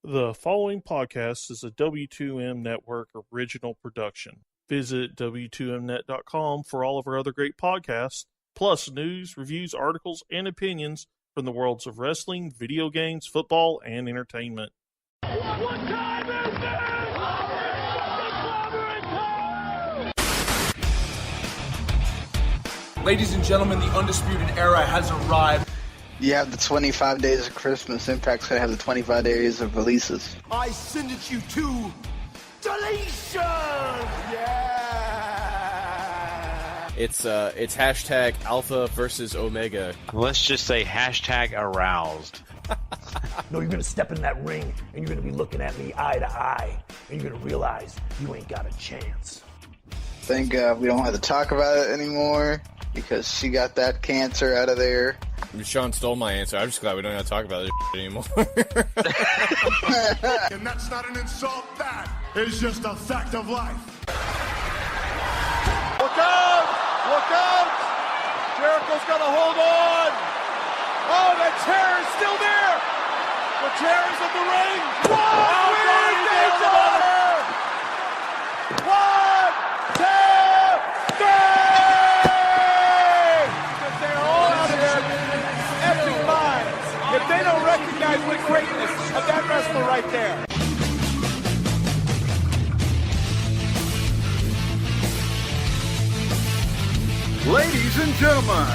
The following podcast is a W2M Network original production. Visit W2Mnet.com for all of our other great podcasts, plus news, reviews, articles, and opinions from the worlds of wrestling, video games, football, and entertainment. What time is it? Ladies and gentlemen, the Undisputed Era has arrived. You have the 25 days of Christmas. Impact's going to have the 25 days of releases. I send it you to deletion! Yeah! It's hashtag Alpha versus Omega. Let's just say hashtag aroused. No, you're going to step in that ring, and you're going to be looking at me eye to eye, and you're going to realize you ain't got a chance. Thank God we don't have to talk about it anymore, because she got that cancer out of there. Sean stole my answer. I'm just glad we don't have to talk about this anymore. And that's not an insult. That is just a fact of life. Look out! Look out! Jericho's got to hold on! Oh, that chair is still there! The chair is in the ring! If they don't recognize the greatness of that wrestler right there. Ladies and gentlemen,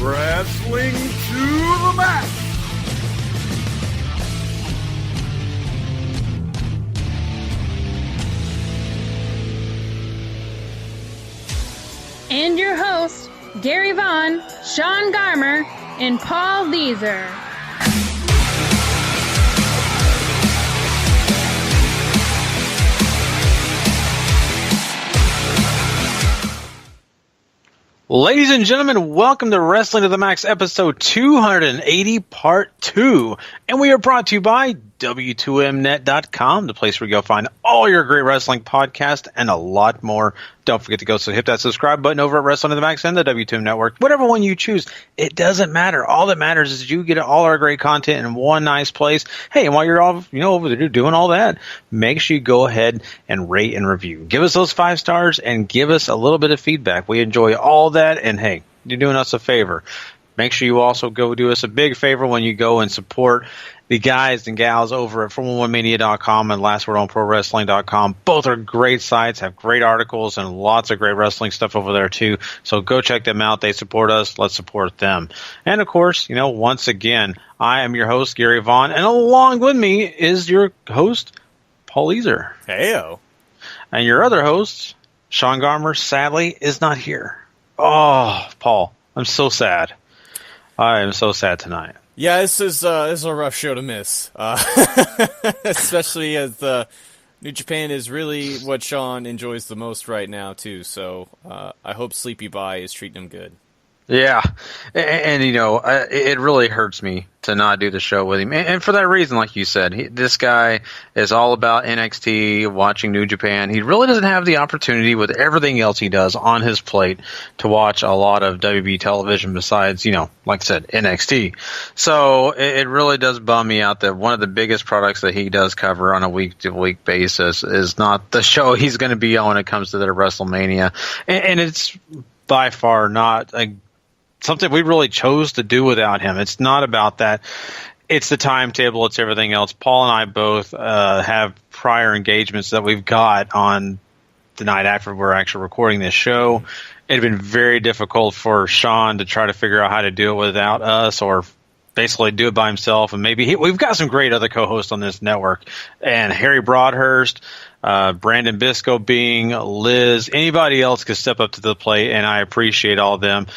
wrestling to the max. And your hosts, Gary Vaughan, Sean Garmer, and Paul Leazar. Ladies and gentlemen, welcome to Wrestling to the Max, episode 280, part 2. And we are brought to you by W2Mnet.com, the place where you go find all your great wrestling podcasts and a lot more. Don't forget to go hit that subscribe button over at Wrestling to the Max and the W2M Network. Whatever one you choose, it doesn't matter. All that matters is you get all our great content in one nice place. Hey, and while you're all over there doing all that, make sure you go ahead and rate and review. Give us those 5 stars and give us a little bit of feedback. We enjoy all that, and hey, you're doing us a favor. Make sure you also go do us a big favor when you go and support the guys and gals over at FormulaOneMania.com and LastWordOnProWrestling.com. Both are great sites, have great articles, and lots of great wrestling stuff over there too. So go check them out. They support us. Let's support them. And of course, once again, I am your host, Gary Vaughan, and along with me is your host, Paul Leazar. Heyo. And your other host, Sean Garmer, sadly is not here. Oh, Paul, I'm so sad. I am so sad tonight. Yeah, this is a rough show to miss, especially as New Japan is really what Sean enjoys the most right now too. So I hope Sleepy Bye is treating him good. Yeah, and it really hurts me to not do the show with him, and for that reason, like you said, this guy is all about NXT, watching New Japan. He really doesn't have the opportunity with everything else he does on his plate to watch a lot of WB television besides, like I said, NXT. So it really does bum me out that one of the biggest products that he does cover on a week-to-week basis is not the show he's going to be on when it comes to the WrestleMania, and it's by far not something we really chose to do without him. It's not about that. It's the timetable. It's everything else. Paul and I both have prior engagements that we've got on the night after we're actually recording this show. It had been very difficult for Sean to try to figure out how to do it without us, or basically do it by himself. And maybe we've got some great other co-hosts on this network. And Harry Broadhurst, Brandon Bisco, Bing, Liz, anybody else could step up to the plate, and I appreciate all of them.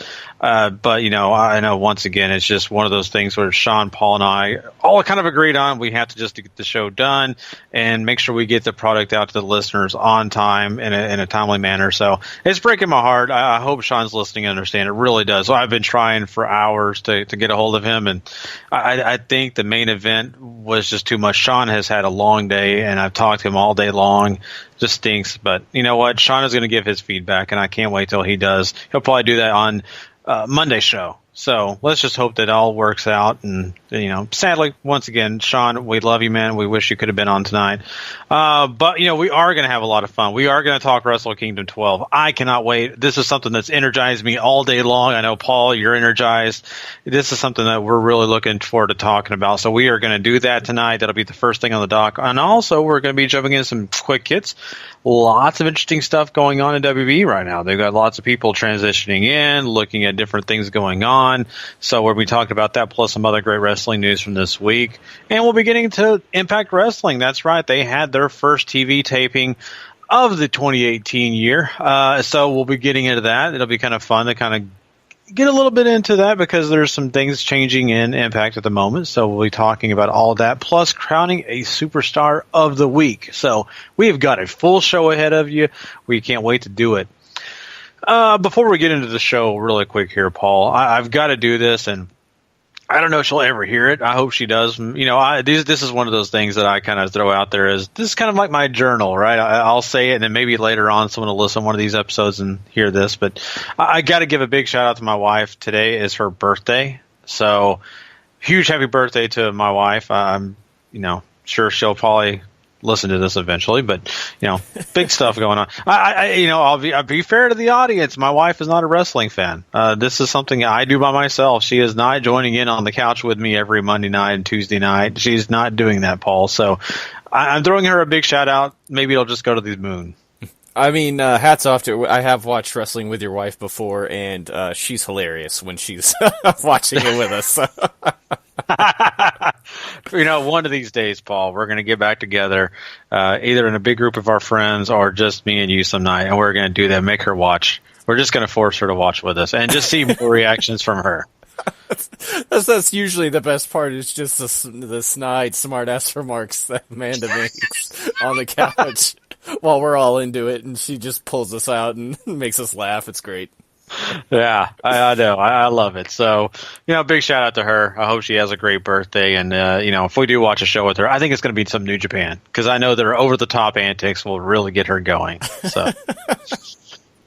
But, I know once again, it's just one of those things where Sean, Paul, and I all kind of agreed on we have to just get the show done and make sure we get the product out to the listeners on time in a timely manner. So it's breaking my heart. I hope Sean's listening and understand. It really does. So I've been trying for hours to get a hold of him, and I think the main event was just too much. Sean has had a long day, and I've talked to him all day long. Just stinks. But you know what? Sean is going to give his feedback, and I can't wait till he does. He'll probably do that on Monday's show. So let's just hope that all works out. And, sadly, once again, Sean, we love you, man. We wish you could have been on tonight. But, we are going to have a lot of fun. We are going to talk Wrestle Kingdom 12. I cannot wait. This is something that's energized me all day long. I know, Paul, you're energized. This is something that we're really looking forward to talking about. So we are going to do that tonight. That'll be the first thing on the dock. And also, we're going to be jumping in some quick hits. Lots of interesting stuff going on in WWE right now. They've got lots of people transitioning in, looking at different things going on. So we'll be talking about that, plus some other great wrestling news from this week. And we'll be getting to Impact Wrestling. That's right. They had their first TV taping of the 2018 year. So we'll be getting into that. It'll be kind of fun to kind of get a little bit into that because there's some things changing in Impact at the moment. So we'll be talking about all that, plus crowning a superstar of the week. So we've got a full show ahead of you. We can't wait to do it. Before we get into the show really quick here, Paul, I've got to do this, and I don't know if she'll ever hear it. I hope she does. This is one of those things that I kind of throw out there as this is kind of like my journal, right? I'll say it, and then maybe later on someone will listen to one of these episodes and hear this. But I got to give a big shout out to my wife. Today is her birthday, so huge happy birthday to my wife. I'm, sure she'll probably listen to this eventually, but big stuff going on. I'll be fair to the audience. My wife is not a wrestling fan. This is something I do by myself. She is not joining in on the couch with me every Monday night and Tuesday night. She's not doing that, Paul. So I'm throwing her a big shout out. Maybe it'll just go to the moon. I mean, hats off to her. I have watched wrestling with your wife before, and she's hilarious when she's watching it with us. One of these days, Paul, we're going to get back together, either in a big group of our friends or just me and you some night, and we're going to do that, make her watch. We're just going to force her to watch with us and just see more reactions from her. That's usually the best part, is just the snide, smart-ass remarks that Amanda makes on the couch while we're all into it, and she just pulls us out and makes us laugh. It's great. Yeah, I know. I love it. So, big shout out to her. I hope she has a great birthday. And, if we do watch a show with her, I think it's going to be some New Japan, because I know their over-the-top antics will really get her going. So,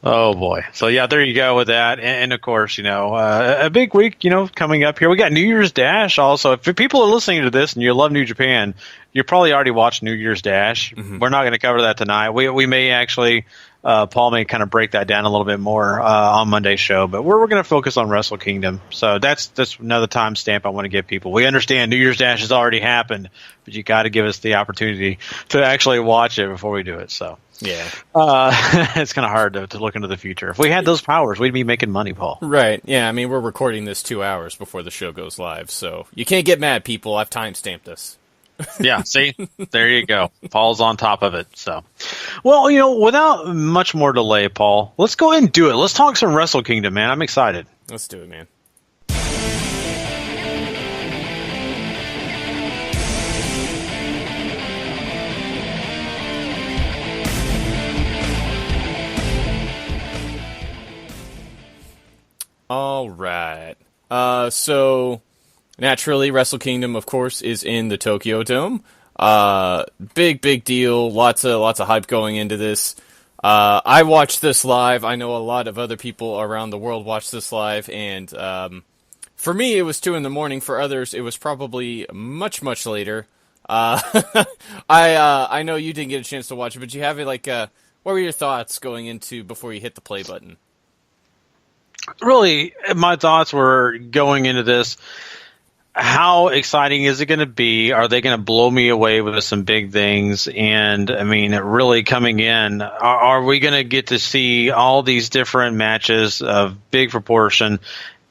oh, boy. So, yeah, there you go with that. And of course, a big week, coming up here. We got New Year's Dash also. If people are listening to this and you love New Japan, you probably already watched New Year's Dash. Mm-hmm. We're not going to cover that tonight. We may actually... Paul may kind of break that down a little bit more on Monday's show, but we're going to focus on Wrestle Kingdom. So that's another timestamp I want to give people. We understand New Year's Dash has already happened, but you got to give us the opportunity to actually watch it before we do it. So yeah, it's kind of hard to look into the future. If we had those powers, we'd be making money, Paul. Right? Yeah. I mean, we're recording this 2 hours before the show goes live, so you can't get mad, people. I've timestamped this. Yeah, see? There you go. Paul's on top of it. So, well, without much more delay, Paul, let's go ahead and do it. Let's talk some Wrestle Kingdom, man. I'm excited. Let's do it, man. All right. So... naturally, Wrestle Kingdom, of course, is in the Tokyo Dome. Big deal. Lots of hype going into this. I watched this live. I know a lot of other people around the world watched this live, and for me, it was 2 a.m. For others, it was probably much later. I know you didn't get a chance to watch it, but you have it. What were your thoughts going into before you hit the play button? Really, my thoughts were going into this. How exciting is it going to be? Are they going to blow me away with some big things? And, I mean, really coming in, are we going to get to see all these different matches of big proportion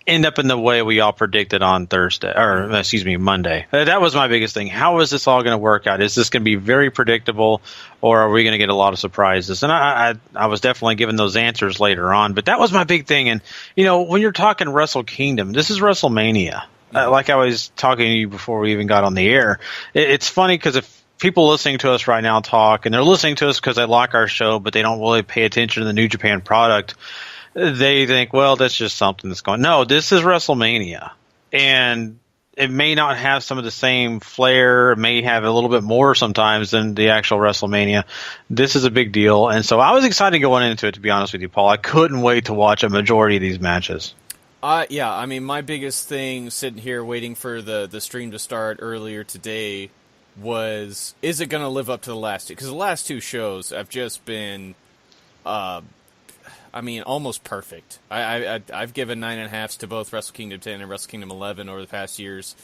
end up in the way we all predicted on Monday? That was my biggest thing. How is this all going to work out? Is this going to be very predictable, or are we going to get a lot of surprises? And I was definitely given those answers later on, but that was my big thing. And, when you're talking Wrestle Kingdom, this is WrestleMania. Like I was talking to you before we even got on the air, it's funny because if people listening to us right now talk, and they're listening to us because they like our show, but they don't really pay attention to the New Japan product, they think, well, that's just something that's going. No, this is WrestleMania, and it may not have some of the same flair. It may have a little bit more sometimes than the actual WrestleMania. This is a big deal, and so I was excited going into it, to be honest with you, Paul. I couldn't wait to watch a majority of these matches. Yeah, I mean, my biggest thing sitting here waiting for the stream to start earlier today was, is it going to live up to the last two? Because the last two shows have just been, almost perfect. I've given 9.5s to both Wrestle Kingdom 10 and Wrestle Kingdom 11 over the past years.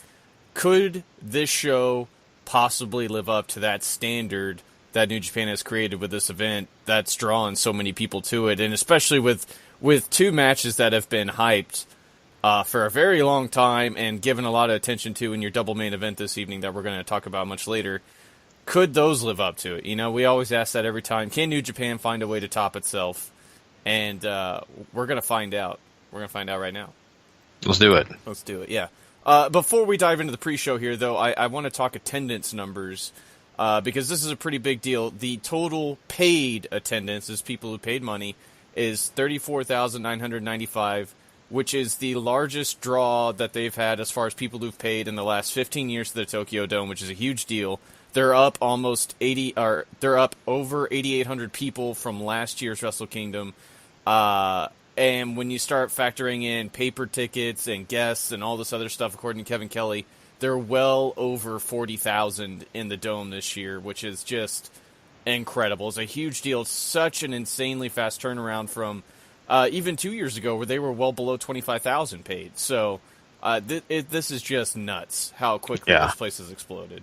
Could this show possibly live up to that standard that New Japan has created with this event that's drawn so many people to it? And especially with two matches that have been hyped for a very long time and given a lot of attention to in your double main event this evening that we're going to talk about much later, could those live up to it? You know, we always ask that every time. Can New Japan find a way to top itself? And we're going to find out. We're going to find out right now. Let's do it. Let's do it, yeah. Before we dive into the pre-show here, though, I want to talk attendance numbers because this is a pretty big deal. The total paid attendance, as people who paid money, is 34,995, which is the largest draw that they've had as far as people who've paid in the last 15 years to the Tokyo Dome, which is a huge deal. They're up almost 80, or they're up over 8,800 people from last year's Wrestle Kingdom. And when you start factoring in paper tickets and guests and all this other stuff, according to Kevin Kelly, they're well over 40,000 in the Dome this year, which is just incredible. It's a huge deal. It's such an insanely fast turnaround from even 2 years ago where they were well below 25,000 paid. So this is just nuts how quickly this place has exploded.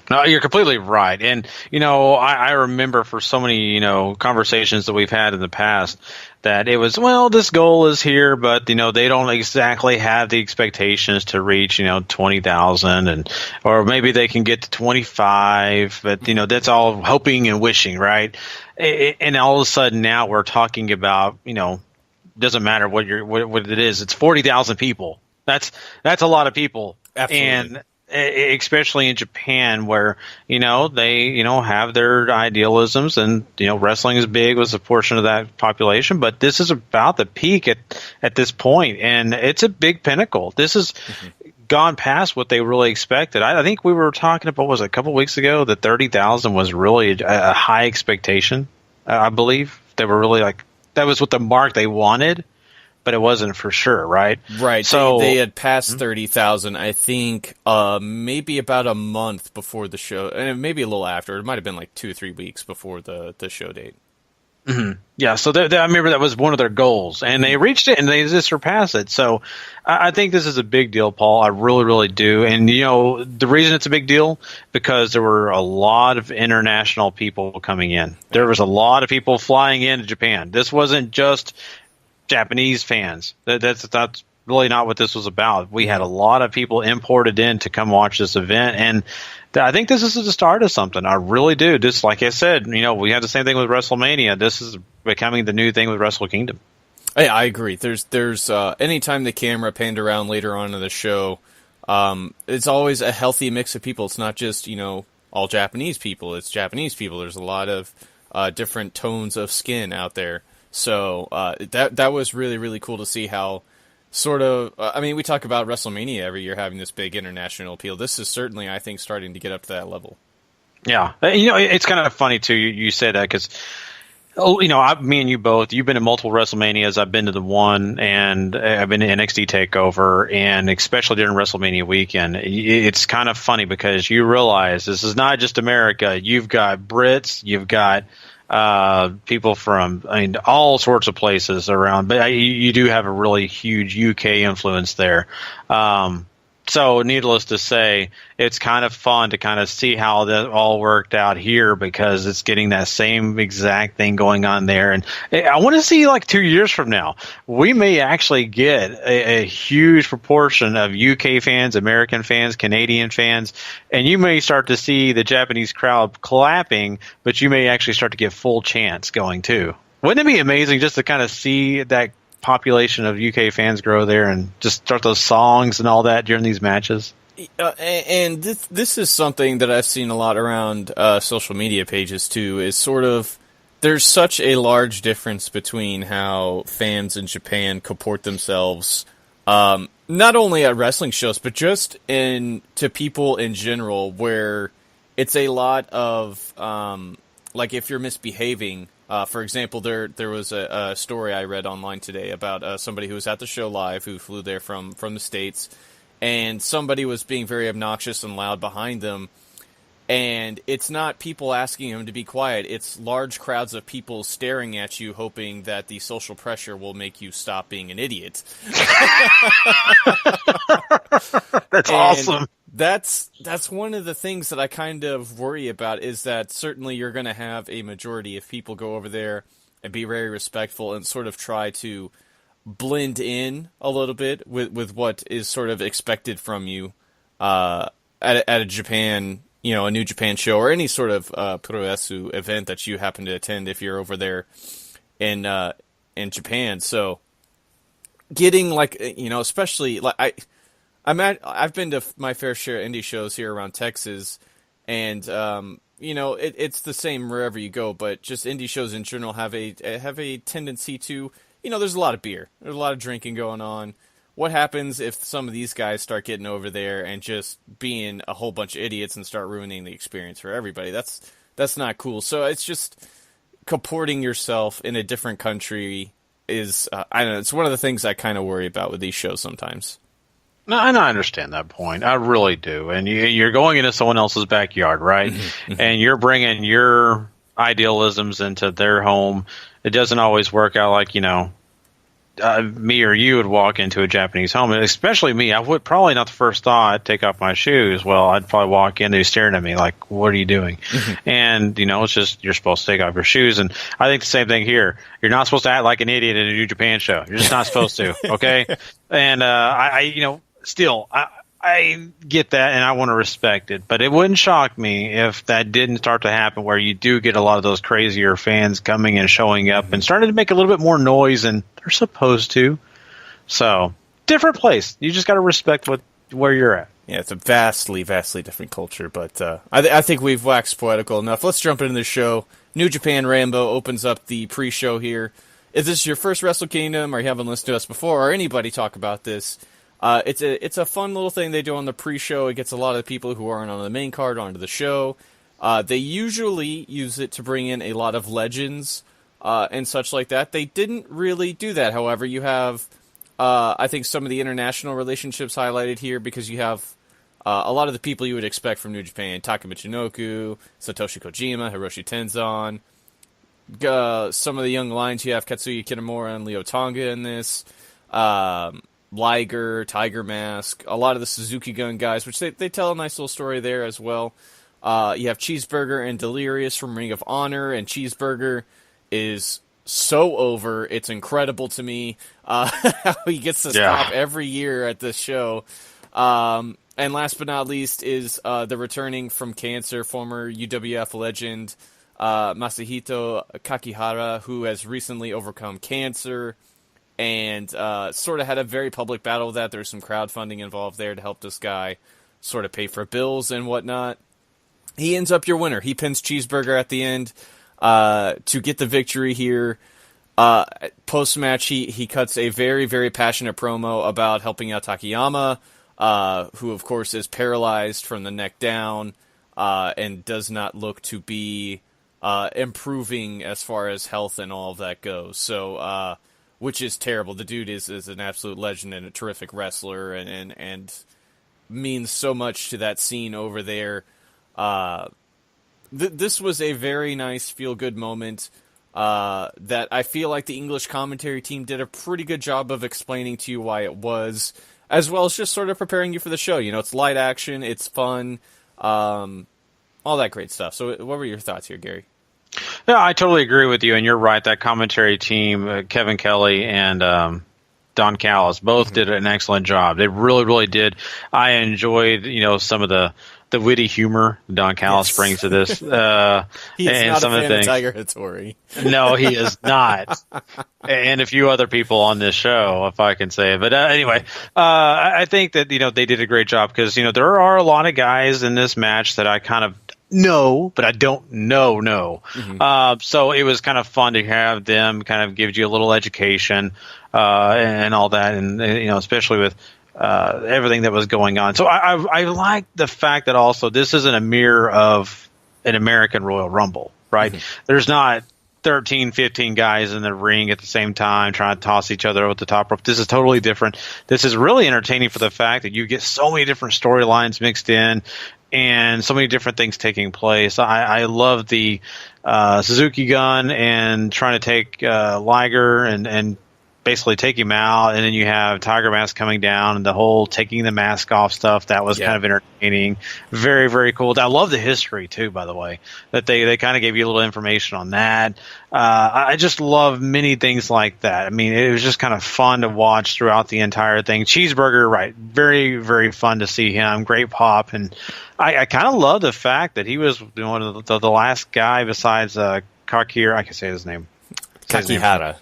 No, you're completely right. And, I remember for so many, conversations that we've had in the past that it was, well, this goal is here, but, they don't exactly have the expectations to reach, 20,000 or maybe they can get to 25, but, that's all hoping and wishing, right? And all of a sudden now we're talking about, doesn't matter what it is. It's 40,000 people. That's a lot of people. Absolutely. And especially in Japan where, they, have their idealisms and, wrestling is big, was a portion of that population, but this is about the peak at this point, and it's a big pinnacle. This has gone past what they really expected. I think we were talking about, was it a couple of weeks ago, that 30,000 was really a high expectation, I believe. They were really that was what the mark they wanted, but it wasn't for sure, right? Right. So they had passed 30,000, I think, maybe about a month before the show, and maybe a little after. It might have been like 2 or 3 weeks before the show date. Mm-hmm. Yeah, so I remember that was one of their goals, and they reached it, and they just surpassed it. So I think this is a big deal, Paul. I really, really do. And, the reason it's a big deal, because there were a lot of international people coming in. There was a lot of people flying into Japan. This wasn't just Japanese fans. That's really not what this was about. We had a lot of people imported in to come watch this event, and I think this is the start of something. I really do. Just like I said, we had the same thing with WrestleMania. This is becoming the new thing with Wrestle Kingdom. Hey, I agree. There's anytime the camera panned around later on in the show, it's always a healthy mix of people. It's not just all Japanese people. It's Japanese people. There's a lot of different tones of skin out there. So that was really, really cool to see how sort of, we talk about WrestleMania every year having this big international appeal. This is certainly, I think, starting to get up to that level. Yeah. It's kind of funny, too, you said that because, me and you both, you've been to multiple WrestleManias. I've been to the one, and I've been to NXT TakeOver, and especially during WrestleMania weekend. It's kind of funny because you realize this is not just America. You've got Brits, you've got people from all sorts of places around, but you do have a really huge UK influence there. So needless to say, it's kind of fun to kind of see how that all worked out here because it's getting that same exact thing going on there. And I want to see 2 years from now, we may actually get a huge proportion of UK fans, American fans, Canadian fans, and you may start to see the Japanese crowd clapping, but you may actually start to get full chants going too. Wouldn't it be amazing just to kind of see that population of UK fans grow there and just start those songs and all that during these matches? And this is something that I've seen a lot around social media pages too, is sort of there's such a large difference between how fans in Japan comport themselves, not only at wrestling shows, but just to people in general, where it's a lot of, if you're misbehaving, For example, there was a story I read online today about somebody who was at the show live who flew there from the States, and somebody was being very obnoxious and loud behind them. And it's not people asking him to be quiet. It's large crowds of people staring at you, hoping that the social pressure will make you stop being an idiot. That's awesome. That's one of the things that I kind of worry about, is that certainly you're going to have a majority of people go over there and be very respectful and sort of try to blend in a little bit with what is sort of expected from you at a Japan, a New Japan show or any sort of Puroresu event that you happen to attend if you're over there in Japan. So getting especially I've been to my fair share of indie shows here around Texas, and it's the same wherever you go. But just indie shows in general have a tendency to, there's a lot of beer, there's a lot of drinking going on. What happens if some of these guys start getting over there and just being a whole bunch of idiots and start ruining the experience for everybody? That's not cool. So it's just comporting yourself in a different country is, I don't know, it's one of the things I kind of worry about with these shows sometimes. No, and I understand that point. I really do. And you're going into someone else's backyard, right? And you're bringing your idealisms into their home. It doesn't always work out like, me or you would walk into a Japanese home, and especially me, I would probably not the first thought, take off my shoes. Well, I'd probably walk in, they're staring at me like, what are you doing? And, it's just, you're supposed to take off your shoes. And I think the same thing here. You're not supposed to act like an idiot in a New Japan show. You're just not supposed to. Okay. And, I get that, and I want to respect it, but it wouldn't shock me if that didn't start to happen, where you do get a lot of those crazier fans coming and showing up and starting to make a little bit more noise than they're supposed to. So, different place. You just got to respect where you're at. Yeah, it's a vastly, vastly different culture, but I think we've waxed poetical enough. Let's jump into the show. New Japan Rambo opens up the pre-show here. If this is your first Wrestle Kingdom, or you haven't listened to us before, or anybody talk about this, it's a fun little thing they do on the pre-show. It gets a lot of the people who aren't on the main card onto the show. They usually use it to bring in a lot of legends and such like that. They didn't really do that, however. You have, I think, some of the international relationships highlighted here, because you have a lot of the people you would expect from New Japan. Taka Michinoku, Satoshi Kojima, Hiroshi Tenzan. Some of the young lions, you have Katsuya Kitamura and Leo Tonga in this. Liger, Tiger Mask, a lot of the Suzuki Gun guys, which they tell a nice little story there as well. You have Cheeseburger and Delirious from Ring of Honor, and Cheeseburger is so over. It's incredible to me how he gets to stop every year at this show. And last but not least is the returning from cancer former UWF legend Masahito Kakihara, who has recently overcome cancer and sort of had a very public battle with that. There's some crowdfunding involved there to help this guy sort of pay for bills and whatnot. He ends up your winner. He pins Cheeseburger at the end to get the victory here. Post-match, he cuts a very, very passionate promo about helping out Takayama, who, of course, is paralyzed from the neck down and does not look to be improving as far as health and all of that goes. So, which is terrible. The dude is an absolute legend and a terrific wrestler and means so much to that scene over there. This was a very nice feel-good moment that I feel like the English commentary team did a pretty good job of explaining to you why it was, as well as just sort of preparing you for the show. It's light action, it's fun, all that great stuff. So what were your thoughts here, Gary? Yeah, I totally agree with you, and you're right. That commentary team, Kevin Kelly and Don Callis, both did an excellent job. They really, really did. I enjoyed, some of the witty humor Don Callis brings to this. He's not a fan of Tiger Hattori. No, he is not. And a few other people on this show, if I can say. But anyway, I think that, they did a great job because, there are a lot of guys in this match that I kind of know, but I don't know. So it was kind of fun to have them, kind of gives you a little education and all that. And, especially with everything that was going on. So I like the fact that also this isn't a mirror of an American Royal Rumble, right? There's not 13, 15 guys in the ring at the same time trying to toss each other over the top rope. This is totally different. This is really entertaining for the fact that you get so many different storylines mixed in and so many different things taking place. I love the Suzuki gun and trying to take Liger and basically take him out, and then you have Tiger Mask coming down and the whole taking the mask off stuff. That was kind of entertaining. Very, very cool. I love the history too, by the way, that they kind of gave you a little information on that. I just love many things like that. I mean, it was just kind of fun to watch throughout the entire thing. Cheeseburger, right. Very, very fun to see him. Great pop. And I kind of love the fact that he was one of the last guy besides Kakira. I can say his name. Kakihara.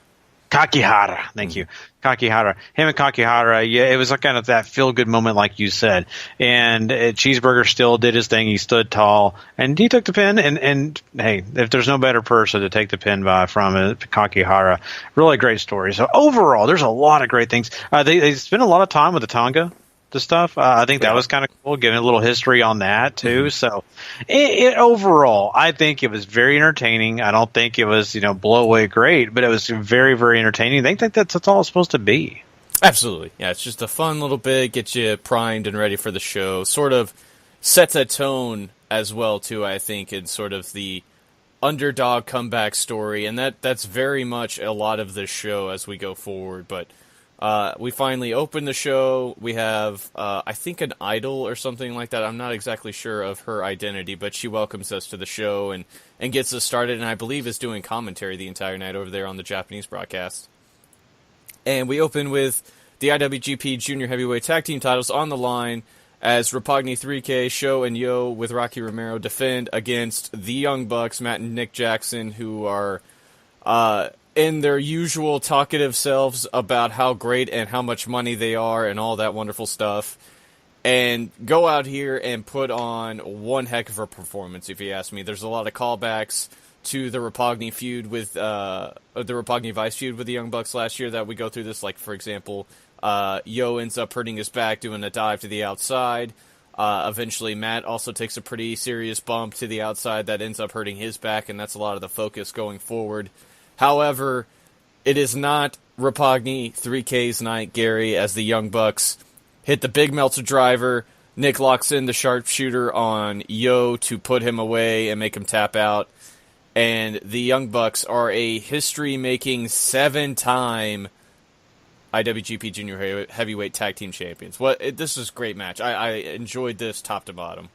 Kakihara, thank you. Kakihara. Him and Kakihara, yeah, it was like kind of that feel-good moment like you said. And Cheeseburger still did his thing. He stood tall. And he took the pin. And hey, if there's no better person to take the pin from Kakihara, really great story. So overall, there's a lot of great things. They spent a lot of time with the Tonga. The stuff. I think that was kind of cool, giving a little history on that too. So, overall, I think it was very entertaining. I don't think it was blow away great, but it was very, very entertaining. I think that's all it's supposed to be. Absolutely, yeah. It's just a fun little bit, get you primed and ready for the show. Sort of sets a tone as well too. I think in sort of the underdog comeback story, and that's very much a lot of this show as we go forward, but. We finally open the show. We have, I think, an idol or something like that. I'm not exactly sure of her identity, but she welcomes us to the show and gets us started, and I believe is doing commentary the entire night over there on the Japanese broadcast. And we open with the IWGP Junior Heavyweight Tag Team titles on the line as Roppongi 3K, Sho, and Yo with Rocky Romero defend against the Young Bucks, Matt and Nick Jackson, who are... in their usual talkative selves about how great and how much money they are and all that wonderful stuff, and go out here and put on one heck of a performance, if you ask me. There's a lot of callbacks to the Roppongi feud with the Roppongi Vice feud with the Young Bucks last year that we go through this. Like, for example, Yo ends up hurting his back doing a dive to the outside. Eventually, Matt also takes a pretty serious bump to the outside that ends up hurting his back, and that's a lot of the focus going forward. However, it is not Roppongi 3K's night, Gary, as the Young Bucks hit the big Meltzer driver. Nick locks in the sharpshooter on Yo to put him away and make him tap out. And the Young Bucks are a history-making 7-time IWGP Junior Heavyweight Tag Team Champions. This is a great match. I enjoyed this top to bottom.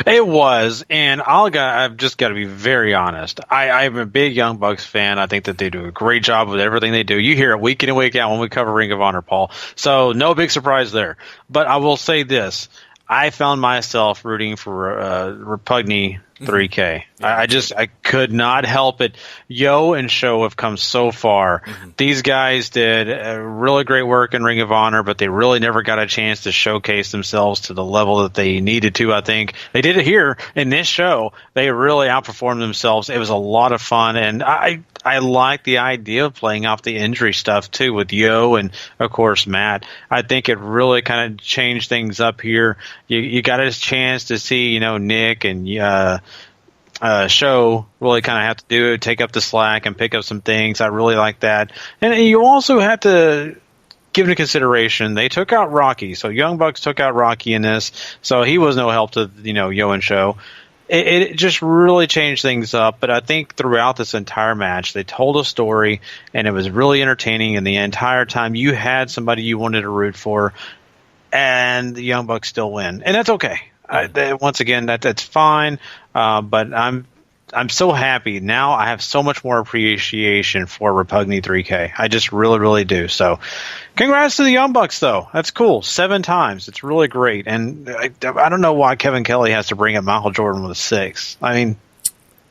It was, and I've just got to be very honest. I'm a big Young Bucks fan. I think that they do a great job with everything they do. You hear it week in and week out when we cover Ring of Honor, Paul. So no big surprise there. But I will say this. I found myself rooting for Roppongi 3K. Yeah. I could not help it. Yo and Sho have come so far. Mm-hmm. These guys did really great work in Ring of Honor, but they really never got a chance to showcase themselves to the level that they needed to, I think. They did it here in this show. They really outperformed themselves. It was a lot of fun, and I like the idea of playing off the injury stuff, too, with Yo and, of course, Matt. I think it really kind of changed things up here. You got a chance to see, Nick and Sho really kind of have to take up the slack and pick up some things. I really like that. And you also have to give into consideration, they took out Rocky. So Young Bucks took out Rocky in this. So he was no help to, Yo and Sho. It just really changed things up. But I think throughout this entire match, they told a story, and it was really entertaining. And the entire time you had somebody you wanted to root for, and the Young Bucks still win. And that's okay. Once again, that's fine. But I'm so happy now. I have so much more appreciation for Roppongi 3K. I just really, really do. So, congrats to the Young Bucks, though. That's cool. 7 times. It's really great. And I don't know why Kevin Kelly has to bring up Michael Jordan with a 6. I mean,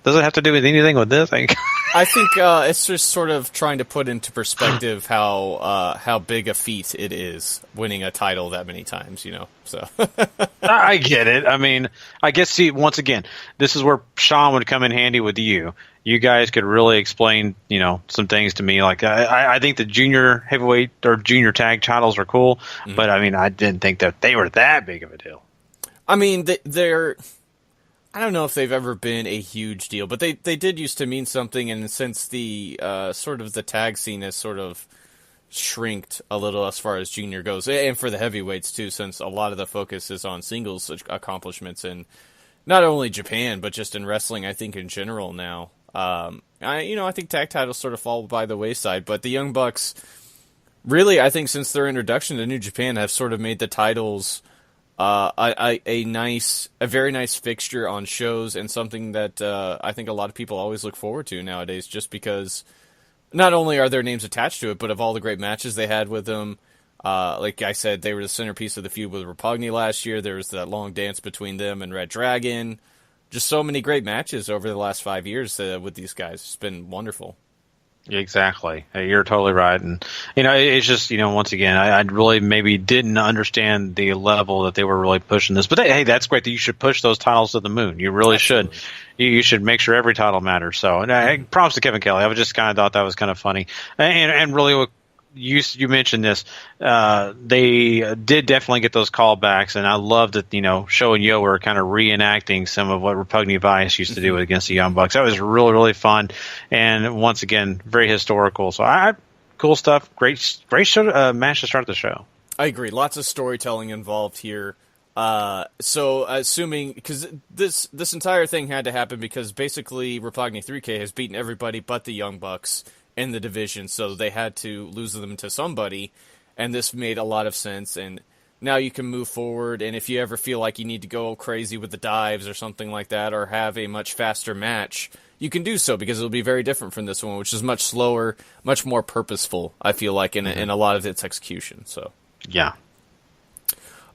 does it have to do with anything with this? I think it's just sort of trying to put into perspective how big a feat it is winning a title that many times, So I get it. I mean, I guess once again, this is where Sean would come in handy with you. You guys could really explain, some things to me. Like I think the junior heavyweight or junior tag titles are cool, but I mean, I didn't think that they were that big of a deal. I mean, they're. I don't know if they've ever been a huge deal, but they did used to mean something, and since the sort of the tag scene has sort of shrinked a little as far as junior goes, and for the heavyweights too, since a lot of the focus is on singles accomplishments in not only Japan but just in wrestling, I think in general now. I think tag titles sort of fall by the wayside, but the Young Bucks really, I think since their introduction to New Japan, have sort of made the titles a very nice fixture on shows, and something that I think a lot of people always look forward to nowadays, just because not only are their names attached to it, but of all the great matches they had with them. Like I said, they were the centerpiece of the feud with Roppongi last year. There was that long dance between them and Red Dragon. Just so many great matches over the last 5 years with these guys. It's been wonderful. Exactly. You're totally right. And, it's just, once again, I really maybe didn't understand the level that they were really pushing this. But, hey, that's great that you should push those titles to the moon. You really Absolutely. Should. You should make sure every title matters. So, and props to Kevin Kelly. I just kind of thought that was kind of funny. And really, you mentioned this. They did definitely get those callbacks, and I loved that. Sho and Yo were kind of reenacting some of what Roppongi Vice used to do against the Young Bucks. That was really, really fun, and once again, very historical. So, cool stuff. Great show, match to start the show. I agree. Lots of storytelling involved here. So, assuming because this entire thing had to happen because basically Roppongi 3K has beaten everybody but the Young Bucks in the division, so they had to lose them to somebody, and this made a lot of sense, and now you can move forward, and if you ever feel like you need to go crazy with the dives or something like that, or have a much faster match, you can do so, because it'll be very different from this one, which is much slower, much more purposeful, I feel like, in a lot of its execution, so. Yeah.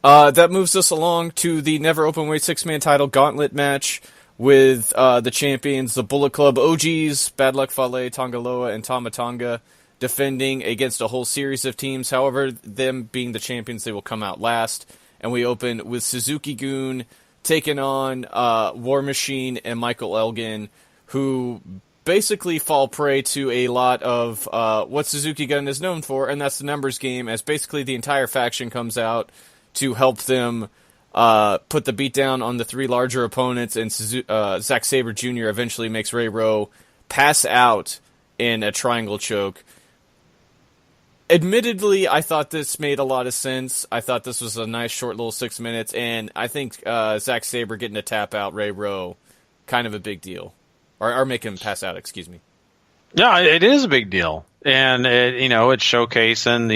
That moves us along to the Never Openweight 6-man title gauntlet match, with the champions, the Bullet Club OGs, Bad Luck Fale, Tongaloa, and Tama Tonga, defending against a whole series of teams. However, them being the champions, they will come out last. And we open with Suzuki-gun taking on War Machine and Michael Elgin, who basically fall prey to a lot of what Suzuki-gun is known for, and that's the numbers game, as basically the entire faction comes out to help them put the beat down on the three larger opponents, and Zack Sabre Jr. eventually makes Ray Rowe pass out in a triangle choke. Admittedly, I thought this made a lot of sense. I thought this was a nice short little 6 minutes, and I think Zack Sabre getting to tap out Ray Rowe, kind of a big deal. Or make him pass out, excuse me. Yeah, it is a big deal. And, it's showcasing,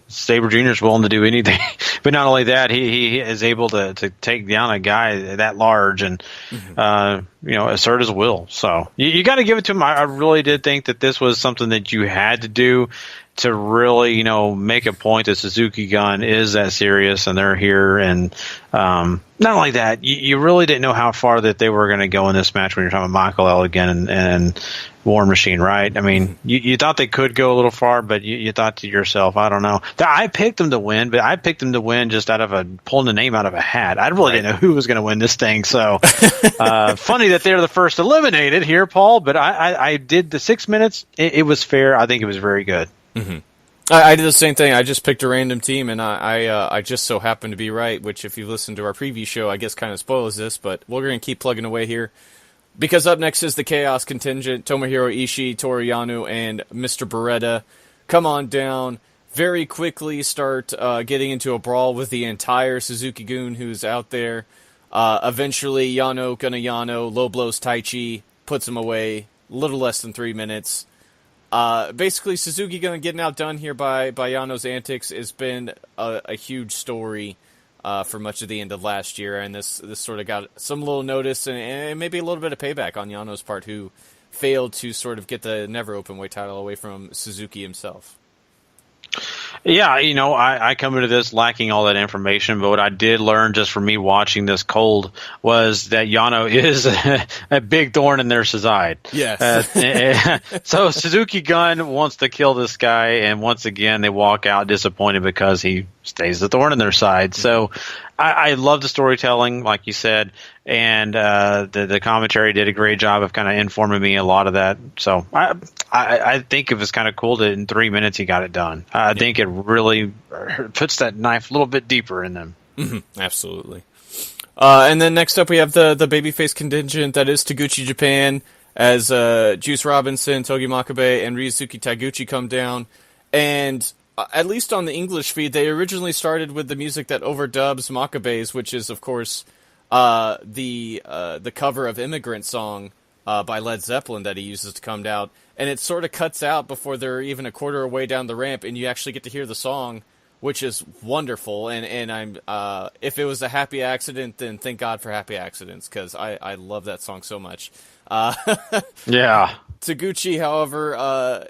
Sabre Jr. is willing to do anything. But not only that, he is able to take down a guy that large and, assert his will. So you got to give it to him. I really did think that this was something that you had to do to really, make a point that Suzuki-gun is that serious and they're here. And not only that, you really didn't know how far that they were going to go in this match when you're talking about Michael Elgin and War Machine, right? I mean, you thought they could go a little far, but you thought to yourself, I don't know. I picked them to win, but I picked them to win just out of pulling the name out of a hat. I really didn't know who was going to win this thing. So funny that they're the first eliminated here, Paul, but I did the 6 minutes. It was fair. I think it was very good. Mm-hmm. I did the same thing. I just picked a random team, and I just so happened to be right, which if you've listened to our preview show, I guess kind of spoils this, but we're going to keep plugging away here. Because up next is the Chaos contingent, Tomohiro Ishii, Toru Yano, and Mr. Beretta. Come on down, very quickly start getting into a brawl with the entire Suzuki-gun who's out there. Eventually, Yano, gonna Yano, low blows Taichi, puts him away, a little less than 3 minutes. Basically, Suzuki-gun getting outdone here by Yano's antics has been a huge story for much of the end of last year, and this sort of got some little notice and maybe a little bit of payback on Yano's part, who failed to sort of get the Never Openweight title away from Suzuki himself. Yeah, I come into this lacking all that information, but what I did learn just from me watching this cold was that Yano is a big thorn in their side. Yes. So Suzuki-gun wants to kill this guy, and once again they walk out disappointed because he stays the thorn in their side. So I love the storytelling, like you said, and the commentary did a great job of kind of informing me a lot of that. So I think it was kind of cool that in 3 minutes he got it done. I think it really puts that knife a little bit deeper in them. Mm-hmm. Absolutely. And then next up we have the babyface contingent that is Taguchi Japan, as Juice Robinson, Togi Makabe, and Ryusuke Taguchi come down. And at least on the English feed, they originally started with the music that overdubs Makabe's, which is, of course, the cover of Immigrant Song by Led Zeppelin that he uses to come down. And it sort of cuts out before they're even a quarter way down the ramp, and you actually get to hear the song, which is wonderful. And I'm if it was a happy accident, then thank God for happy accidents, because I love that song so much. Yeah. Taguchi, however,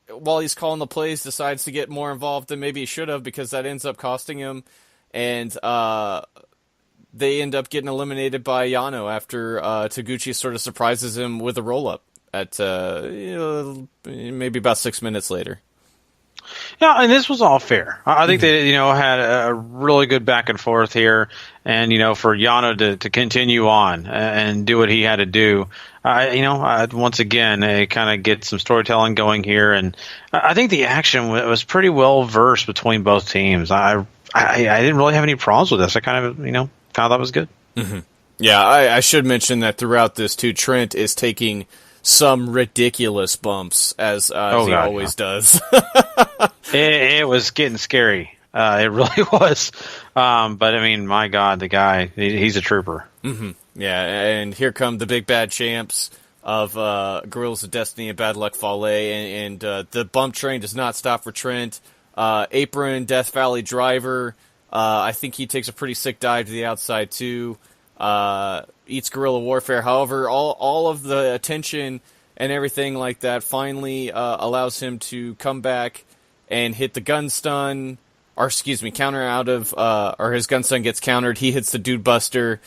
while he's calling the plays, decides to get more involved than maybe he should have, because that ends up costing him. And they end up getting eliminated by Yano after Taguchi sort of surprises him with a roll-up at maybe about 6 minutes later. Yeah, and this was all fair. I think they, had a really good back and forth here, and for Yano to continue on and do what he had to do. Once again, they kind of get some storytelling going here, and I think the action was pretty well versed between both teams. I didn't really have any problems with this. I kind of thought it was good. Mm-hmm. Yeah, I should mention that throughout this too, Trent is taking some ridiculous bumps, as he always does. It was getting scary. It really was. But I mean, my God, the guy, he's a trooper. Mm-hmm. Yeah, and here come the big bad champs of Guerrillas of Destiny and Bad Luck Fale, and the bump train does not stop for Trent. Apron, Death Valley Driver. I think he takes a pretty sick dive to the outside too. Eats Guerrilla Warfare. However, all of the attention and everything like that finally allows him to come back and hit the gun stun, counter out of, or his gun stun gets countered. He hits the Dude Buster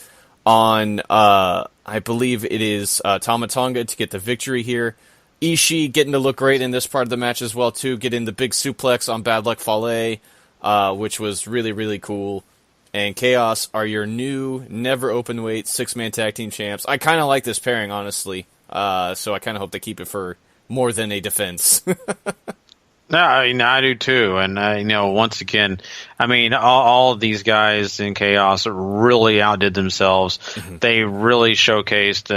on, I believe it is Tama Tonga to get the victory here. Ishii getting to look great in this part of the match as well too, getting the big suplex on Bad Luck Fale, which was really, really cool. And Chaos are your new, never open weight 6-man tag team champs. I kind of like this pairing, honestly. So I kind of hope they keep it for more than a defense. No, I do too. And, once again, all of these guys in Chaos really outdid themselves. Mm-hmm. They really showcased,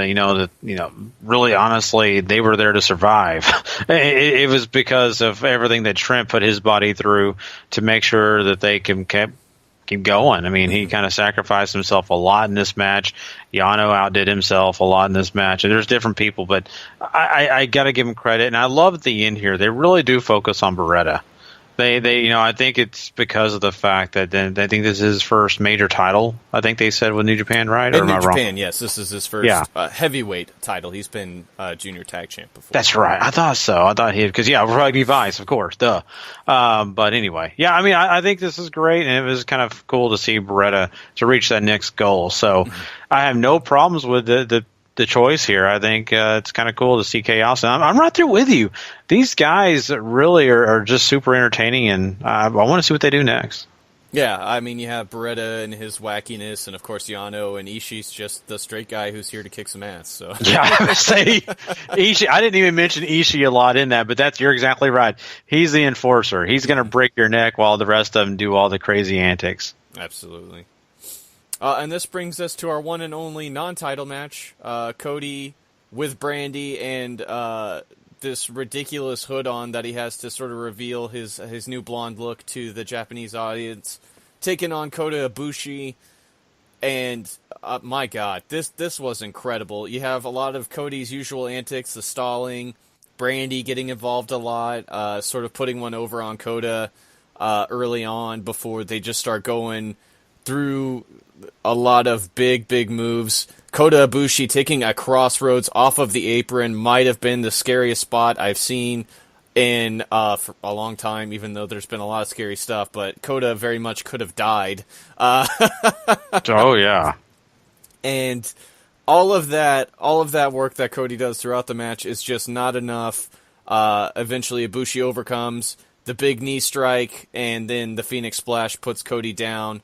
really honestly, they were there to survive. It was because of everything that Trent put his body through to make sure that they can keep going. He kind of sacrificed himself a lot in this match. Yano outdid himself a lot in this match. And there's different people, but I got to give him credit. And I love at the end here, they really do focus on Beretta. They I think it's because of the fact that I think this is his first major title. I think they said with New Japan, right? Or New am I wrong? Japan, yes. This is his first heavyweight title. He's been junior tag champ before. That's right. I thought so. I thought because Rugby Vice, of course, duh. But anyway, I think this is great, and it was kind of cool to see Beretta to reach that next goal. So I have no problems with the choice here. I think it's kind of cool to see Chaos. And I'm right there with you. These guys really are just super entertaining, and I want to see what they do next. Yeah, you have Beretta and his wackiness, and of course Yano, and Ishii's just the straight guy who's here to kick some ass. So yeah, I would say Ishii. I didn't even mention Ishii a lot in that, but you're exactly right. He's the enforcer. He's going to break your neck while the rest of them do all the crazy antics. Absolutely. And this brings us to our one and only non-title match. Cody with Brandy and this ridiculous hood on that he has to sort of reveal his new blonde look to the Japanese audience, taking on Kota Ibushi. And my God, this was incredible. You have a lot of Cody's usual antics, the stalling, Brandy getting involved a lot, sort of putting one over on Kota early on before they just start going through a lot of big moves. Kota Ibushi taking a crossroads off of the apron might have been the scariest spot I've seen in for a long time, even though there's been a lot of scary stuff, but Kota very much could have died. Oh, yeah. And all of that work that Cody does throughout the match is just not enough. Eventually Ibushi overcomes the big knee strike, and then the Phoenix Splash puts Cody down.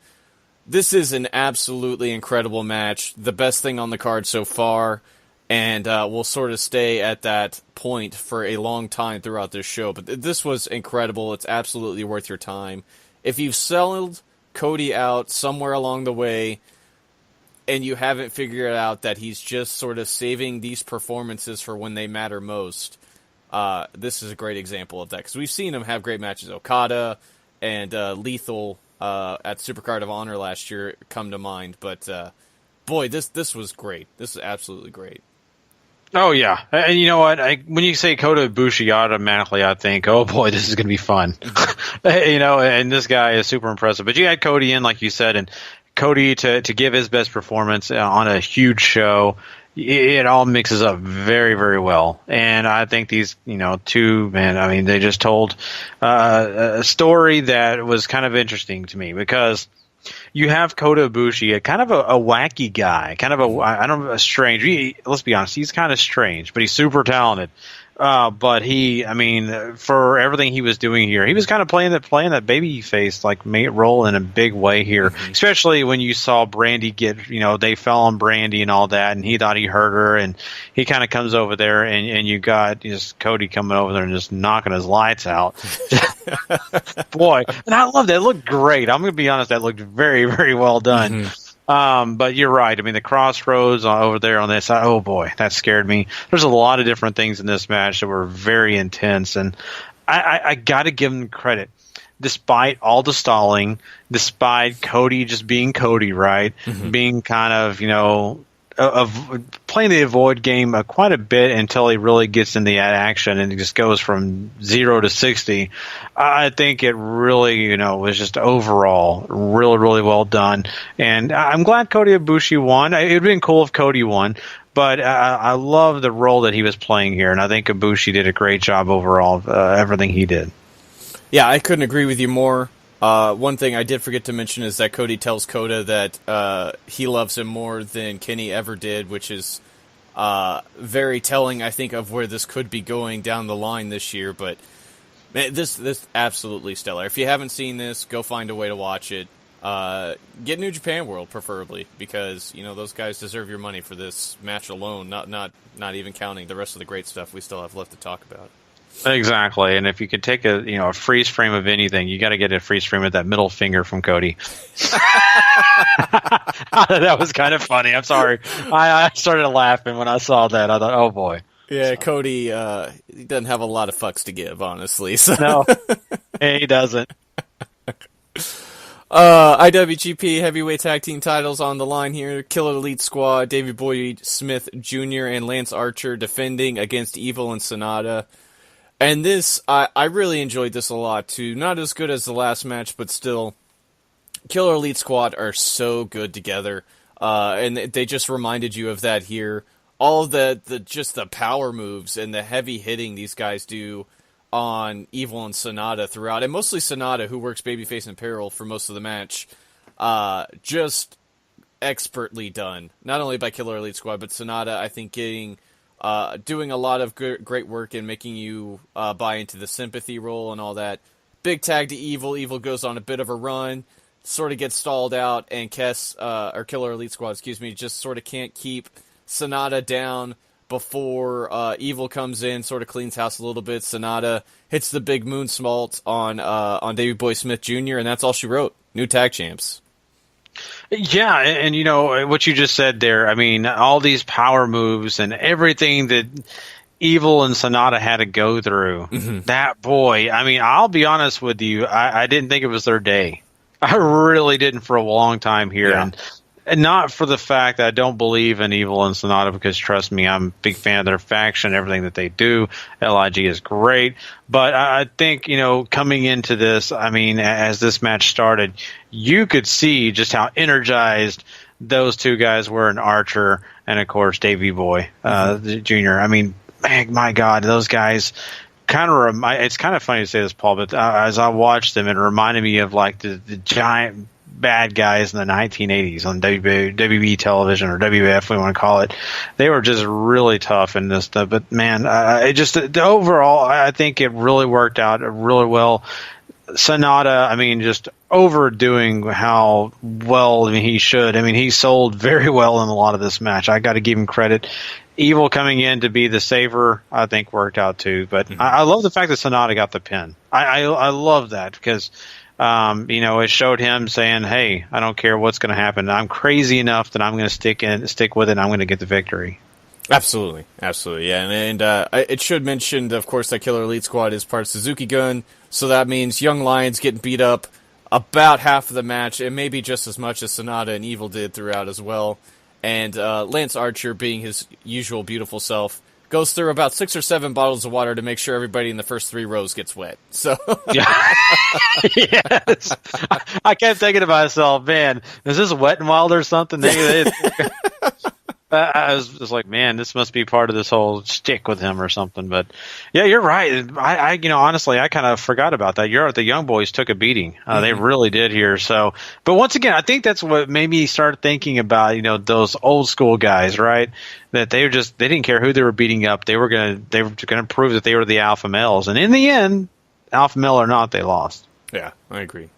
This is an absolutely incredible match, the best thing on the card so far, and we'll sort of stay at that point for a long time throughout this show. But this was incredible. It's absolutely worth your time. If you've sold Cody out somewhere along the way, and you haven't figured out that he's just sort of saving these performances for when they matter most, this is a great example of that. Because we've seen him have great matches. Okada and Lethal at Supercard of Honor last year come to mind. But, boy, this was great. This is absolutely great. Oh, yeah. And you know what? When you say Kota Ibushi, automatically I think, oh, boy, this is going to be fun. And this guy is super impressive. But you had Cody in, like you said, and Cody to give his best performance on a huge show. It all mixes up very, very well. And I think these, two men, I mean, they just told a story that was kind of interesting to me because you have Kota Ibushi, a kind of a wacky guy, kind of a strange. Let's be honest, he's kind of strange, but he's super talented. But for everything he was doing here, he was kind of playing that baby face role in a big way here. Mm-hmm. Especially when you saw Brandy get, they fell on Brandy and all that, and he thought he hurt her, and he kind of comes over there, and you got just Cody coming over there and just knocking his lights out. Boy, and I love that. It looked great. I'm going to be honest, that looked very, very well done. Mm-hmm. But you're right. I mean, the crossroads over there on this side, oh boy, that scared me. There's a lot of different things in this match that were very intense, and I got to give them credit. Despite all the stalling, despite Cody just being Cody, right? Mm-hmm. Being kind of, playing the avoid game quite a bit until he really gets in the action and it just goes from 0 to 60. I think it really, was just overall really, really well done. And I'm glad Kota Ibushi won. It would have been cool if Cody won. But I love the role that he was playing here, and I think Ibushi did a great job overall, everything he did. Yeah, I couldn't agree with you more. One thing I did forget to mention is that Cody tells Kota that he loves him more than Kenny ever did, which is very telling, I think, of where this could be going down the line this year. But man, this absolutely stellar. If you haven't seen this, go find a way to watch it. Get New Japan World, preferably, because those guys deserve your money for this match alone. Not even counting the rest of the great stuff we still have left to talk about. Exactly, and if you could take a freeze frame of anything, you got to get a freeze frame of that middle finger from Cody. That was kind of funny. I'm sorry, I started laughing when I saw that. I thought, oh boy. Yeah, Cody, he doesn't have a lot of fucks to give, honestly. So. No, he doesn't. IWGP Heavyweight Tag Team titles on the line here. Killer Elite Squad, Davey Boy Smith Jr. and Lance Archer defending against Evil and Sonata. And this, I really enjoyed this a lot, too. Not as good as the last match, but still, Killer Elite Squad are so good together. And they just reminded you of that here. All of the power moves and the heavy hitting these guys do on Evil and Sonata throughout. And mostly Sonata, who works babyface and peril for most of the match. Just expertly done. Not only by Killer Elite Squad, but Sonata, I think, doing a lot of great work in making you buy into the sympathy role and all that. Big tag to Evil. Evil goes on a bit of a run, sort of gets stalled out, and Killer Elite Squad, just sort of can't keep Sonata down before Evil comes in, sort of cleans house a little bit. Sonata hits the big moonsault on Davey Boy Smith Jr., and that's all she wrote. New tag champs. Yeah, and what you just said there, I mean, all these power moves and everything that Evil and Sonata had to go through, that boy, I mean, I'll be honest with you, I didn't think it was their day. I really didn't for a long time here. Yeah. And not for the fact that I don't believe in Evil and Sonata, because trust me, I'm a big fan of their faction, everything that they do. LIG is great. But I think, coming into this, I mean, as this match started, you could see just how energized those two guys were in Archer and, of course, Davey Boy Jr. I mean, my God, those guys kind of it's kind of funny to say this, Paul, but as I watched them, it reminded me of like the giant bad guys in the 1980s on WB television, or WF, we want to call it. They were just really tough in this stuff. But man, overall, I think it really worked out really well. Sonata, I mean, just overdoing how well he should. I mean, he sold very well in a lot of this match. I got to give him credit. Evil coming in to be the saver, I think, worked out too. But I love the fact that Sonata got the pin. I love that, because it showed him saying, "Hey, I don't care what's going to happen. I'm crazy enough that I'm going to stick with it. And I'm going to get the victory." Absolutely, yeah, and it should mention, of course, that Killer Elite Squad is part of Suzuki Gun, so that means Young Lions getting beat up about half of the match, and maybe just as much as Sonata and Evil did throughout as well. And Lance Archer, being his usual beautiful self, goes through about 6 or 7 bottles of water to make sure everybody in the first 3 rows gets wet. So, yes, I kept thinking to myself, man, is this Wet and Wild or something? I was just like, man, this must be part of this whole shtick with him or something. But yeah, you're right. I honestly, I kind of forgot about that. The Young Boys took a beating. They really did here. So, but once again, I think that's what made me start thinking about, those old school guys, right? That they didn't care who they were beating up. They were gonna prove that they were the alpha males. And in the end, alpha male or not, they lost. Yeah, I agree.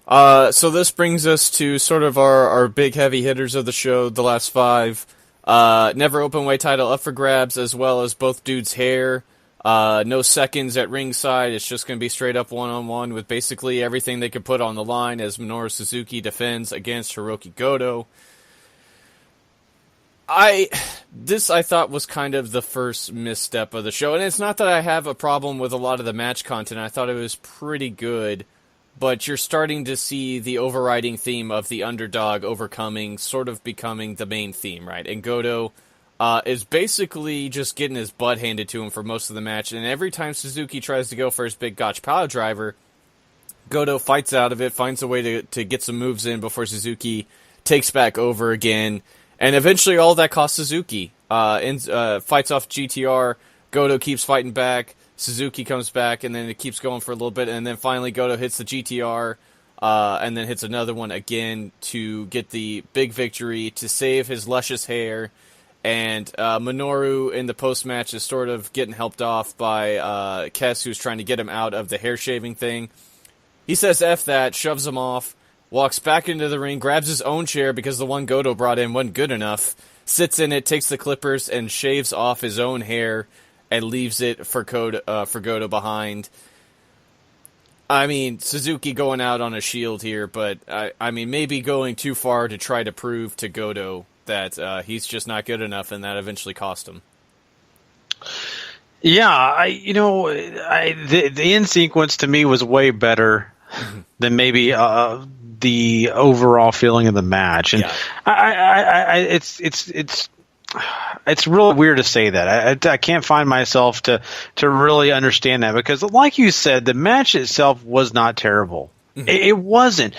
So this brings us to sort of our big heavy hitters of the show, the last 5. Never open weight title up for grabs, as well as both dudes' hair. No seconds at ringside. It's just going to be straight up one-on-one with basically everything they could put on the line as Minoru Suzuki defends against Hiroki Goto. This I thought was kind of the first misstep of the show, and it's not that I have a problem with a lot of the match content. I thought it was pretty good. But you're starting to see the overriding theme of the underdog overcoming, sort of becoming the main theme, right? And Goto is basically just getting his butt handed to him for most of the match. And every time Suzuki tries to go for his big gotch power driver, Goto fights out of it, finds a way to get some moves in before Suzuki takes back over again. And eventually all that costs Suzuki. Fights off GTR, Goto keeps fighting back. Suzuki comes back, and then it keeps going for a little bit, and then finally Goto hits the GTR, and then hits another one again to get the big victory, to save his luscious hair, and Minoru in the post-match is sort of getting helped off by Kess, who's trying to get him out of the hair-shaving thing. He says F that, shoves him off, walks back into the ring, grabs his own chair because the one Goto brought in wasn't good enough, sits in it, takes the clippers, and shaves off his own hair, and leaves it for Goto behind. I mean, Suzuki going out on a shield here, but I mean, maybe going too far to try to prove to Goto that he's just not good enough, and that eventually cost him. Yeah, the end sequence to me was way better than maybe the overall feeling of the match, and yeah. It's really weird to say that. I can't find myself to really understand that, because like you said, the match itself was not terrible. Mm-hmm. It wasn't.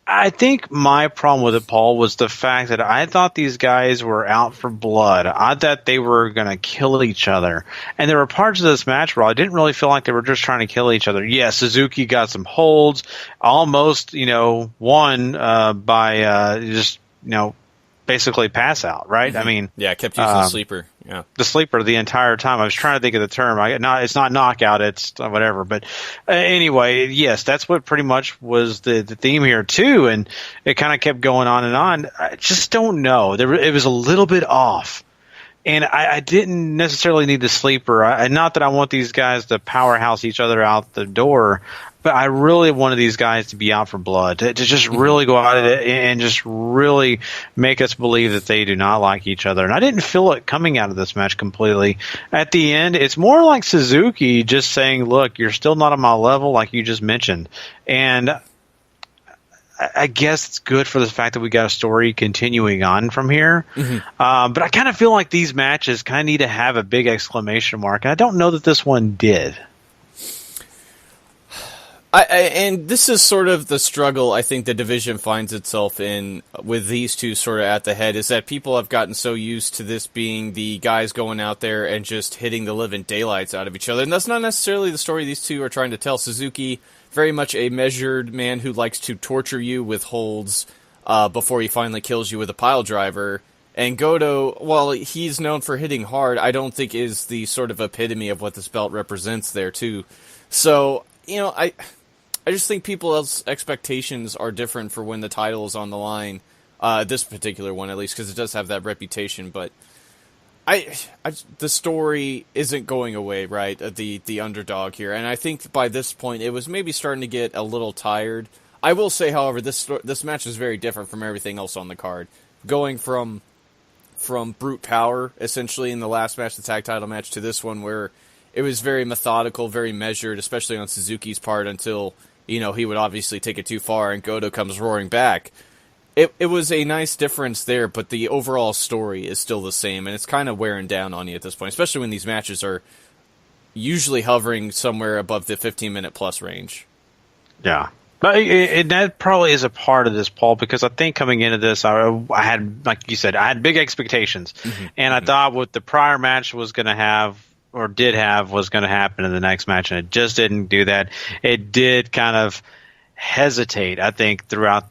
I think my problem with it, Paul, was the fact that I thought these guys were out for blood. I thought they were going to kill each other. And there were parts of this match where I didn't really feel like they were just trying to kill each other. Yeah, Suzuki got some holds, almost, won by just, basically pass out, right? Mm-hmm. I mean, yeah, kept using the sleeper. Yeah, the sleeper the entire time. I was trying to think of the term. It's not knockout. It's whatever. But anyway, yes, that's what pretty much was the theme here too, and it kind of kept going on and on. I just don't know. It was a little bit off, and I didn't necessarily need the sleeper. Not that I want these guys to powerhouse each other out the door. But I really wanted these guys to be out for blood, to just really go out at it and just really make us believe that they do not like each other. And I didn't feel it coming out of this match completely. At the end, it's more like Suzuki just saying, look, you're still not on my level, like you just mentioned. And I guess it's good for the fact that we got a story continuing on from here. Mm-hmm. But I kind of feel like these matches kind of need to have a big exclamation mark. And I don't know that this one did. And this is sort of the struggle I think the division finds itself in with these two sort of at the head, is that people have gotten so used to this being the guys going out there and just hitting the living daylights out of each other. And that's not necessarily the story these two are trying to tell. Suzuki, very much a measured man who likes to torture you with holds before he finally kills you with a pile driver. And Goto, while he's known for hitting hard, I don't think is the sort of epitome of what this belt represents there too. So, I just think people's expectations are different for when the title is on the line. This particular one, at least, because it does have that reputation. But The story isn't going away, right? The underdog here, and I think by this point it was maybe starting to get a little tired. I will say, however, this match is very different from everything else on the card. Going from brute power, essentially, in the last match, the tag title match, to this one where it was very methodical, very measured, especially on Suzuki's part, until, he would obviously take it too far and Goto comes roaring back. It was a nice difference there, but the overall story is still the same, and it's kind of wearing down on you at this point, especially when these matches are usually hovering somewhere above the 15-minute plus range. Yeah. But that probably is a part of this, Paul, because I think coming into this, I had, like you said, I had big expectations. And I thought what the prior match was going to have, or did have, was going to happen in the next match, and it just didn't do that. It did kind of hesitate, I think, throughout.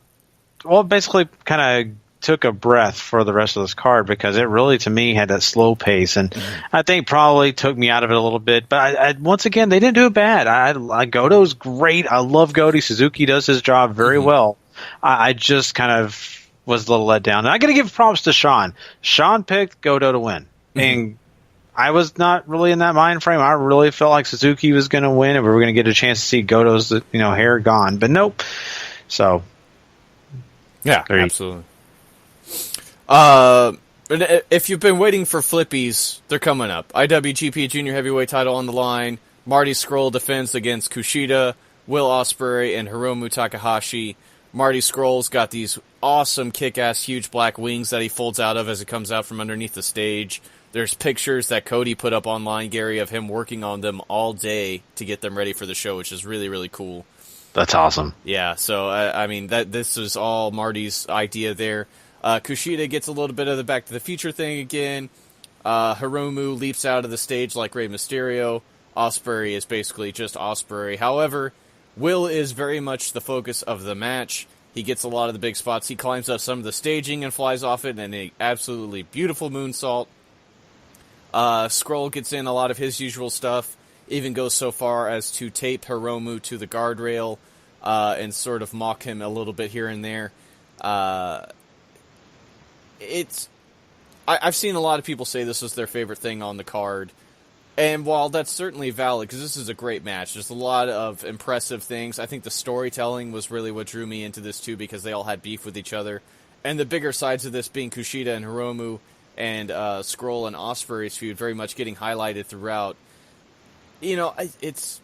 Well, basically kind of took a breath for the rest of this card, because it really, to me, had that slow pace, and I think probably took me out of it a little bit. But I once again, they didn't do it bad. Goto's great. I love Goto. Suzuki does his job very well. I just kind of was a little let down. And I got to give props to Sean. Sean picked Goto to win, and I was not really in that mind frame. I really felt like Suzuki was going to win, and we were going to get a chance to see Goto's hair gone. But nope. So yeah, absolutely. If you've been waiting for flippies, they're coming up. IWGP Junior Heavyweight title on the line. Marty Scurll defends against Kushida, Will Ospreay, and Hiromu Takahashi. Marty Scurll's got these awesome kick-ass huge black wings that he folds out of as he comes out from underneath the stage. There's pictures that Cody put up online, Gary, of him working on them all day to get them ready for the show, which is really, really cool. That's awesome. Yeah, so, this is all Marty's idea there. Kushida gets a little bit of the Back to the Future thing again. Hiromu leaps out of the stage like Rey Mysterio. Ospreay is basically just Ospreay. However, Will is very much the focus of the match. He gets a lot of the big spots. He climbs up some of the staging and flies off it in an absolutely beautiful moonsault. Scurll gets in a lot of his usual stuff. Even goes so far as to tape Hiromu to the guardrail and sort of mock him a little bit here and there. I've seen a lot of people say this was their favorite thing on the card. And while that's certainly valid, because this is a great match, there's a lot of impressive things. I think the storytelling was really what drew me into this too, because they all had beef with each other. And the bigger sides of this being Kushida and Hiromu and Scurll and Ospreay's feud very much getting highlighted throughout. It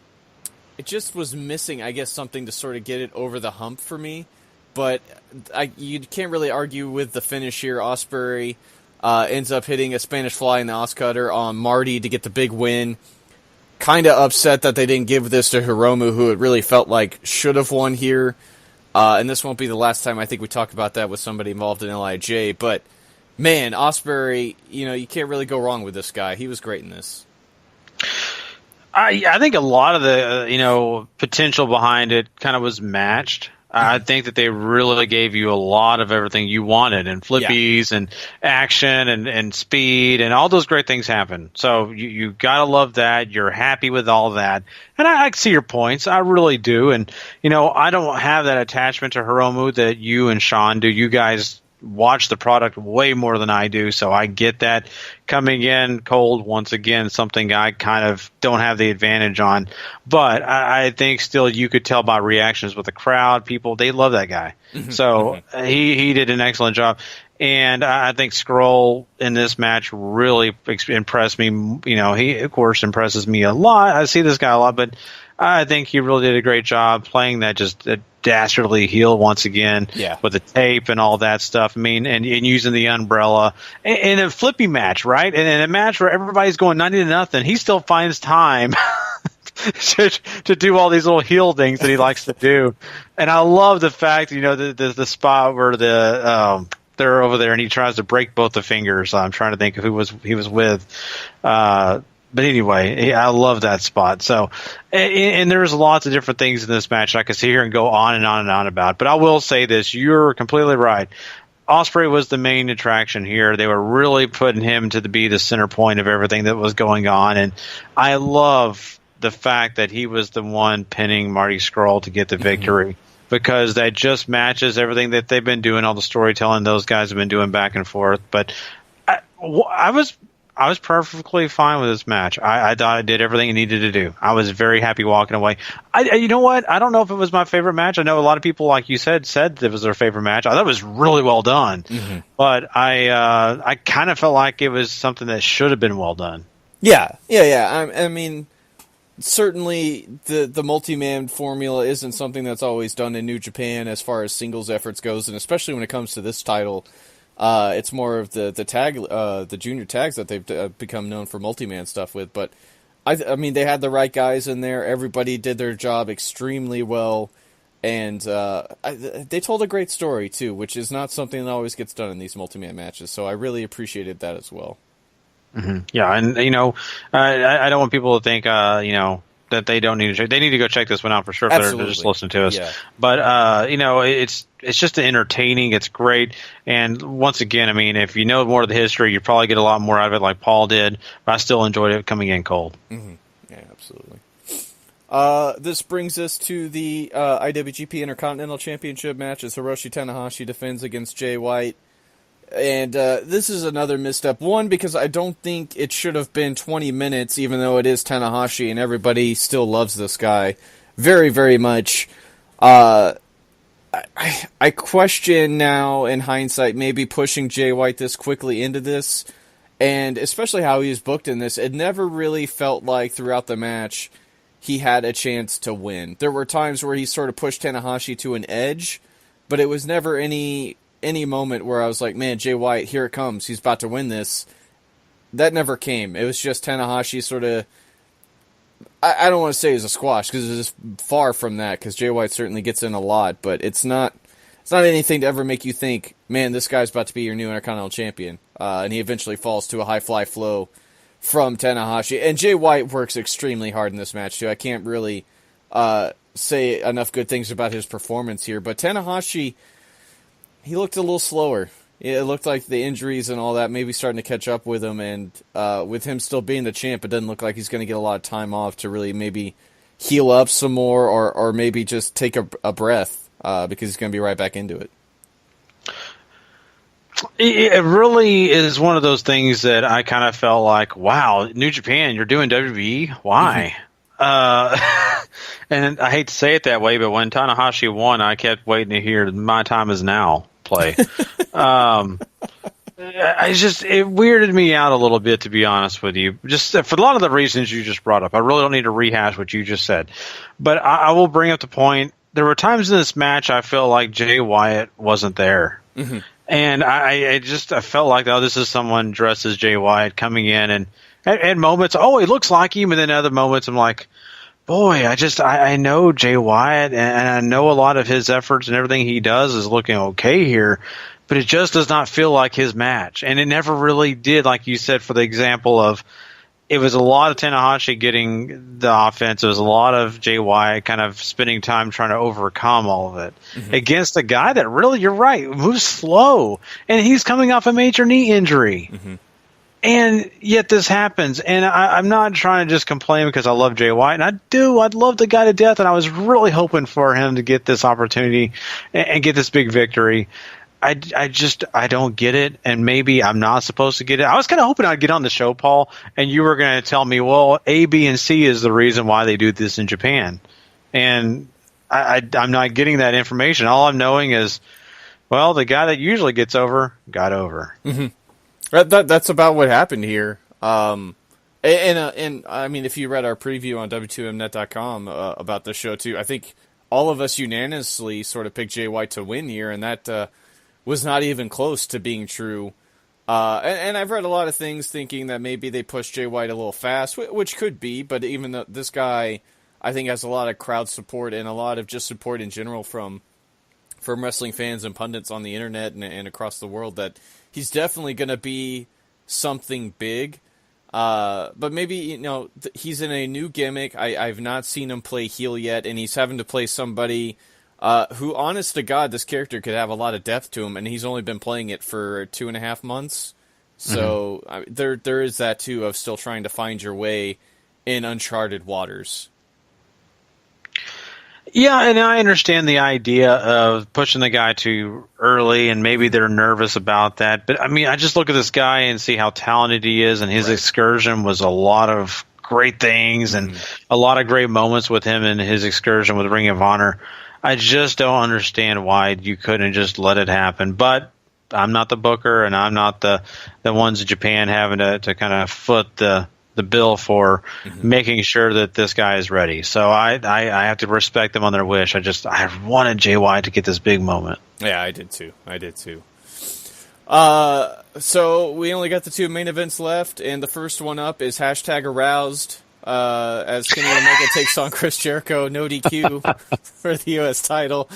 just was missing, I guess, something to sort of get it over the hump for me. But you can't really argue with the finish here. Ospreay ends up hitting a Spanish Fly in the Oscutter on Marty to get the big win. Kind of upset that they didn't give this to Hiromu, who it really felt like should have won here. And this won't be the last time I think we talk about that with somebody involved in LIJ. But, man, Ospreay, you can't really go wrong with this guy. He was great in this. I think a lot of the potential behind it kind of was matched. I think that they really gave you a lot of everything you wanted, and flippies and action and speed and all those great things happen. So you gotta love that. You're happy with all that, and I see your points. I really do. And I don't have that attachment to Hiromu that you and Sean do. You guys watch the product way more than I do, so I get that. Coming in cold, once again, something I kind of don't have the advantage on. But I think still you could tell by reactions with the crowd, people, they love that guy. So he did an excellent job. And I think Scurll in this match really impressed me. He, of course, impresses me a lot. I see this guy a lot, but I think he really did a great job playing that dastardly heel once again with the tape and all that stuff. I mean, and using the umbrella in a flippy match, right? And in a match where everybody's going 90-0, he still finds time to do all these little heel things that he likes to do. And I love the fact, the spot where they're over there and he tries to break both the fingers. I'm trying to think of who he was with. But anyway, I love that spot. So, and there's lots of different things in this match I could sit here and go on and on and on about. But I will say this: you're completely right. Ospreay was the main attraction here. They were really putting him to be the center point of everything that was going on, and I love the fact that he was the one pinning Marty Scurll to get the victory, because that just matches everything that they've been doing, all the storytelling those guys have been doing back and forth. But I I was perfectly fine with this match. I thought I did everything it needed to do. I was very happy walking away. You know what? I don't know if it was my favorite match. I know a lot of people, like you said it was their favorite match. I thought it was really well done. Mm-hmm. But I kind of felt like it was something that should have been well done. Yeah. I mean, certainly the multi-man formula isn't something that's always done in New Japan as far as singles efforts goes, and especially when it comes to this title. It's more of the junior tags that they've become known for multi-man stuff with. But I mean, they had the right guys in there. Everybody did their job extremely well, and they told a great story too, which is not something that always gets done in these multi-man matches. So I really appreciated that as well. Mm-hmm. Yeah, and I don't want people to think that they don't need to check. They need to go check this one out for sure if they're just listening to us. Yeah. But it's just entertaining. It's great. And once again, I mean, if you know more of the history, you probably get a lot more out of it, like Paul did. But I still enjoyed it coming in cold. Mm-hmm. Yeah, absolutely. This brings us to the IWGP Intercontinental Championship match as Hiroshi Tanahashi defends against Jay White. And this is another misstep. One, because I don't think it should have been 20 minutes, even though it is Tanahashi, and everybody still loves this guy very, very much. I question now, in hindsight, maybe pushing Jay White this quickly into this, and especially how he was booked in this. It never really felt like, throughout the match, he had a chance to win. There were times where he sort of pushed Tanahashi to an edge, but it was never any moment where I was like, man, Jay White, here it comes. He's about to win this. That never came. It was just Tanahashi sort of... I don't want to say it was a squash, because it was far from that, because Jay White certainly gets in a lot, but it's not anything to ever make you think, man, this guy's about to be your new Intercontinental Champion. And he eventually falls to a high fly flow from Tanahashi. And Jay White works extremely hard in this match, too. I can't really say enough good things about his performance here, but Tanahashi... he looked a little slower. It looked like the injuries and all that maybe starting to catch up with him, and with him still being the champ, it doesn't look like he's going to get a lot of time off to really maybe heal up some more or maybe just take a breath because he's going to be right back into it. It really is one of those things that I kind of felt like, wow, New Japan, you're doing WWE? Why? And I hate to say it that way, but when Tanahashi won, I kept waiting to hear "My Time Is Now" play. It weirded me out a little bit, to be honest with you. Just for a lot of the reasons you just brought up. I really don't need to rehash what you just said, but I will bring up the point. There were times in this match I felt like Jay Wyatt wasn't there. Mm-hmm. And I felt like, oh, this is someone dressed as Jay Wyatt coming in, and at moments, oh, he looks like him, and then other moments I'm like, boy, I know Jay Wyatt, and I know a lot of his efforts and everything he does is looking okay here, but it just does not feel like his match. And it never really did, like you said, for the example of, it was a lot of Tanahashi getting the offense. It was a lot of Jay Wyatt kind of spending time trying to overcome all of it against a guy that really, you're right, moves slow. And he's coming off a major knee injury. Mm-hmm. And yet this happens. And I'm not trying to just complain because I love Jay White. And I'd love the guy to death. And I was really hoping for him to get this opportunity and get this big victory. I don't get it, and maybe I'm not supposed to get it. I was kind of hoping I'd get on the show, Paul, and you were going to tell me, well, A, B, and C is the reason why they do this in Japan. And I'm not getting that information. All I'm knowing is, well, the guy that usually gets over got over. Mm-hmm. That's about what happened here. And I mean, if you read our preview on W2Mnet.com about the show, too, I think all of us unanimously sort of picked Jay White to win here, and that was not even close to being true. And I've read a lot of things thinking that maybe they pushed Jay White a little fast, which could be, but even though this guy, I think, has a lot of crowd support and a lot of just support in general from wrestling fans and pundits on the internet and across the world, that he's definitely going to be something big. But maybe, he's in a new gimmick. I've not seen him play heel yet, and he's having to play somebody who, honest to God, this character could have a lot of depth to him, and he's only been playing it for 2.5 months. So there is that, too, of still trying to find your way in uncharted waters. Yeah, and I understand the idea of pushing the guy too early, and maybe they're nervous about that. But, I mean, I just look at this guy and see how talented he is, and his excursion was a lot of great things and a lot of great moments with him in his excursion with Ring of Honor. I just don't understand why you couldn't just let it happen. But I'm not the booker, and I'm not the ones in Japan having to kind of foot the bill for making sure that this guy is ready. So I have to respect them on their wish. I wanted JY to get this big moment. Yeah, I did too. So we only got the 2 main events left, and the first one up is #Aroused, as Kenny Omega takes on Chris Jericho, no DQ for the U.S. title.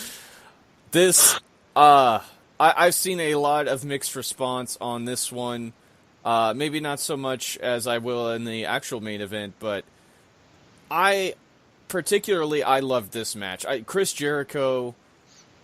This, I've seen a lot of mixed response on this one. Maybe not so much as I will in the actual main event, but I loved this match. Chris Jericho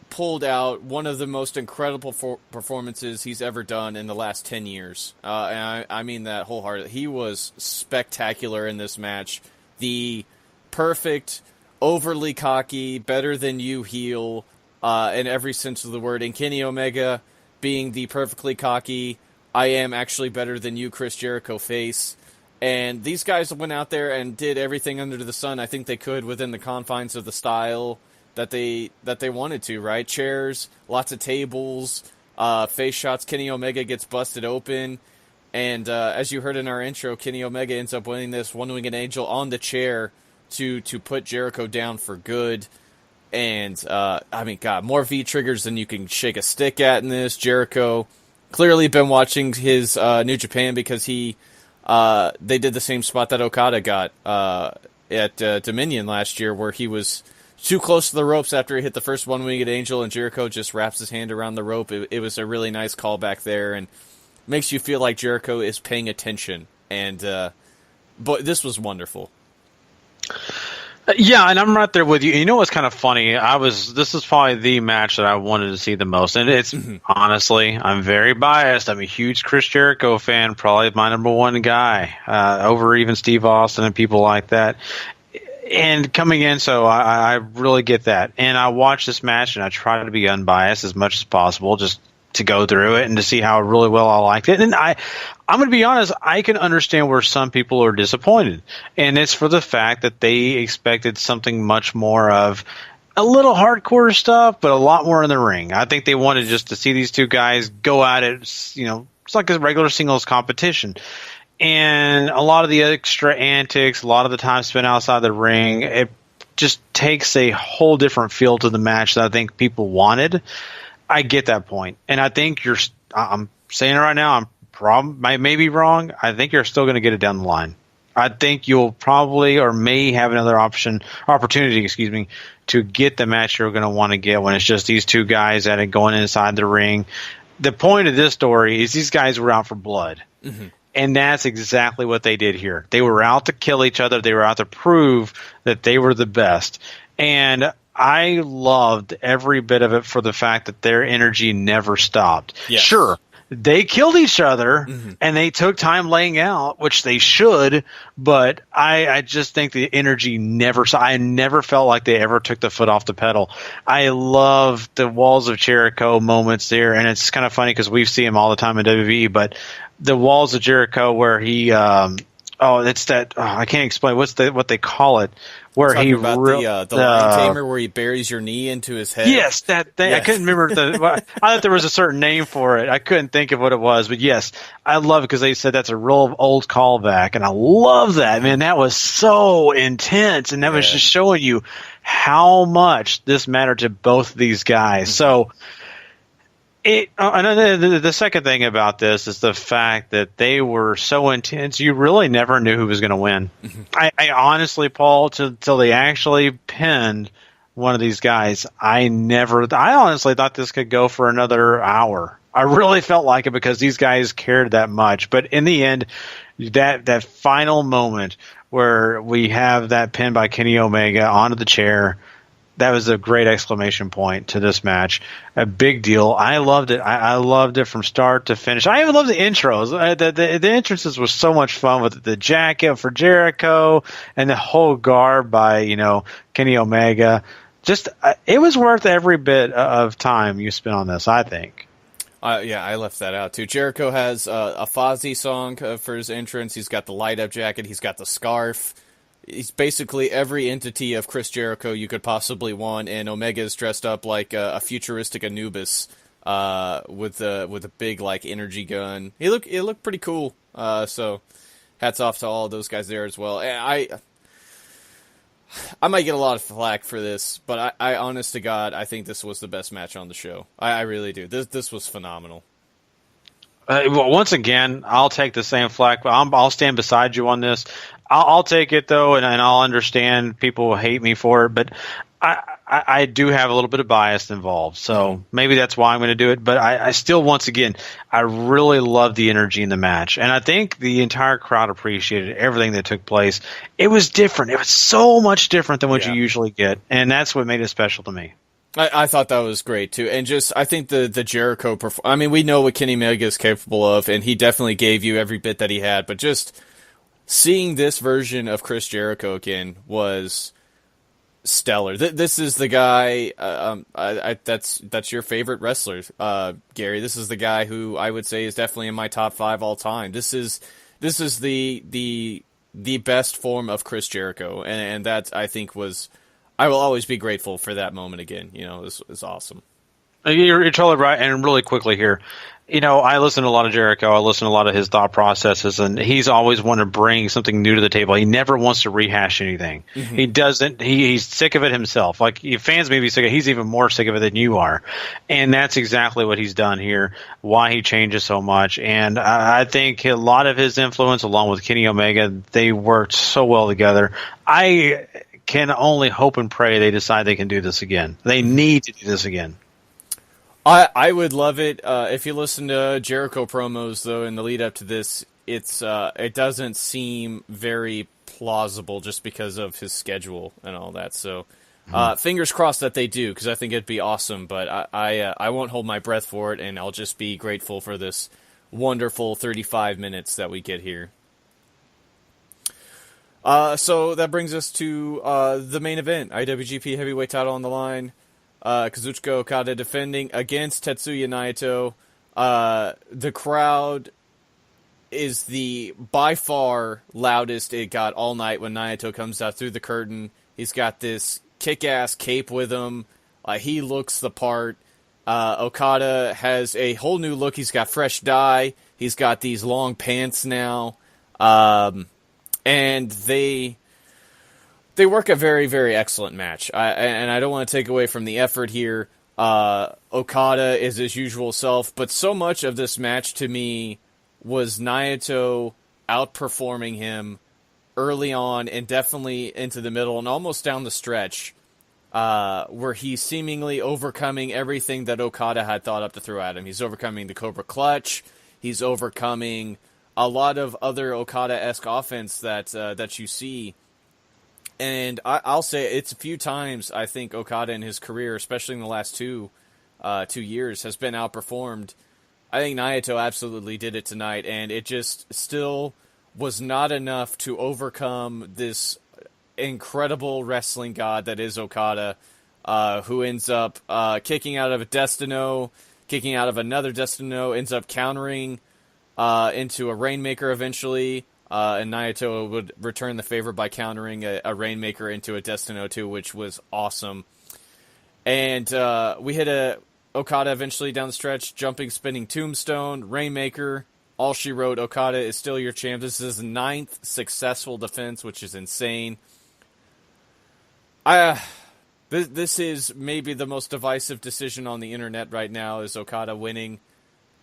pulled out one of the most incredible performances he's ever done in the last 10 years. And I mean that wholeheartedly. He was spectacular in this match. The perfect, overly cocky, better than you heel, in every sense of the word. And Kenny Omega being the perfectly cocky, I am actually better than you, Chris Jericho face. And these guys went out there and did everything under the sun I think they could within the confines of the style that they wanted to, right? Chairs, lots of tables, face shots. Kenny Omega gets busted open. And as you heard in our intro, Kenny Omega ends up winning this One-Winged Angel on the chair to put Jericho down for good. And, I mean, God, more V-triggers than you can shake a stick at in this. Jericho clearly been watching his New Japan because they did the same spot that Okada got at Dominion last year, where he was too close to the ropes after he hit the first One-Winged Angel, and Jericho just wraps his hand around the rope. It was a really nice callback there, and makes you feel like Jericho is paying attention. And but this was wonderful. Yeah, and I'm right there with you. You know what's kind of funny? This is probably the match that I wanted to see the most. And it's, honestly, I'm very biased. I'm a huge Chris Jericho fan, probably my number one guy, over even Steve Austin and people like that. And coming in, so I really get that. And I watch this match, and I try to be unbiased as much as possible, just to go through it and to see how really well I liked it. And I'm going to be honest, I can understand where some people are disappointed. And it's for the fact that they expected something much more of a little hardcore stuff, but a lot more in the ring. I think they wanted just to see these two guys go at it, it's like a regular singles competition. And a lot of the extra antics, a lot of the time spent outside the ring, it just takes a whole different feel to the match that I think people wanted. I get that point, and I think I'm saying it right now. I may be wrong. I think you're still going to get it down the line. I think you'll probably or may have another opportunity, to get the match you're going to want to get when it's just these two guys that are going inside the ring. The point of this story is these guys were out for blood, and that's exactly what they did here. They were out to kill each other. They were out to prove that they were the best, and I loved every bit of it for the fact that their energy never stopped. Yes. Sure, they killed each other and they took time laying out, which they should, but I just think the energy never – I never felt like they ever took the foot off the pedal. I love the Walls of Jericho moments there, and it's kind of funny because we see him all the time in WWE, but the Walls of Jericho where he I can't explain what they call it. Where he about the line tamer, where he buries your knee into his head. Yes, that thing. Yes. I couldn't remember I thought there was a certain name for it. I couldn't think of what it was, but yes, I love it because they said that's a real old callback, and I love that. Man, that was so intense, and that was just showing you how much this mattered to both of these guys. So. And the second thing about this is the fact that they were so intense, you really never knew who was going to win. I honestly, Paul, till they actually pinned one of these guys, I honestly thought this could go for another hour. I really felt like it because these guys cared that much. But in the end, that final moment where we have that pin by Kenny Omega onto the chair, that was a great exclamation point to this match. A big deal. I loved it. I loved it from start to finish. I even loved the intros. The entrances was so much fun with the jacket for Jericho and the whole garb by, Kenny Omega. just it was worth every bit of time you spent on this, I think. Yeah, I left that out too. Jericho has a Fozzy song for his entrance. He's got the light up jacket. He's got the scarf. He's basically every entity of Chris Jericho you could possibly want, and Omega is dressed up like a futuristic Anubis with a big like energy gun. It looked pretty cool. So hats off to all those guys there as well. And I might get a lot of flack for this, but I honest to God, I think this was the best match on the show. I really do. This was phenomenal. Well, once again, I'll take the same flack, but I'll stand beside you on this. I'll take it, though, and I'll understand people will hate me for it, but I do have a little bit of bias involved, so maybe that's why I'm going to do it. But I still, once again, I really love the energy in the match, and I think the entire crowd appreciated everything that took place. It was different. It was so much different than what you usually get, and that's what made it special to me. I thought that was great, too. And just, I think the Jericho I mean, we know what Kenny Omega is capable of, and he definitely gave you every bit that he had, but just seeing this version of Chris Jericho again was stellar. This is the guy, that's your favorite wrestler, Gary. This is the guy who I would say is definitely in my top 5 all time. This is the best form of Chris Jericho, and that, I think, was... I will always be grateful for that moment again. You know, this is awesome. You're totally right. And really quickly here, you know, I listen to a lot of Jericho. I listen to a lot of his thought processes, and he's always wanted to bring something new to the table. He never wants to rehash anything. Mm-hmm. He doesn't. He's sick of it himself. Like, fans may be sick of it. He's even more sick of it than you are. And that's exactly what he's done here, why he changes so much. And I think a lot of his influence, along with Kenny Omega, they worked so well together. I can only hope and pray they decide they can do this again. They need to do this again. I would love it. If you listen to Jericho promos, though, in the lead up to this, it doesn't seem very plausible just because of his schedule and all that. So fingers crossed that they do, because I think it'd be awesome. But I won't hold my breath for it, and I'll just be grateful for this wonderful 35 minutes that we get here. So that brings us to the main event. IWGP Heavyweight title on the line. Kazuchika Okada defending against Tetsuya Naito. The crowd is the by far loudest it got all night when Naito comes out through the curtain. He's got this kick-ass cape with him. He looks the part. Okada has a whole new look. He's got fresh dye. He's got these long pants now. And they work a very, very excellent match. And I don't want to take away from the effort here. Okada is his usual self, but so much of this match to me was Naito outperforming him early on and definitely into the middle and almost down the stretch, where he's seemingly overcoming everything that Okada had thought up to throw at him. He's overcoming the Cobra Clutch. He's overcoming a lot of other Okada-esque offense that you see. And I'll say it's a few times I think Okada in his career, especially in the last 2 years, has been outperformed. I think Naito absolutely did it tonight, and it just still was not enough to overcome this incredible wrestling god that is Okada, who ends up kicking out of a Destino, kicking out of another Destino, ends up countering into a Rainmaker eventually, and Naito would return the favor by countering a Rainmaker into a Destino 2, which was awesome. And we hit a Okada eventually down the stretch, jumping, spinning Tombstone, Rainmaker. All she wrote, Okada is still your champ. This is his 9th successful defense, which is insane. This is maybe the most divisive decision on the internet right now, is Okada winning.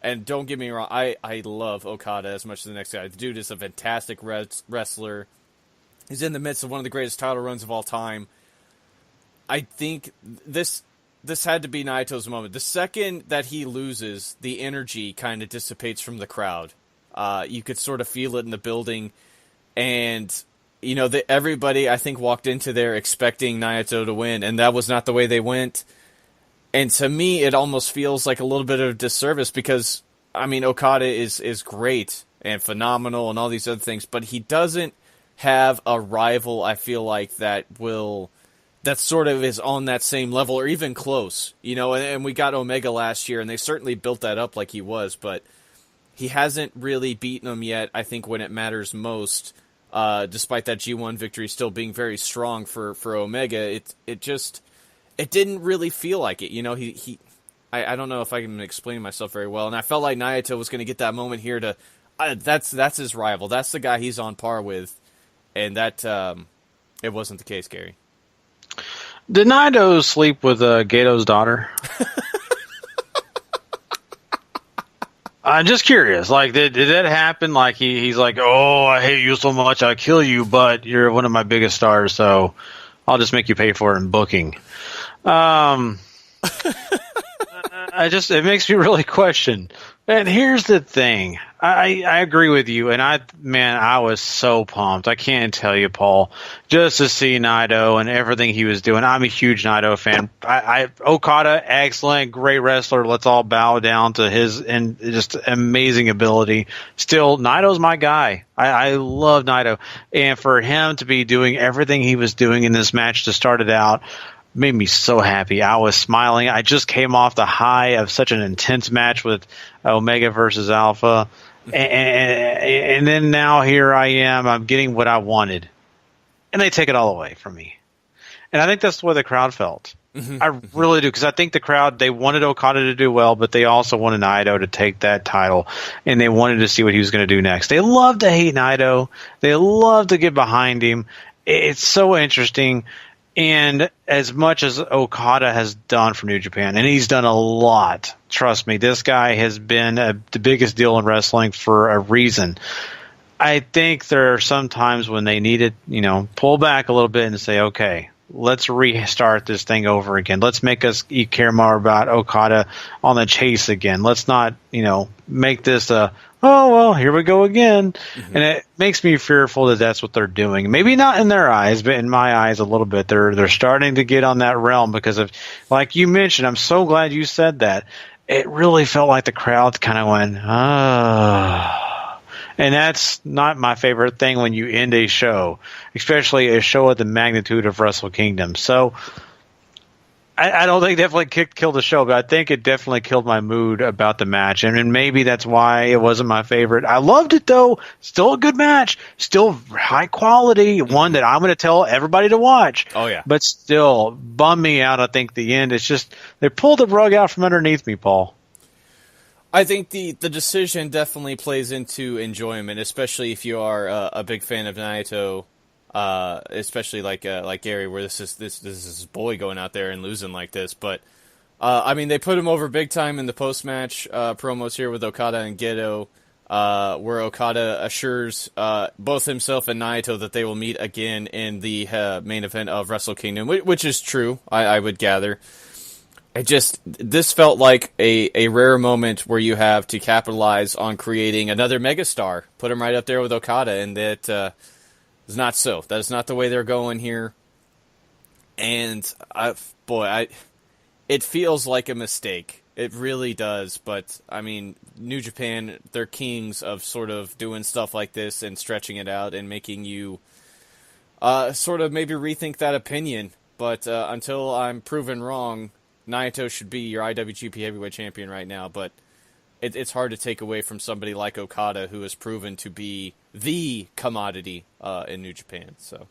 And don't get me wrong, I love Okada as much as the next guy. The dude is a fantastic wrestler. He's in the midst of one of the greatest title runs of all time. I think this had to be Naito's moment. The second that he loses, the energy kind of dissipates from the crowd. You could sort of feel it in the building. And, you know, everybody, I think, walked into there expecting Naito to win, and that was not the way they went. And to me, it almost feels like a little bit of a disservice because, I mean, Okada is great and phenomenal and all these other things, but he doesn't have a rival, I feel like, that will that sort of is on that same level or even close, and we got Omega last year and they certainly built that up like he was, but he hasn't really beaten him yet, I think, when it matters most, despite that G1 victory still being very strong for Omega. It didn't really feel like it. I don't know if I can explain myself very well, and I felt like Naito was going to get that moment here to, that's his rival. That's the guy he's on par with, and that, it wasn't the case, Gary. Did Naito sleep with Gato's daughter? I'm just curious. Like, did that happen? Like, he's like, oh, I hate you so much, I'll kill you, but you're one of my biggest stars, so I'll just make you pay for it in booking. It makes me really question. And here's the thing. I agree with you, and I was so pumped. I can't tell you, Paul, just to see Naito and everything he was doing. I'm a huge Naito fan. Okada, excellent, great wrestler. Let's all bow down to his and just amazing ability. Still, Naito's my guy. I love Naito, and for him to be doing everything he was doing in this match to start it out made me so happy. I was smiling. I just came off the high of such an intense match with Omega versus Alpha. And then now here I am. I'm getting what I wanted. And they take it all away from me. And I think that's the way the crowd felt. I really do. Because I think the crowd, they wanted Okada to do well, but they also wanted Naito to take that title. And they wanted to see what he was going to do next. They love to hate Naito. They love to get behind him. It's so interesting. And as much as Okada has done for New Japan, and he's done a lot, trust me, this guy has been the biggest deal in wrestling for a reason. I think there are some times when they need to, pull back a little bit and say, okay, let's restart this thing over again. Let's make us care more about Okada on the chase again. Let's not, make this oh, well, here we go again. And it makes me fearful that that's what they're doing. Maybe not in their eyes, but in my eyes a little bit. They're starting to get on that realm because of, like you mentioned, I'm so glad you said that. It really felt like the crowd kind of went, ah. And that's not my favorite thing when you end a show, especially a show of the magnitude of Wrestle Kingdom. So I don't think it definitely killed the show, but I think it definitely killed my mood about the match. And maybe that's why it wasn't my favorite. I loved it, though. Still a good match. Still high quality. One that I'm going to tell everybody to watch. Oh, yeah. But still, bummed me out, I think, the end. It's just, they pulled the rug out from underneath me, Paul. I think the decision definitely plays into enjoyment, especially if you are a big fan of Naito. Especially like Gary, where this is his boy going out there and losing like this. But they put him over big time in the post match promos here with Okada and Gedo, where Okada assures both himself and Naito that they will meet again in the main event of Wrestle Kingdom, which is true, I would gather. This felt like a rare moment where you have to capitalize on creating another megastar, put him right up there with Okada, and that. It's not so. That is not the way they're going here. And, it feels like a mistake. It really does. But, New Japan, they're kings of sort of doing stuff like this and stretching it out and making you sort of maybe rethink that opinion. But until I'm proven wrong, Naito should be your IWGP Heavyweight Champion right now. But it's hard to take away from somebody like Okada, who has proven to be the commodity in New Japan. So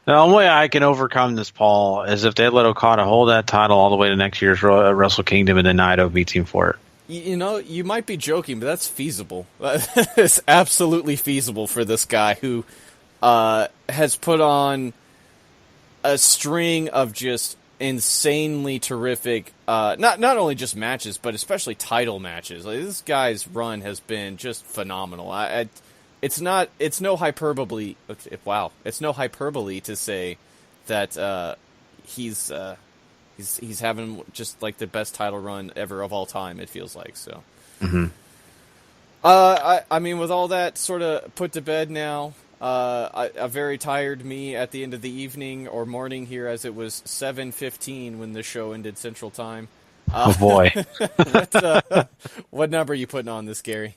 the only way I can overcome this, Paul, is if they let Okada hold that title all the way to next year's Wrestle Kingdom, and then Naito beats him for it. You might be joking, but that's feasible. It's absolutely feasible for this guy who has put on a string of just insanely terrific, not only just matches, but especially title matches. Like, this guy's run has been just phenomenal. It's no hyperbole. Wow, it's no hyperbole to say that he's having just like the best title run ever of all time. It feels like so. With all that sort of put to bed now. A very tired me at the end of the evening or morning here, as it was 7:15 when the show ended Central Time. Oh boy! What number are you putting on this, Gary?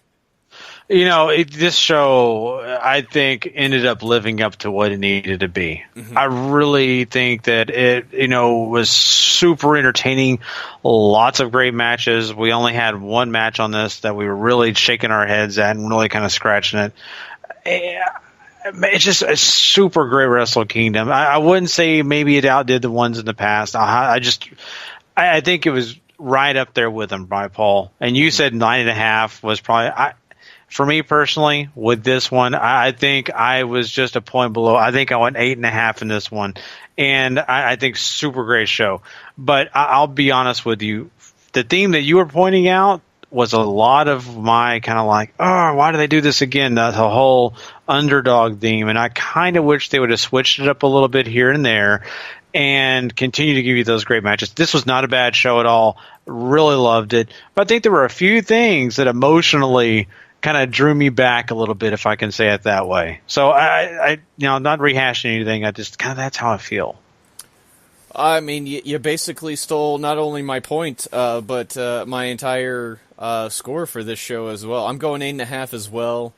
This show, I think, ended up living up to what it needed to be. Mm-hmm. I really think that it, was super entertaining. Lots of great matches. We only had one match on this that we were really shaking our heads at and really kind of scratching it. It's just a super great Wrestle Kingdom. I wouldn't say maybe it outdid the ones in the past. I think it was right up there with them, by Paul. And you said 9.5 was probably. For me personally, with this one, I think I was just a point below. I think I went 8.5 in this one, and I think super great show. But I'll be honest with you, the theme that you were pointing out was a lot of my kind of like, oh, why do they do this again? The whole underdog theme, and I kind of wish they would have switched it up a little bit here and there and continue to give you those great matches. This was not a bad show at all. Really loved it. But I think there were a few things that emotionally kind of drew me back a little bit, if I can say it that way. So I not rehashing anything. I just kind of, that's how I feel. I mean, you basically stole not only my point, but my entire score for this show as well. I'm going 8.5 as well.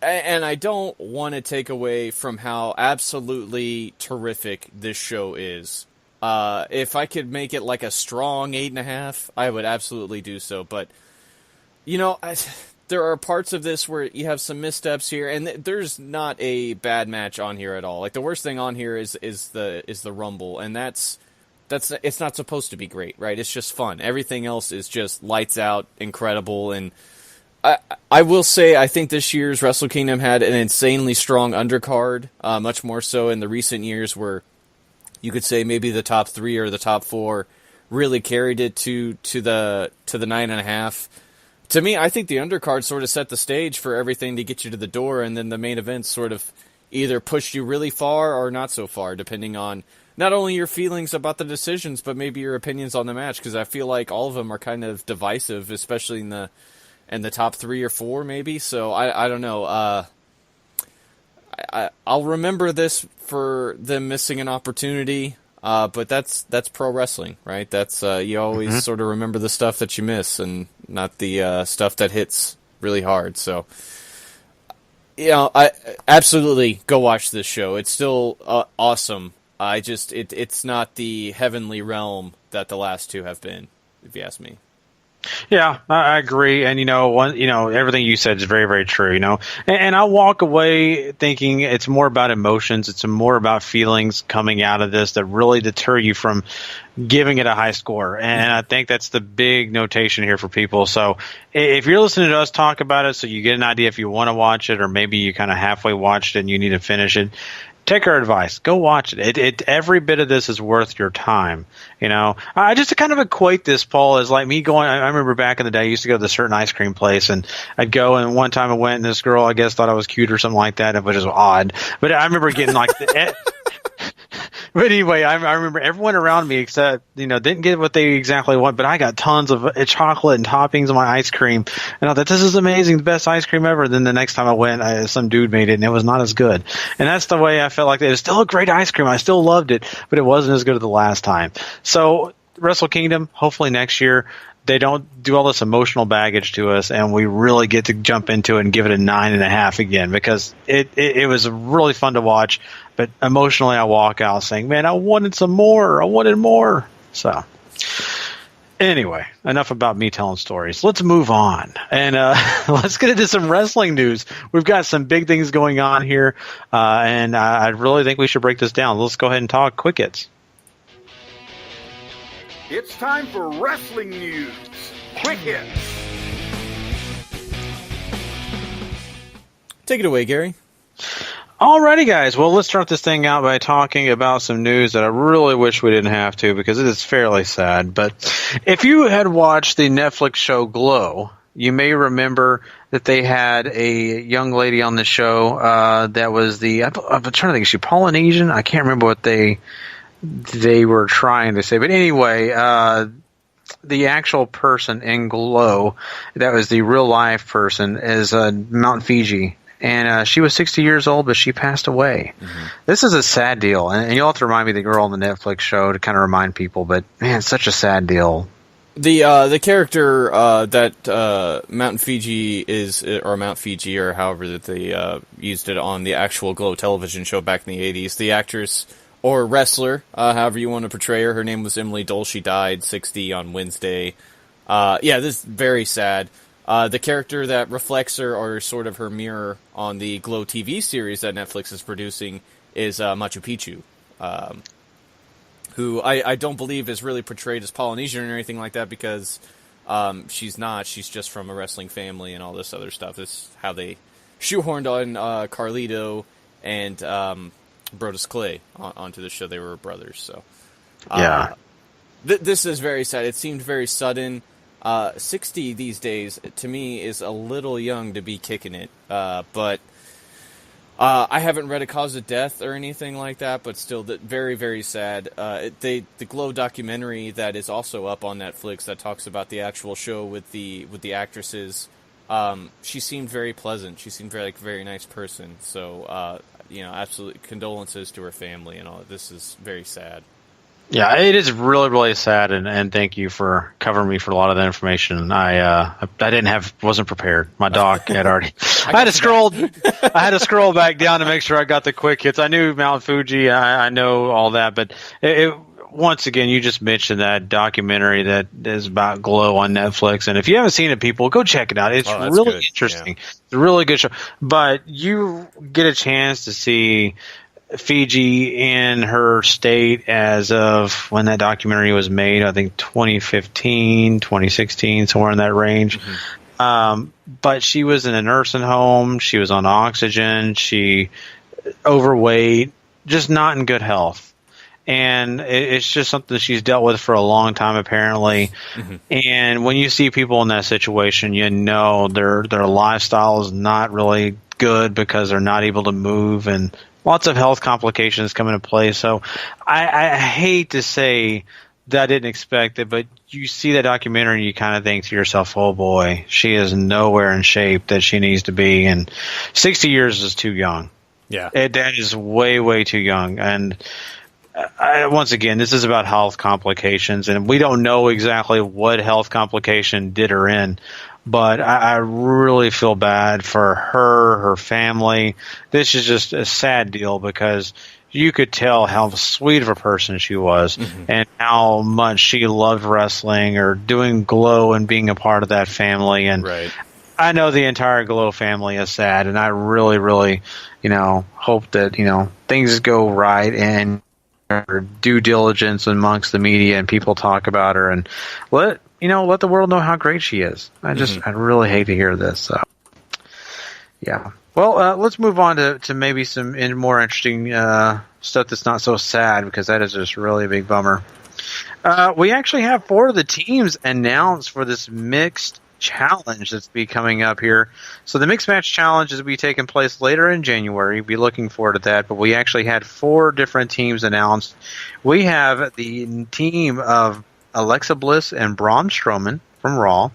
And I don't want to take away from how absolutely terrific this show is. If I could make it like a strong 8.5, I would absolutely do so. But, there are parts of this where you have some missteps here, and there's not a bad match on here at all. Like, the worst thing on here is the Rumble, and it's not supposed to be great, right? It's just fun. Everything else is just lights out, incredible, and I will say I think this year's Wrestle Kingdom had an insanely strong undercard, much more so in the recent years, where you could say maybe the top 3 or the top 4 really carried it to the 9.5. To me, I think the undercard sort of set the stage for everything to get you to the door, and then the main event sort of either pushed you really far or not so far, depending on not only your feelings about the decisions, but maybe your opinions on the match, because I feel like all of them are kind of divisive, especially in the top 3 or 4, maybe. So I don't know. I'll remember this for them missing an opportunity. But that's pro wrestling, right? That's you always sort of remember the stuff that you miss and not the stuff that hits really hard. So, I absolutely go watch this show. It's still awesome. It's not the heavenly realm that the last 2 have been, if you ask me. Yeah, I agree, and everything you said is very, very true. And I walk away thinking it's more about emotions, it's more about feelings coming out of this that really deter you from giving it a high score. And I think that's the big notation here for people. So if you're listening to us talk about it, so you get an idea if you want to watch it, or maybe you kind of halfway watched it and you need to finish it, take our advice. Go watch it. Every bit of this is worth your time. I just kind of equate this, Paul, as like me going. I remember back in the day, I used to go to this certain ice cream place, and I'd go, and one time I went, and this girl, I guess, thought I was cute or something like that, which is odd. But I remember getting like But anyway, I remember everyone around me except, didn't get what they exactly want, but I got tons of chocolate and toppings on my ice cream. And I thought, this is amazing, the best ice cream ever. Then the next time I went, some dude made it, and it was not as good. And that's the way I felt like it was still a great ice cream. I still loved it, but it wasn't as good as the last time. So Wrestle Kingdom, hopefully next year, they don't do all this emotional baggage to us, and we really get to jump into it and give it a 9.5 again, because it was really fun to watch. But emotionally, I walk out saying, man, I wanted some more. I wanted more. So anyway, enough about me telling stories. Let's move on. And let's get into some wrestling news. We've got some big things going on here, and I really think we should break this down. Let's go ahead and talk quick hits. It's time for wrestling news. Quick hits. Take it away, Gary. Alrighty, guys. Well, let's start this thing out by talking about some news that I really wish we didn't have to, because it is fairly sad. But if you had watched the Netflix show Glow, you may remember that they had a young lady on the show that was I'm trying to think, is she Polynesian? I can't remember what they were trying to say. But anyway, the actual person in Glow, that was the real life person, is Mount Fiji. And she was 60 years old, but she passed away. Mm-hmm. This is a sad deal. And you'll have to remind me of the girl on the Netflix show to kind of remind people. But, man, it's such a sad deal. The character that Mount Fiji is, or Mount Fiji, or however that they used it on the actual Glow television show back in the 80s, the actress or wrestler, however you want to portray her, her name was Emily Dole. She died 60 on Wednesday. This is very sad. The character that reflects her, or sort of her mirror on the Glow TV series that Netflix is producing, is Machu Picchu. Who I don't believe is really portrayed as Polynesian or anything like that, because she's not. She's just from a wrestling family and all this other stuff. This is how they shoehorned on Carlito and Brodus Clay onto the show. They were brothers. So this is very sad. It seemed very sudden. 60 these days, to me, is a little young to be kicking it. But I haven't read a cause of death or anything like that, but still, very, very sad. The Glow documentary that is also up on Netflix that talks about the actual show with the actresses, she seemed very pleasant. She seemed very nice person. So, absolute condolences to her family and all. This is very sad. Yeah, it is really, really sad, and thank you for covering me for a lot of that information. I wasn't prepared. My doc had already. I had to scroll back down to make sure I got the quick hits. I knew Mount Fuji. I know all that, but once again, you just mentioned that documentary that is about Glow on Netflix, and if you haven't seen it, people, go check it out. It's really interesting. Yeah. It's a really good show. But you get a chance to see Fiji in her state as of when that documentary was made, I think 2015, 2016, somewhere in that range. Mm-hmm. But she was in a nursing home. She was on oxygen. She overweight, just not in good health. And it's just something that she's dealt with for a long time, apparently. Mm-hmm. And when you see people in that situation, you know their lifestyle is not really good because they're not able to move, and lots of health complications come into play. So I hate to say that I didn't expect it, but you see that documentary and you kind of think to yourself, oh boy, she is nowhere in shape that she needs to be. And 60 years is too young. Yeah. That is way, way too young. And once again, this is about health complications, and we don't know exactly what health complication did her in. But I really feel bad for her family. This is just a sad deal because you could tell how sweet of a person she was, mm-hmm. and how much she loved wrestling or doing Glow and being a part of that family. And right. I know the entire Glow family is sad, and I really, really, hope that, things go right and her due diligence amongst the media and people talk about her and let the world know how great she is. I really hate to hear this. So, yeah. Well, let's move on to maybe some more interesting stuff that's not so sad, because that is just really a big bummer. We actually have 4 of the teams announced for this mixed challenge that's be coming up here. So the mixed match challenge is be taking place later in January. Be looking forward to that. But we actually had 4 different teams announced. We have the team of Alexa Bliss and Braun Strowman from Raw.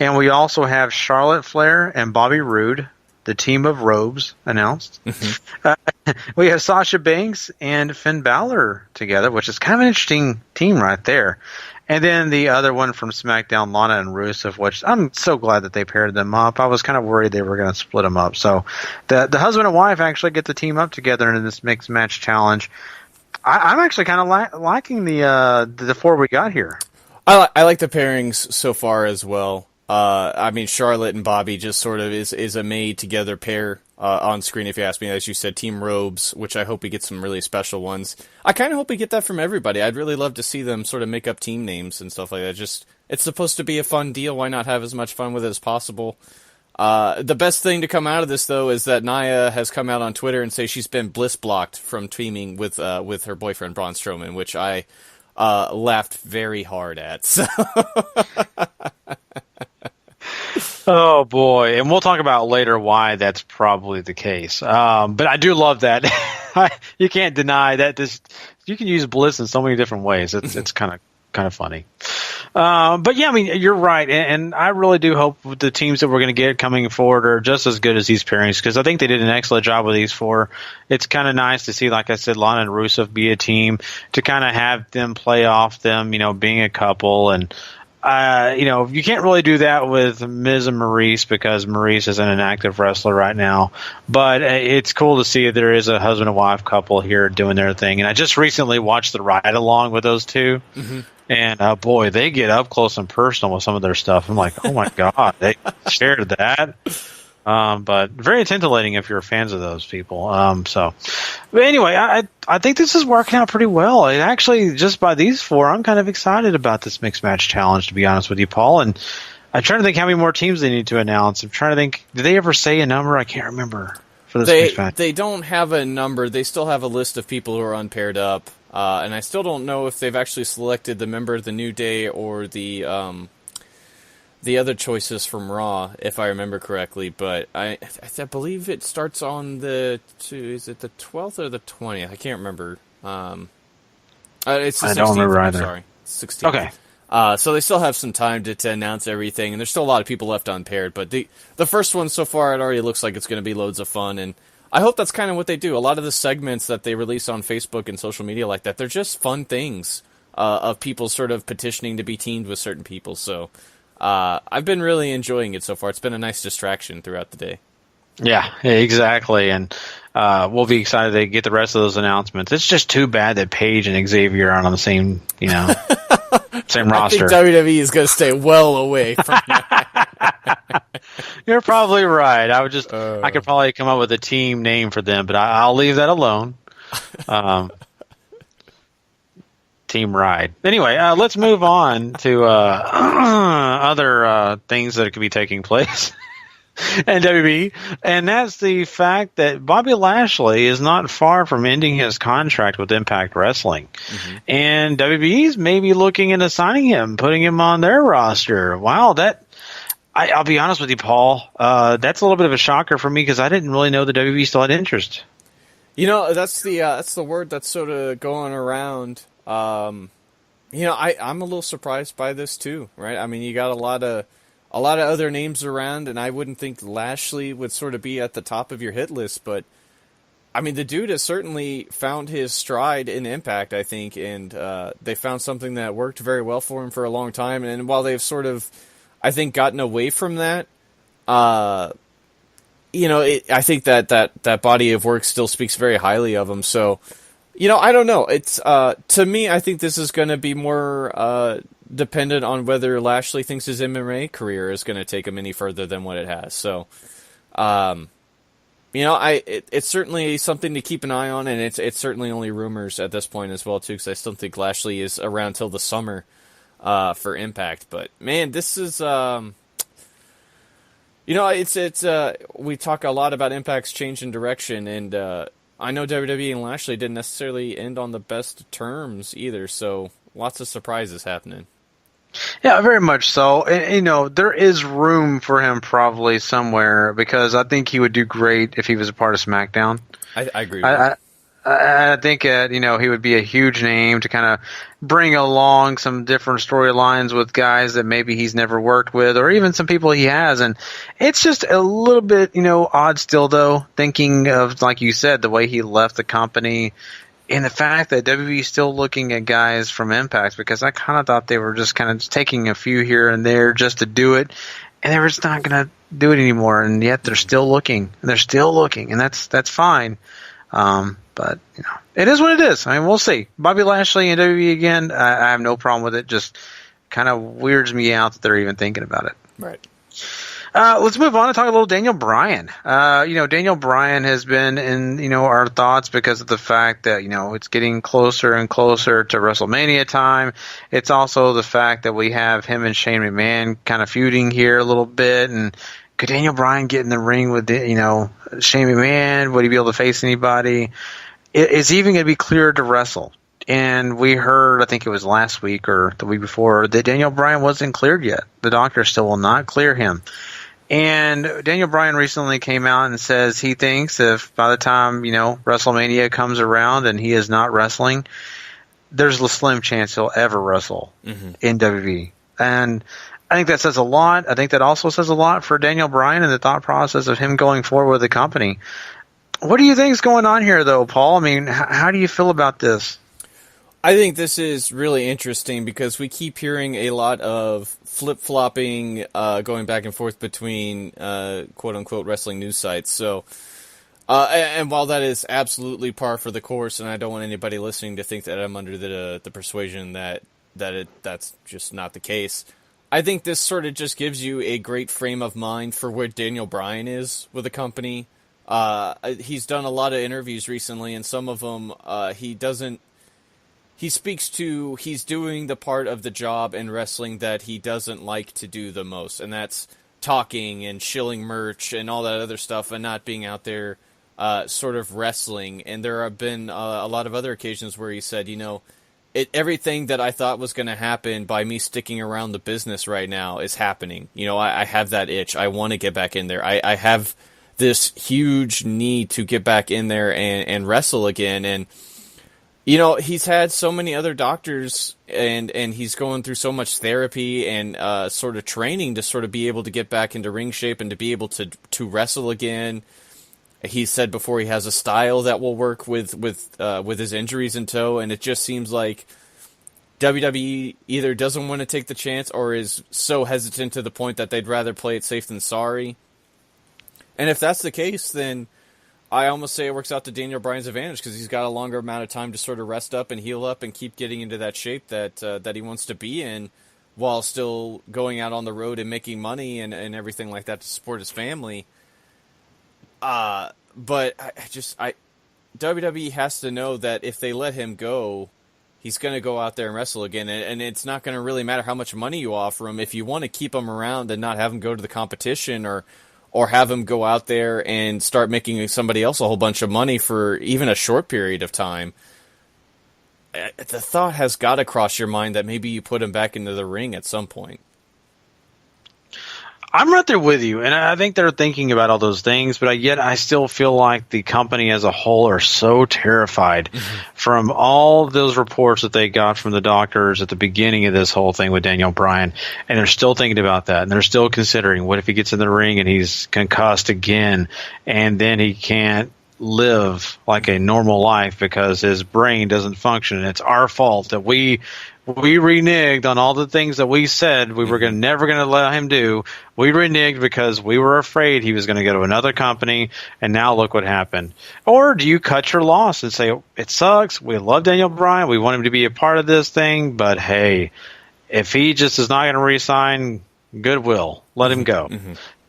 And we also have Charlotte Flair and Bobby Roode, the team of Robes, announced. Mm-hmm. We have Sasha Banks and Finn Balor together, which is kind of an interesting team right there. And then the other one from SmackDown, Lana and Rusev, which I'm so glad that they paired them up. I was kind of worried they were going to split them up. So the husband and wife actually get the team up together in this mixed match challenge. I'm actually kind of liking the 4 we got here. I like the pairings so far as well. Charlotte and Bobby just sort of is a made together pair on screen, if you ask me. As you said, Team Robes, which I hope we get some really special ones. I kind of hope we get that from everybody. I'd really love to see them sort of make up team names and stuff like that. Just, it's supposed to be a fun deal. Why not have as much fun with it as possible? The best thing to come out of this, though, is that Nia has come out on Twitter and say she's been bliss blocked from teaming with her boyfriend Braun Strowman, which I laughed very hard at. So. Oh boy, and we'll talk about later why that's probably the case. But I do love that. You can't deny that you can use bliss in so many different ways. It's kind of funny. But yeah, you're right, and I really do hope the teams that we're going to get coming forward are just as good as these pairings, because I think they did an excellent job with these 4. It's kind of nice to see, like I said, Lana and Rusev be a team, to kind of have them play off them, being a couple, and you can't really do that with Miz and Maurice because Maurice isn't an active wrestler right now. But it's cool to see that there is a husband and wife couple here doing their thing. And I just recently watched the ride along with those two. Mm-hmm. And, boy, they get up close and personal with some of their stuff. I'm like, oh, my God, they shared that. But very titillating if you're fans of those people. But anyway, I think this is working out pretty well. It actually, just by these four, I'm kind of excited about this mixed match challenge, to be honest with you, Paul. And I'm trying to think how many more teams they need to announce. I'm trying to think, did they ever say a number? I can't remember for this mixed match. They don't have a number. They still have a list of people who are unpaired up. And I still don't know if they've actually selected the member of the New Day or the other choices from Raw, if I remember correctly. But I believe it starts on is it the 12th or the 20th? I can't remember. It's the 16th. I don't remember either. Sorry, 16th. Okay. So they still have some time to announce everything, and there's still a lot of people left unpaired. But the first one so far, it already looks like it's going to be loads of fun, and I hope that's kind of what they do. A lot of the segments that they release on Facebook and social media like that, they're just fun things of people sort of petitioning to be teamed with certain people. So I've been really enjoying it so far. It's been a nice distraction throughout the day. Yeah, exactly. And we'll be excited to get the rest of those announcements. It's just too bad that Paige and Xavier aren't on the same, same roster. I think WWE is going to stay well away from that. You're probably right. I could probably come up with a team name for them, but I'll leave that alone. Team Ride. Anyway, let's move on to other things that could be taking place in WWE, and that's the fact that Bobby Lashley is not far from ending his contract with Impact Wrestling. Mm-hmm. And WWE's maybe looking into signing him, putting him on their roster. Wow, I'll be honest with you, Paul. That's a little bit of a shocker for me because I didn't really know the WWE still had interest. That's the word that's sort of going around. I'm a little surprised by this too, right? I mean, you got a lot of other names around, and I wouldn't think Lashley would sort of be at the top of your hit list, but I mean, the dude has certainly found his stride in Impact, I think, and they found something that worked very well for him for a long time. And while they've sort of, I think, gotten away from that, I think that body of work still speaks very highly of him. So, I don't know. It's to me, I think this is going to be more dependent on whether Lashley thinks his MMA career is going to take him any further than what it has. So, it's certainly something to keep an eye on, and it's certainly only rumors at this point as well too, because I still think Lashley is around till the summer for Impact. But man, this is we talk a lot about Impact's change in direction, and I know WWE and Lashley didn't necessarily end on the best terms either, so lots of surprises happening. Yeah, very much so. And, there is room for him probably somewhere because I think he would do great if he was a part of SmackDown. I agree with that. I think he would be a huge name to kind of bring along some different storylines with guys that maybe he's never worked with, or even some people he has. And it's just a little bit, odd still, though, thinking of, like you said, the way he left the company and the fact that WWE is still looking at guys from Impact, because I kind of thought they were just kind of taking a few here and there just to do it, and they were just not going to do it anymore. And yet they're still looking, and that's fine. But it is what it is. I mean, we'll see. Bobby Lashley and WWE again, I have no problem with it. Just kind of weirds me out that they're even thinking about it. Right. Let's move on and talk a little Daniel Bryan. Daniel Bryan has been in, our thoughts because of the fact that, it's getting closer and closer to WrestleMania time. It's also the fact that we have him and Shane McMahon kind of feuding here a little bit. And could Daniel Bryan get in the ring with, Shane McMahon? Would he be able to face anybody? Is he even going to be cleared to wrestle? And we heard, I think it was last week or the week before, that Daniel Bryan wasn't cleared yet. The doctor still will not clear him. And Daniel Bryan recently came out and says he thinks if by the time, WrestleMania comes around and he is not wrestling, there's a slim chance he'll ever wrestle in WWE. And I think that says a lot. I think that also says a lot for Daniel Bryan and the thought process of him going forward with the company. What do you think is going on here, though, Paul? I mean, how do you feel about this? I think this is really interesting because we keep hearing a lot of flip-flopping, going back and forth between quote-unquote wrestling news sites. So, and while that is absolutely par for the course, and I don't want anybody listening to think that I'm under the persuasion that's just not the case, I think this sort of just gives you a great frame of mind for where Daniel Bryan is with the company. He's done a lot of interviews recently, and some of them he speaks to he's doing the part of the job in wrestling that he doesn't like to do the most, and that's talking and shilling merch and all that other stuff and not being out there sort of wrestling. And there have been a lot of other occasions where he said, everything that I thought was going to happen by me sticking around the business right now is happening. I have that itch. I want to get back in there. I have this huge need to get back in there and wrestle again. And he's had so many other doctors and he's going through so much therapy and sort of training to sort of be able to get back into ring shape and to be able to wrestle again. He said before he has a style that will work with his injuries in tow, and it just seems like WWE either doesn't want to take the chance or is so hesitant to the point that they'd rather play it safe than sorry. And if that's the case, then I almost say it works out to Daniel Bryan's advantage because he's got a longer amount of time to sort of rest up and heal up and keep getting into that shape that he wants to be in while still going out on the road and making money and everything like that to support his family. But WWE has to know that if they let him go, he's going to go out there and wrestle again, and it's not going to really matter how much money you offer him. If you want to keep him around and not have him go to the competition or have him go out there and start making somebody else a whole bunch of money for even a short period of time, the thought has got to cross your mind that maybe you put him back into the ring at some point. I'm right there with you, and I think they're thinking about all those things, but yet I still feel like the company as a whole are so terrified from all those reports that they got from the doctors at the beginning of this whole thing with Daniel Bryan, and they're still thinking about that, and they're still considering what if he gets in the ring and he's concussed again, and then he can't live like a normal life because his brain doesn't function, and it's our fault that we reneged on all the things that we said we were never going to let him do. We reneged because we were afraid he was going to go to another company, and now look what happened. Or do you cut your loss and say, it sucks, we love Daniel Bryan, we want him to be a part of this thing, but hey, if he just is not going to re-sign, goodwill, let him go.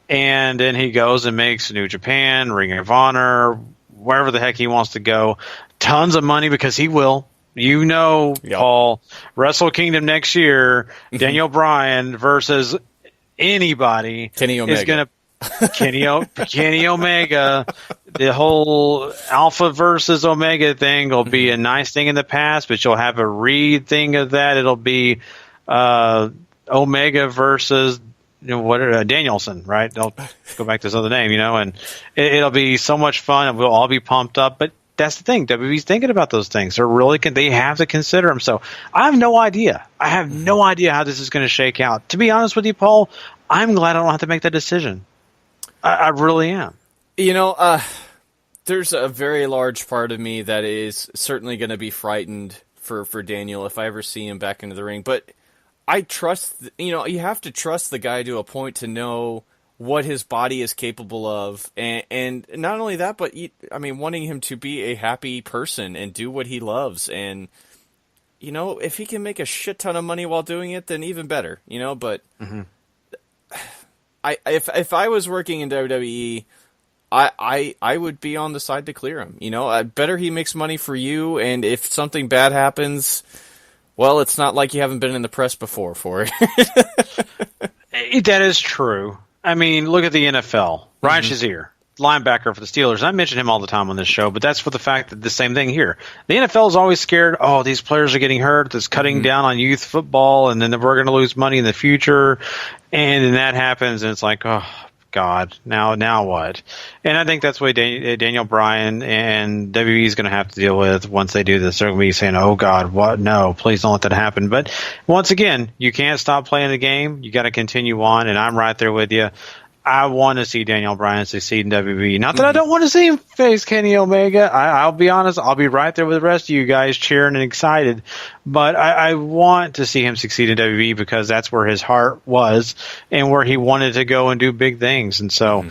And then he goes and makes New Japan, Ring of Honor, wherever the heck he wants to go, tons of money because he will. Paul, Wrestle Kingdom next year, Daniel Bryan versus anybody Kenny Omega. is going to Kenny Omega. The whole Alpha versus Omega thing will be a nice thing in the past, but you'll have a read thing of that. It'll be Omega versus Danielson, right? They'll go back to his other name, and it'll be so much fun, and we'll all be pumped up. But that's the thing. WWE's thinking about those things. They have to consider them. So I have no idea. I have no idea how this is going to shake out. To be honest with you, Paul, I'm glad I don't have to make that decision. I really am. There's a very large part of me that is certainly going to be frightened for Daniel if I ever see him back into the ring. But I trust, you have to trust the guy to a point to know what his body is capable of, and not only that, but wanting him to be a happy person and do what he loves, and if he can make a shit ton of money while doing it, then even better, But if I was working in WWE, I would be on the side to clear him. Better he makes money for you, and if something bad happens, well, it's not like you haven't been in the press before for it. That is true. Look at the NFL. Ryan Shazier, linebacker for the Steelers. And I mention him all the time on this show, but that's for the fact that the same thing here. The NFL is always scared, these players are getting hurt, it's cutting down on youth football, and then we're going to lose money in the future. And then that happens, and it's like, oh, God, now what? And I think that's what Daniel Bryan and WWE is going to have to deal with once they do this. They're going to be saying, oh, God, what? No, please don't let that happen. But once again, you can't stop playing the game. You got to continue on, and I'm right there with you. I want to see Daniel Bryan succeed in WWE. Not that I don't want to see him face Kenny Omega. I'll be honest. I'll be right there with the rest of you guys cheering and excited. But I want to see him succeed in WWE because that's where his heart was and where he wanted to go and do big things. And so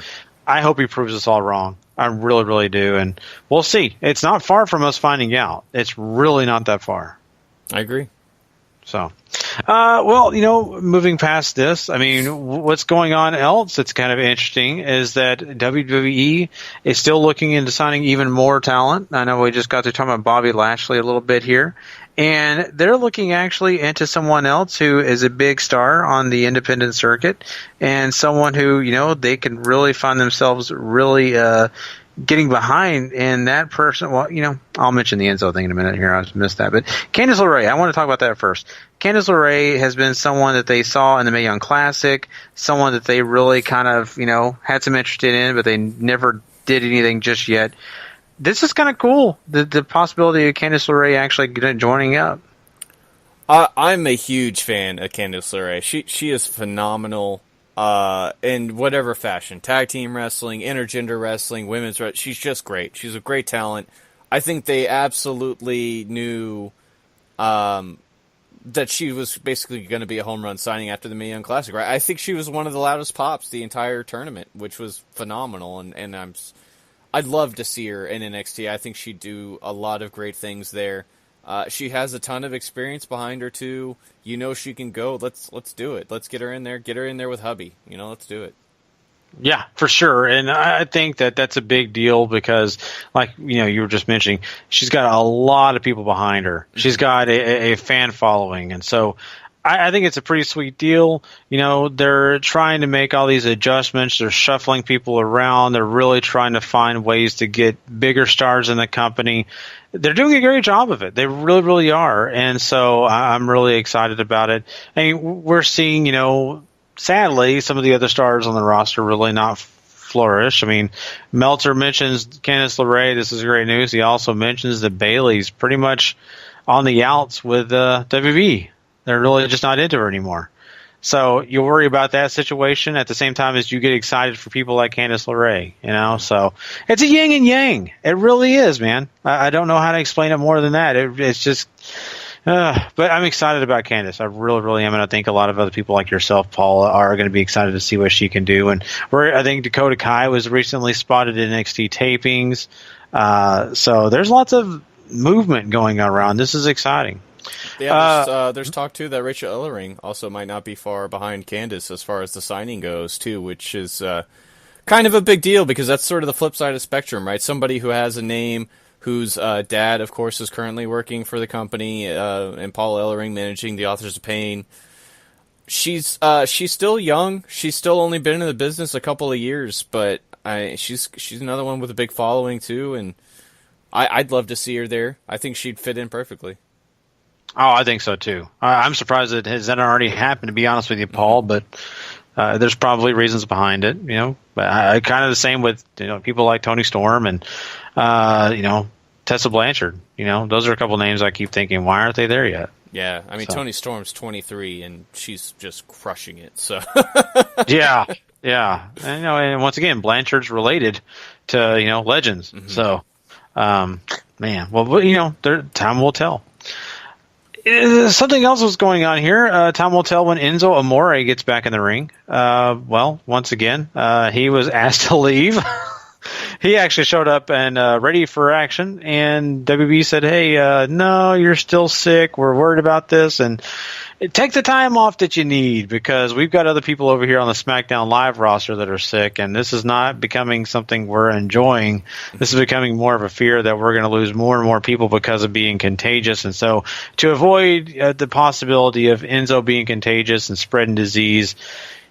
I hope he proves us all wrong. I really, really do. And we'll see. It's not far from us finding out. It's really not that far. I agree. So, well, moving past this, I mean, what's going on else that's kind of interesting is that WWE is still looking into signing even more talent. I know we just got to talk about Bobby Lashley a little bit here. And they're looking actually into someone else who is a big star on the independent circuit and someone who, they can really find themselves really getting behind in that person. Well, I'll mention the Enzo thing in a minute here. I just missed that. But Candice LeRae, I want to talk about that first. Candice LeRae has been someone that they saw in the Mae Young Classic, someone that they really kind of, had some interest in, but they never did anything just yet. This is kind of cool, the possibility of Candice LeRae actually joining up. I'm a huge fan of Candice LeRae. She is phenomenal in whatever fashion. Tag team wrestling, intergender wrestling, women's wrestling. She's just great. She's a great talent. I think they absolutely knew that she was basically going to be a home run signing after the Mae Young Classic, right? I think she was one of the loudest pops the entire tournament, which was phenomenal, and I'd love to see her in NXT. I think she'd do a lot of great things there. She has a ton of experience behind her too. She can go. Let's do it. Let's get her in there. Get her in there with hubby. Let's do it. Yeah, for sure. And I think that that's a big deal because, like, you were just mentioning, she's got a lot of people behind her. She's got a fan following. And so I think it's a pretty sweet deal. They're trying to make all these adjustments. They're shuffling people around. They're really trying to find ways to get bigger stars in the company. They're doing a great job of it. They really, really are. And so I'm really excited about it. I mean, we're seeing, sadly, some of the other stars on the roster really not flourish. I mean, Meltzer mentions Candice LeRae. This is great news. He also mentions that Bayley's pretty much on the outs with WWE. They're really just not into her anymore. So you worry about that situation at the same time as you get excited for people like Candice LeRae, So it's a yin and yang. It really is, man. I don't know how to explain it more than that. It's just, but I'm excited about Candice. I really, really am. And I think a lot of other people like yourself, Paul, are going to be excited to see what she can do. And I think Dakota Kai was recently spotted in NXT tapings. So there's lots of movement going around. This is exciting. Yeah, there's talk, too, that Rachel Ellering also might not be far behind Candice as far as the signing goes, too, which is kind of a big deal because that's sort of the flip side of the spectrum, right? Somebody who has a name, whose dad, of course, is currently working for the company, and Paul Ellering managing the Authors of Pain. She's still young. She's still only been in the business a couple of years, but she's another one with a big following, too, and I'd love to see her there. I think she'd fit in perfectly. Oh, I think so too. I'm surprised that has that already happened, to be honest with you, Paul. But there's probably reasons behind it, But I kind of the same with people like Toni Storm and Tessa Blanchard. Those are a couple names I keep thinking, why aren't they there yet? Yeah, I mean Toni Storm's 23 and she's just crushing it. So yeah, and once again, Blanchard's related to legends. Mm-hmm. So man, well, time will tell. Something else was going on here. Time will tell when Enzo Amore gets back in the ring. Well, once again, he was asked to leave. He actually showed up and ready for action, and WB said, hey, no, you're still sick. We're worried about this, and take the time off that you need because we've got other people over here on the SmackDown Live roster that are sick, and this is not becoming something we're enjoying. This is becoming more of a fear that we're going to lose more and more people because of being contagious. And so to avoid the possibility of Enzo being contagious and spreading disease,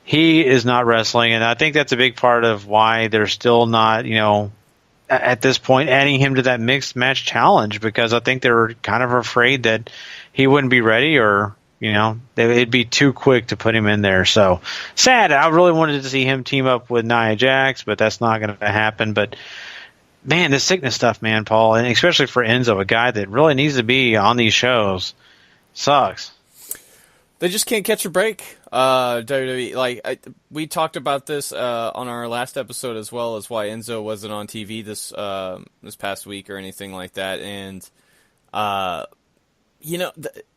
he is not wrestling. And I think that's a big part of why they're still not, at this point adding him to that mixed match challenge because I think they were kind of afraid that he wouldn't be ready or it'd be too quick to put him in there. So sad. I really wanted to see him team up with Nia Jax, but that's not going to happen. But man, this sickness stuff, man, Paul, and especially for Enzo, a guy that really needs to be on these shows, sucks. They just can't catch a break. WWE, we talked about this on our last episode as well, as why Enzo wasn't on TV this past week or anything like that, and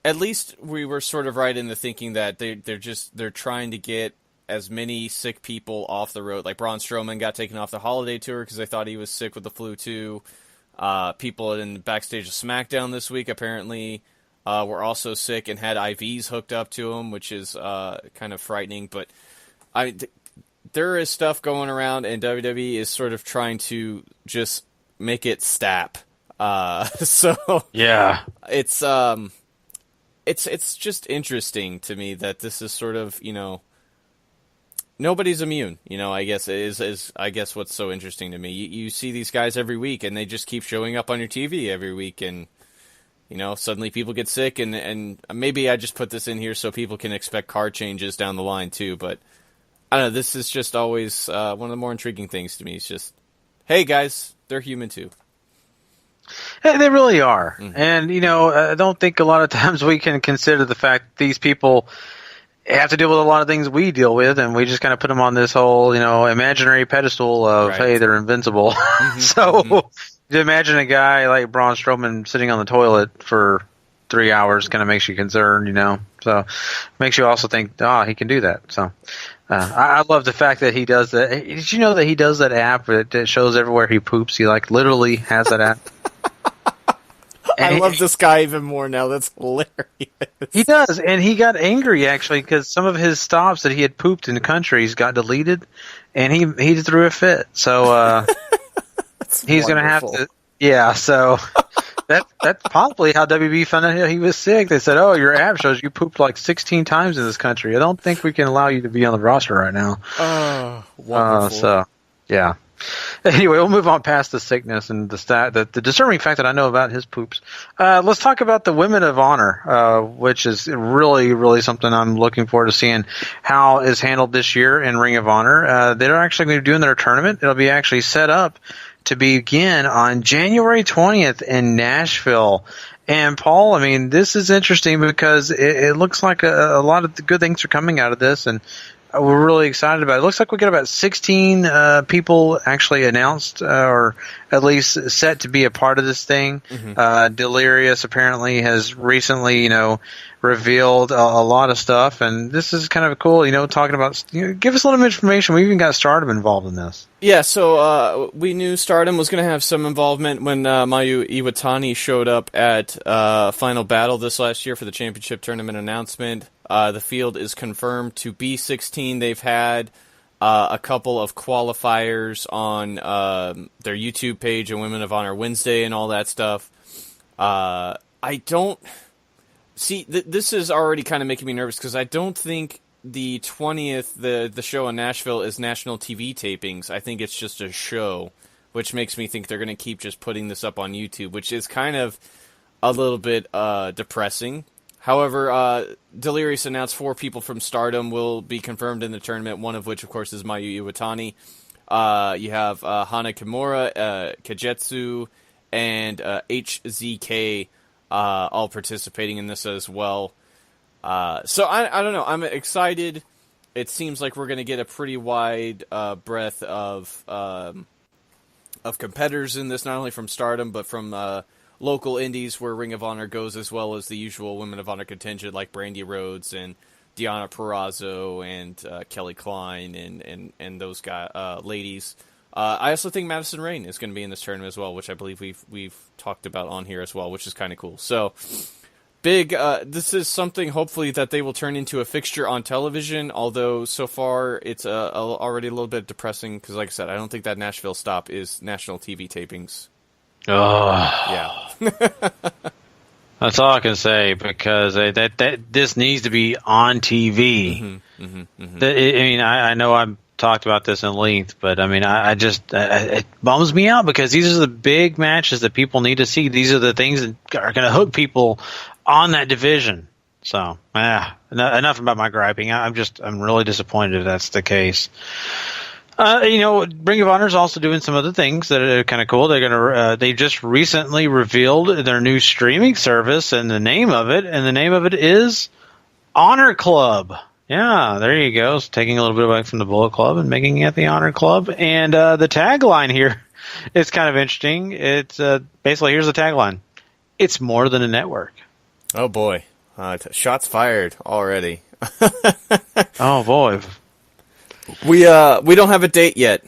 at least we were sort of right in the thinking that they're trying to get as many sick people off the road. Like Braun Strowman got taken off the holiday tour because they thought he was sick with the flu too. People in the backstage of SmackDown this week apparently were also sick and had IVs hooked up to them, which is kind of frightening. But there is stuff going around, and WWE is sort of trying to just make it stop. So yeah, it's just interesting to me that this is sort of, nobody's immune. I guess is what's so interesting to me. You see these guys every week, and they just keep showing up on your TV every week, and suddenly people get sick, and maybe I just put this in here so people can expect card changes down the line too. But I don't know. This is just always one of the more intriguing things to me. It's just, hey guys, they're human too. They really are. Mm-hmm. And, I don't think a lot of times we can consider the fact these people have to deal with a lot of things we deal with, and we just kind of put them on this whole, imaginary pedestal of, right, hey, they're invincible. Mm-hmm. So to imagine a guy like Braun Strowman sitting on the toilet for 3 hours kind of makes you concerned, So makes you also think, he can do that. So I love the fact that he does that. Did you know that he does that app that shows everywhere he poops? He literally has that app. I love this guy even more now. That's hilarious. He does, and he got angry actually because some of his stops that he had pooped in the countries got deleted, and he threw a fit. So he's going to have to. Yeah, so that's probably how WB found out he was sick. They said, "Oh, your app shows you pooped 16 times in this country. I don't think we can allow you to be on the roster right now." Oh, wonderful. So yeah. Anyway, we'll move on past the sickness and the disturbing fact that I know about his poops. Let's talk about the Women of Honor, which is really, really something I'm looking forward to seeing how is handled this year in Ring of Honor. They're actually going to be doing their tournament. It'll be actually set up to begin on January 20th in Nashville. And Paul, this is interesting because it looks like a lot of good things are coming out of this, and we're really excited about it. It looks like we got about 16 people actually announced or at least set to be a part of this thing. Mm-hmm. Delirious apparently has recently, revealed a lot of stuff, and this is kind of cool, talking about, give us a little information. We even got Stardom involved in this. Yeah, so we knew Stardom was going to have some involvement when Mayu Iwatani showed up at Final Battle this last year for the championship tournament announcement. The field is confirmed to be 16. They've had a couple of qualifiers on their YouTube page and Women of Honor Wednesday and all that stuff. I don't... See, this is already kind of making me nervous because I don't think the 20th, the show in Nashville, is national TV tapings. I think it's just a show, which makes me think they're going to keep just putting this up on YouTube, which is kind of a little bit depressing. However, Delirious announced 4 people from Stardom will be confirmed in the tournament, one of which, of course, is Mayu Iwatani. You have Hana Kimura, Kagetsu, and HZK all participating in this as well. So I don't know. I'm excited. It seems like we're going to get a pretty wide breadth of competitors in this, not only from Stardom, but from local indies where Ring of Honor goes, as well as the usual Women of Honor contingent like Brandy Rhodes and Deonna Purrazzo and Kelly Klein and those ladies. I also think Madison Rayne is going to be in this tournament as well, which I believe we've talked about on here as well, which is kind of cool. So big. This is something hopefully that they will turn into a fixture on television. Although so far it's already a little bit depressing because, like I said, I don't think that Nashville stop is national TV tapings. Oh yeah. That's all I can say because that this needs to be on TV. Mm-hmm, mm-hmm, mm-hmm. I know I've talked about this in length, but I just it bums me out because these are the big matches that people need to see. These are the things that are going to hook people on that division. So, enough about my griping. I'm really disappointed if that's the case. Ring of Honor is also doing some other things that are kind of cool. They just recently revealed their new streaming service and the name of it is Honor Club. Yeah, there you go. So taking a little bit away from the Bullet Club and making it the Honor Club. And the tagline here is kind of interesting. It's basically, here's the tagline. It's more than a network. Oh, boy. Shots fired already. Oh, boy. We don't have a date yet.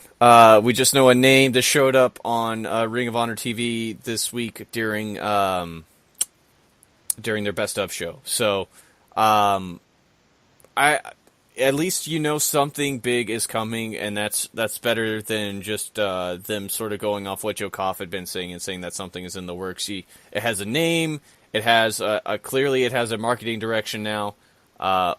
We just know a name that showed up on Ring of Honor TV this week during their Best of show. So, at least you know something big is coming, and that's better than just them sort of going off what Joe Koff had been saying and saying that something is in the works. It has a name. It has clearly it has a marketing direction now.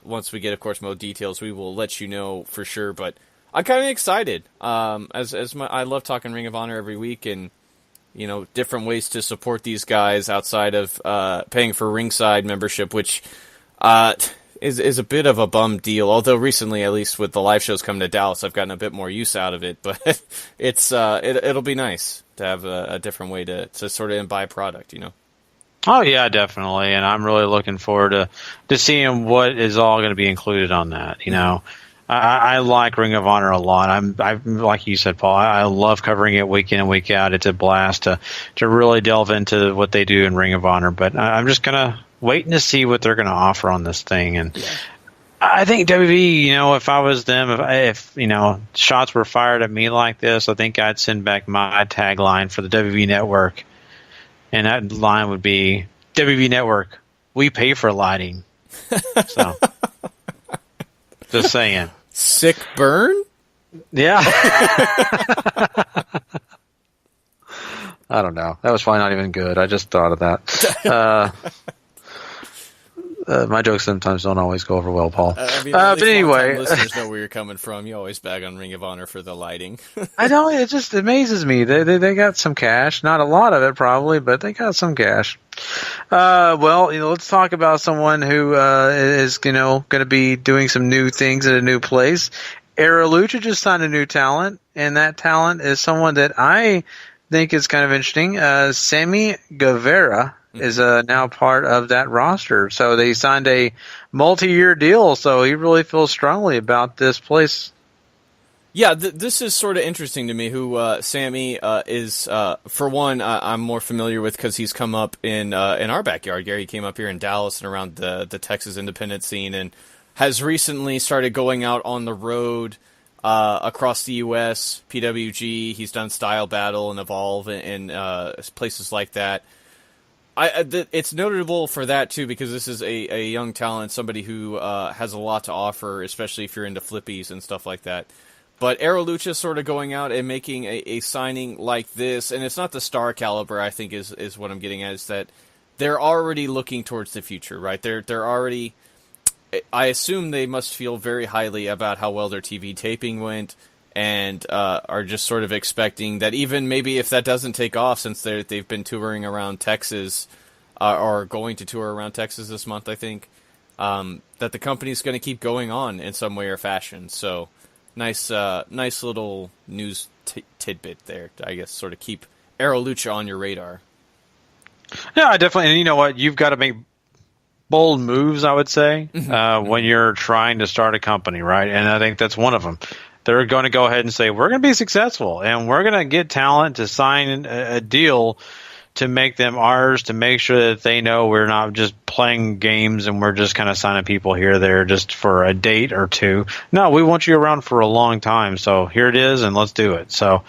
Once we get, of course, more details, we will let you know for sure. But I'm kind of excited. I love talking Ring of Honor every week, and different ways to support these guys outside of paying for ringside membership, which is a bit of a bum deal. Although recently, at least with the live shows coming to Dallas, I've gotten a bit more use out of it. But it'll be nice to have a different way to sort of buy product, Oh, yeah, definitely. And I'm really looking forward to seeing what is all going to be included on that. I like Ring of Honor a lot. I'm like you said, Paul, I love covering it week in and week out. It's a blast to really delve into what they do in Ring of Honor. But I'm just going to waiting to see what they're going to offer on this thing. And I think WWE, if I was them, if shots were fired at me like this, I think I'd send back my tagline for the WWE Network. And that line would be, WWE Network, we pay for lighting. So, just saying. Sick burn? Yeah. I don't know. That was probably not even good. I just thought of that. My jokes sometimes don't always go over well, Paul. But anyway, listeners know where you're coming from. You always bag on Ring of Honor for the lighting. I know, it just amazes me. They got some cash, not a lot of it probably, but they got some cash. Well, let's talk about someone who is going to be doing some new things at a new place. Era Lucha just signed a new talent, and that talent is someone that I think is kind of interesting. Sammy Guevara is now part of that roster. So they signed a multi-year deal, so he really feels strongly about this place. Yeah, this is sort of interesting to me who Sammy is. For one, I'm more familiar with because he's come up in our backyard. Gary came up here in Dallas and around the Texas independent scene and has recently started going out on the road across the U.S., PWG. He's done Style Battle and Evolve and places like that. It's notable for that, too, because this is a young talent, somebody who has a lot to offer, especially if you're into flippies and stuff like that. But Aero Lucha sort of going out and making a signing like this, and it's not the star caliber, I think, is what I'm getting at, is that they're already looking towards the future, right? They're already... I assume they must feel very highly about how well their TV taping went, and are just sort of expecting that even maybe if that doesn't take off, since they've been touring around Texas, or going to tour around Texas this month, I think, that the company's going to keep going on in some way or fashion. So nice little news tidbit there, I guess, sort of keep Aero Lucha on your radar. Yeah, definitely. And you know what? You've got to make bold moves, I would say, when you're trying to start a company, right? And I think that's one of them. They're going to go ahead and say, we're going to be successful, and we're going to get talent to sign a deal to make them ours, to make sure that they know we're not just playing games and we're just kind of signing people here or there just for a date or two. No, we want you around for a long time, so here it is, and let's do it. So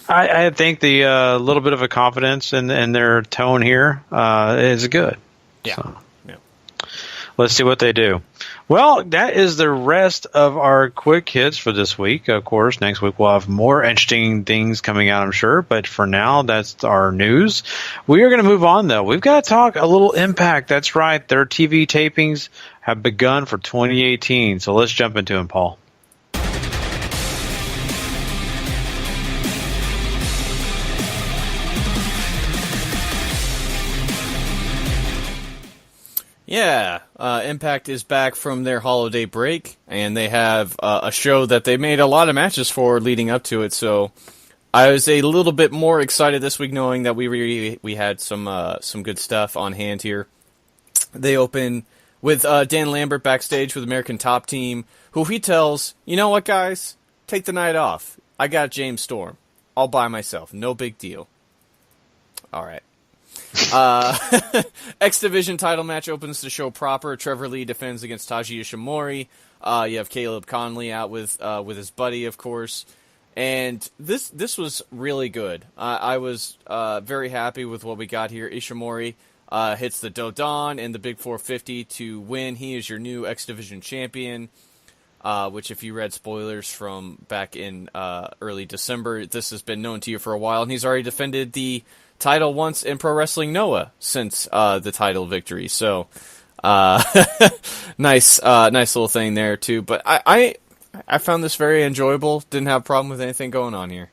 I think the little bit of a confidence in their tone here is good. Yeah. So, let's see what they do. Well, that is the rest of our quick hits for this week. Of course, next week we'll have more interesting things coming out, I'm sure. But for now, that's our news. We are going to move on, though. We've got to talk a little Impact. That's right. Their TV tapings have begun for 2018. So let's jump into them, Paul. Yeah, Impact is back from their holiday break, and they have a show that they made a lot of matches for leading up to it, so I was a little bit more excited this week knowing that we had some good stuff on hand here. They open with Dan Lambert backstage with American Top Team, who he tells, you know what, guys? Take the night off. I got James Storm. All by myself. No big deal. All right. X Division title match opens the show proper. Trevor Lee defends against Taiji Ishimori. You have Caleb Conley out with his buddy, of course. And this was really good. I was very happy with what we got here. Ishimori hits the Dodon and the Big 450 to win. He is your new X Division champion, which if you read spoilers from back in early December, this has been known to you for a while. And he's already defended the title once in Pro Wrestling Noah since the title victory. So nice little thing there, too. But I found this very enjoyable. Didn't have a problem with anything going on here.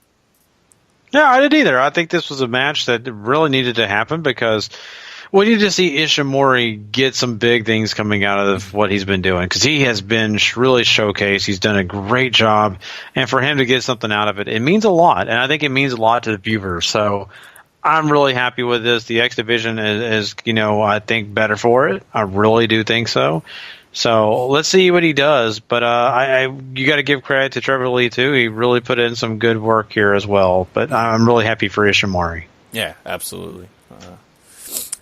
Yeah, I didn't either. I think this was a match that really needed to happen because we need to see Ishimori get some big things coming out of what he's been doing because he has been really showcased. He's done a great job. And for him to get something out of it, it means a lot. And I think it means a lot to the viewers. So I'm really happy with this. The X Division is I think better for it. I really do think so. So let's see what he does. But you got to give credit to Trevor Lee, too. He really put in some good work here as well. But I'm really happy for Ishimori. Yeah, absolutely.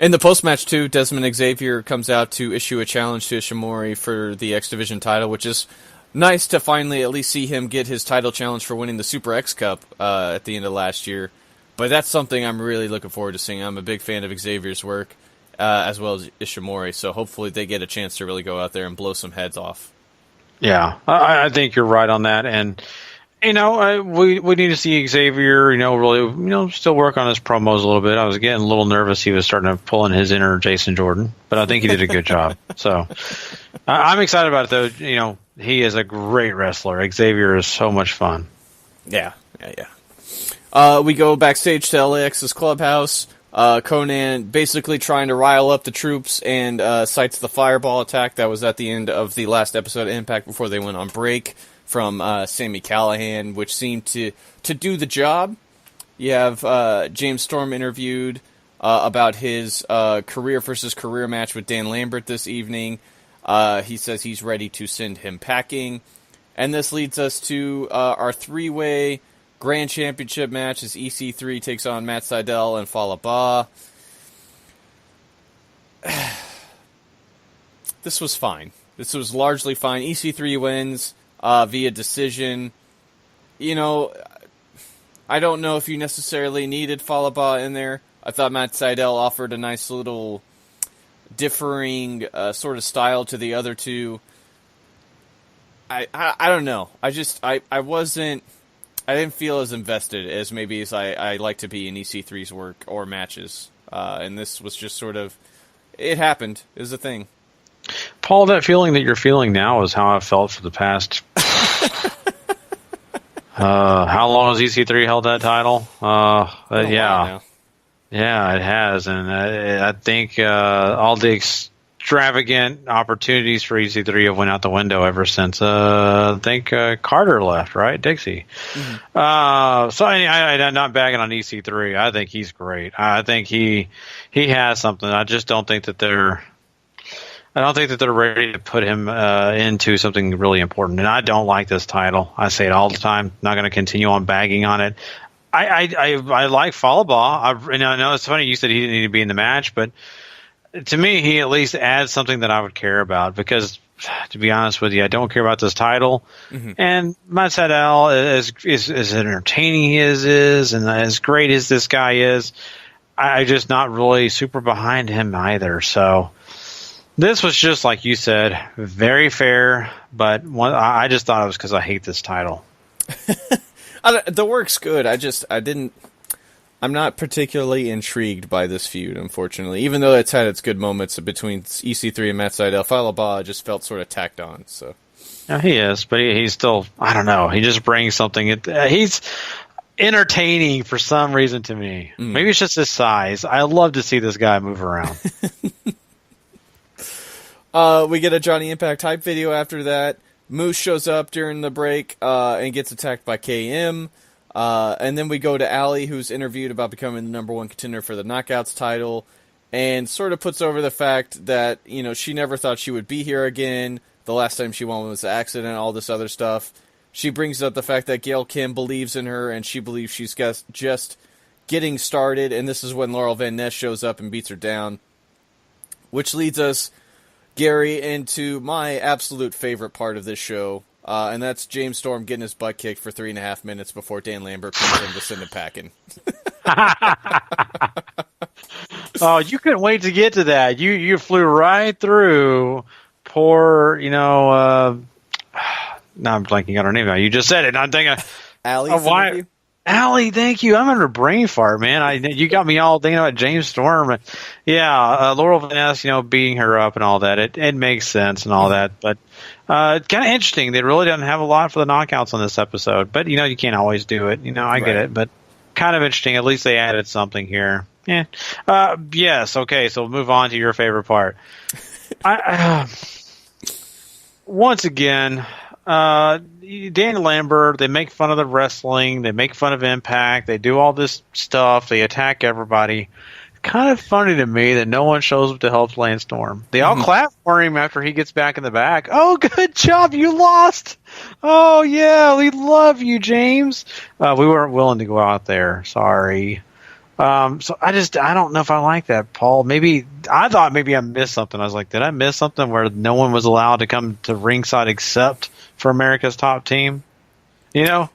In the post-match, too, Desmond Xavier comes out to issue a challenge to Ishimori for the X Division title, which is nice to finally at least see him get his title challenge for winning the Super X Cup at the end of last year. But that's something I'm really looking forward to seeing. I'm a big fan of Xavier's work, as well as Ishimori, so hopefully they get a chance to really go out there and blow some heads off. Yeah, I think you're right on that, and we need to see Xavier, really, still work on his promos a little bit. I was getting a little nervous he was starting to pull in his inner Jason Jordan, but I think he did a good job. So I'm excited about it, though. He is a great wrestler. Xavier is so much fun. Yeah. We go backstage to LAX's clubhouse. Conan basically trying to rile up the troops and cites the fireball attack that was at the end of the last episode of Impact before they went on break from Sami Callihan, which seemed to do the job. You have James Storm interviewed about his career versus career match with Dan Lambert this evening. He says he's ready to send him packing. And this leads us to our three-way Grand Championship match as EC3 takes on Matt Sydal and Fallah Bahh. This was fine. This was largely fine. EC3 wins via decision. I don't know if you necessarily needed Fallah Bahh in there. I thought Matt Sydal offered a nice little differing sort of style to the other two. I don't know. I didn't feel as invested as maybe as I like to be in EC3's work or matches. And this was just sort of, it happened. It was a thing. Paul, that feeling that you're feeling now is how I felt for the past... how long has EC3 held that title? Yeah. Yeah, it has. And I think all the extravagant opportunities for EC3 have went out the window ever since I think Carter left, right? Dixie. Mm-hmm. So I'm not bagging on EC3. I think he's great. I think he has something. I just don't think that they're ready to put him into something really important. And I don't like this title. I say it all the time. Not going to continue on bagging on it. I like Fallah Bahh. I know it's funny you said he didn't need to be in the match, but to me, he at least adds something that I would care about because, to be honest with you, I don't care about this title. Mm-hmm. And Matt Sydal, as entertaining he is, and as great as this guy is, I'm just not really super behind him either. So this was just, like you said, very fair, but I just thought it was because I hate this title. The work's good. I'm not particularly intrigued by this feud, unfortunately. Even though it's had its good moments between EC3 and Matt Sydal, Fallah Bahh just felt sort of tacked on. So, yeah, he is, but he's still, I don't know. He just brings something. He's entertaining for some reason to me. Maybe it's just his size. I love to see this guy move around. We get a Johnny Impact hype video after that. Moose shows up during the break and gets attacked by KM. And then we go to Allie, who's interviewed about becoming the number one contender for the Knockouts title. and sort of puts over the fact that, she never thought she would be here again. The last time she won was an accident, all this other stuff. She brings up the fact that Gail Kim believes in her, and she believes she's just getting started, and this is when Laurel Van Ness shows up and beats her down. Which leads us, Gary, into my absolute favorite part of this show, and that's James Storm getting his butt kicked for 3.5 minutes before Dan Lambert comes in to send him packing. Oh, you couldn't wait to get to that. You flew right through poor, now I'm blanking on her name now. You just said it, and I'm thinking, Allie, Allie, thank you. I'm under a brain fart, man. You got me all thinking about James Storm. Laurel Van Ness, beating her up and all that. It makes sense and all that, but it's kind of interesting. They really didn't have a lot for the knockouts on this episode, but you can't always do it. I get it, but kind of interesting. At least they added something here. Yeah. Yes. Okay. So we'll move on to your favorite part. Once again, Dan Lambert, they make fun of the wrestling, they make fun of Impact, they do all this stuff, they attack everybody. It's kind of funny to me that no one shows up to help Lance Storm. They all clap for him after he gets back in the back. Oh, good job, you lost! Oh, yeah, we love you, James. We weren't willing to go out there, sorry. So I don't know if I like that, Paul. I thought maybe I missed something. I was like, did I miss something where no one was allowed to come to ringside except for America's Top Team? Yeah,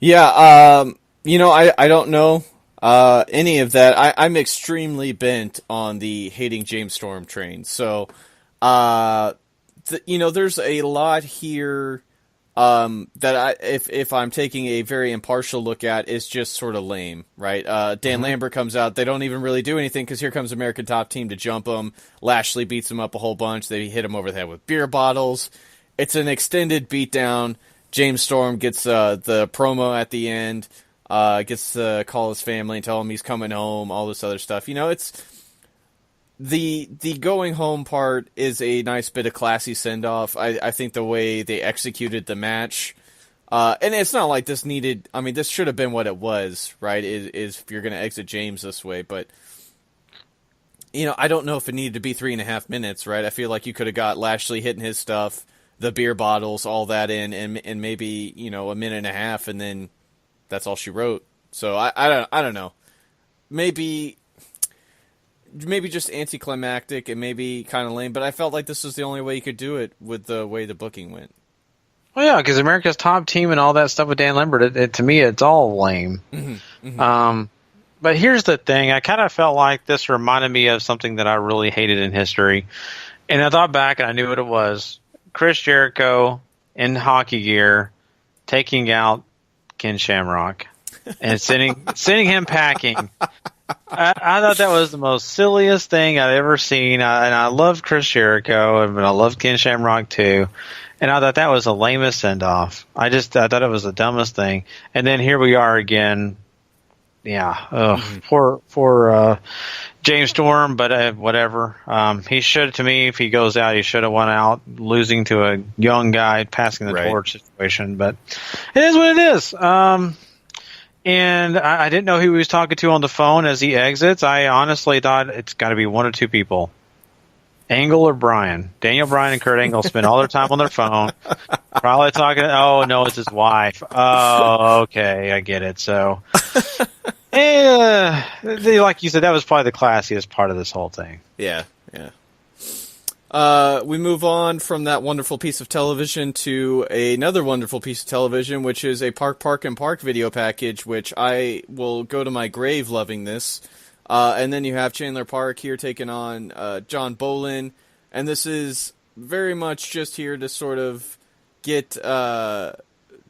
I don't know any of that. I'm extremely bent on the hating James Storm train. So, there's a lot here that if I'm taking a very impartial look at, is just sort of lame, right? Dan Lambert comes out. They don't even really do anything because here comes American Top Team to jump him. Lashley beats him up a whole bunch. They hit him over the head with beer bottles. It's an extended beatdown. James Storm gets the promo at the end, gets to call his family and tell him he's coming home, all this other stuff. It's the going home part is a nice bit of classy send-off. I think the way they executed the match, and it's not like this needed, this should have been what it was, right, is if you're going to exit James this way, but, I don't know if it needed to be 3.5 minutes, right? I feel like you could have got Lashley hitting his stuff, the beer bottles, all that in, and maybe, a minute and a half, and then that's all she wrote. So I don't know. Maybe just anticlimactic and maybe kind of lame, but I felt like this was the only way you could do it with the way the booking went. Well, yeah, because America's Top Team and all that stuff with Dan Lambert, to me, it's all lame. But here's the thing. I kind of felt like this reminded me of something that I really hated in history. And I thought back and I knew what it was. Chris Jericho in hockey gear taking out Ken Shamrock and sending him packing. I thought that was the most silliest thing I've ever seen. And I love Chris Jericho, and I love Ken Shamrock too. And I thought that was the lamest send-off. I thought it was the dumbest thing. And then here we are again. Yeah, poor James Storm, but whatever. He should, to me, if he goes out, he should have won out, losing to a young guy passing the torch situation. But it is what it is. And I didn't know who he was talking to on the phone as he exits. I honestly thought it's got to be one of two people. Angle or Bryan. Daniel Bryan and Kurt Angle spend all their time on their phone. Probably talking, oh, no, it's his wife. Oh, okay, I get it. So, like you said, that was probably the classiest part of this whole thing. Yeah. We move on from that wonderful piece of television to another wonderful piece of television, which is a Park and Park video package, which I will go to my grave loving this. And then you have Chandler Park here taking on John Bolin, and this is very much just here to sort of get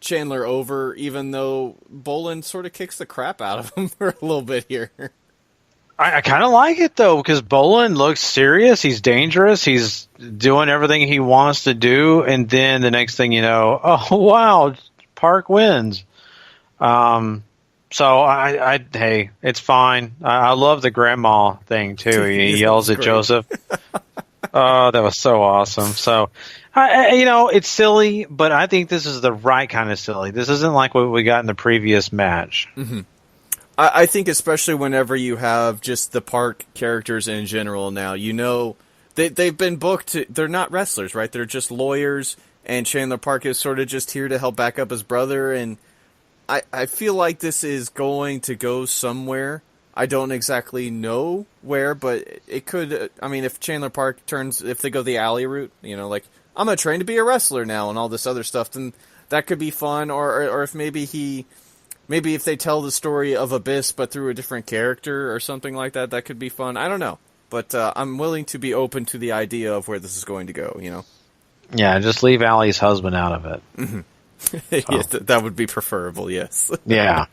Chandler over, even though Bolin sort of kicks the crap out of him for a little bit here. I kind of like it, though, because Bolin looks serious. He's dangerous. He's doing everything he wants to do. And then the next thing you know, oh, wow, Park wins. So, hey, it's fine. I love the grandma thing, too. He yells at Joseph. Oh, that was so awesome. So, it's silly, but I think this is the right kind of silly. This isn't like what we got in the previous match. Mm-hmm. I think especially whenever you have just the Park characters in general now, they've been booked they're not wrestlers, right? They're just lawyers, and Chandler Park is sort of just here to help back up his brother, and I feel like this is going to go somewhere. I don't exactly know where, but it could, if Chandler Park if they go the alley route, like, I'm going to train to be a wrestler now and all this other stuff, then that could be fun, or if maybe if they tell the story of Abyss but through a different character or something like that, that could be fun. I don't know. But I'm willing to be open to the idea of where this is going to go, Yeah, just leave Allie's husband out of it. Mm-hmm. Yes, that would be preferable, yes. Yeah.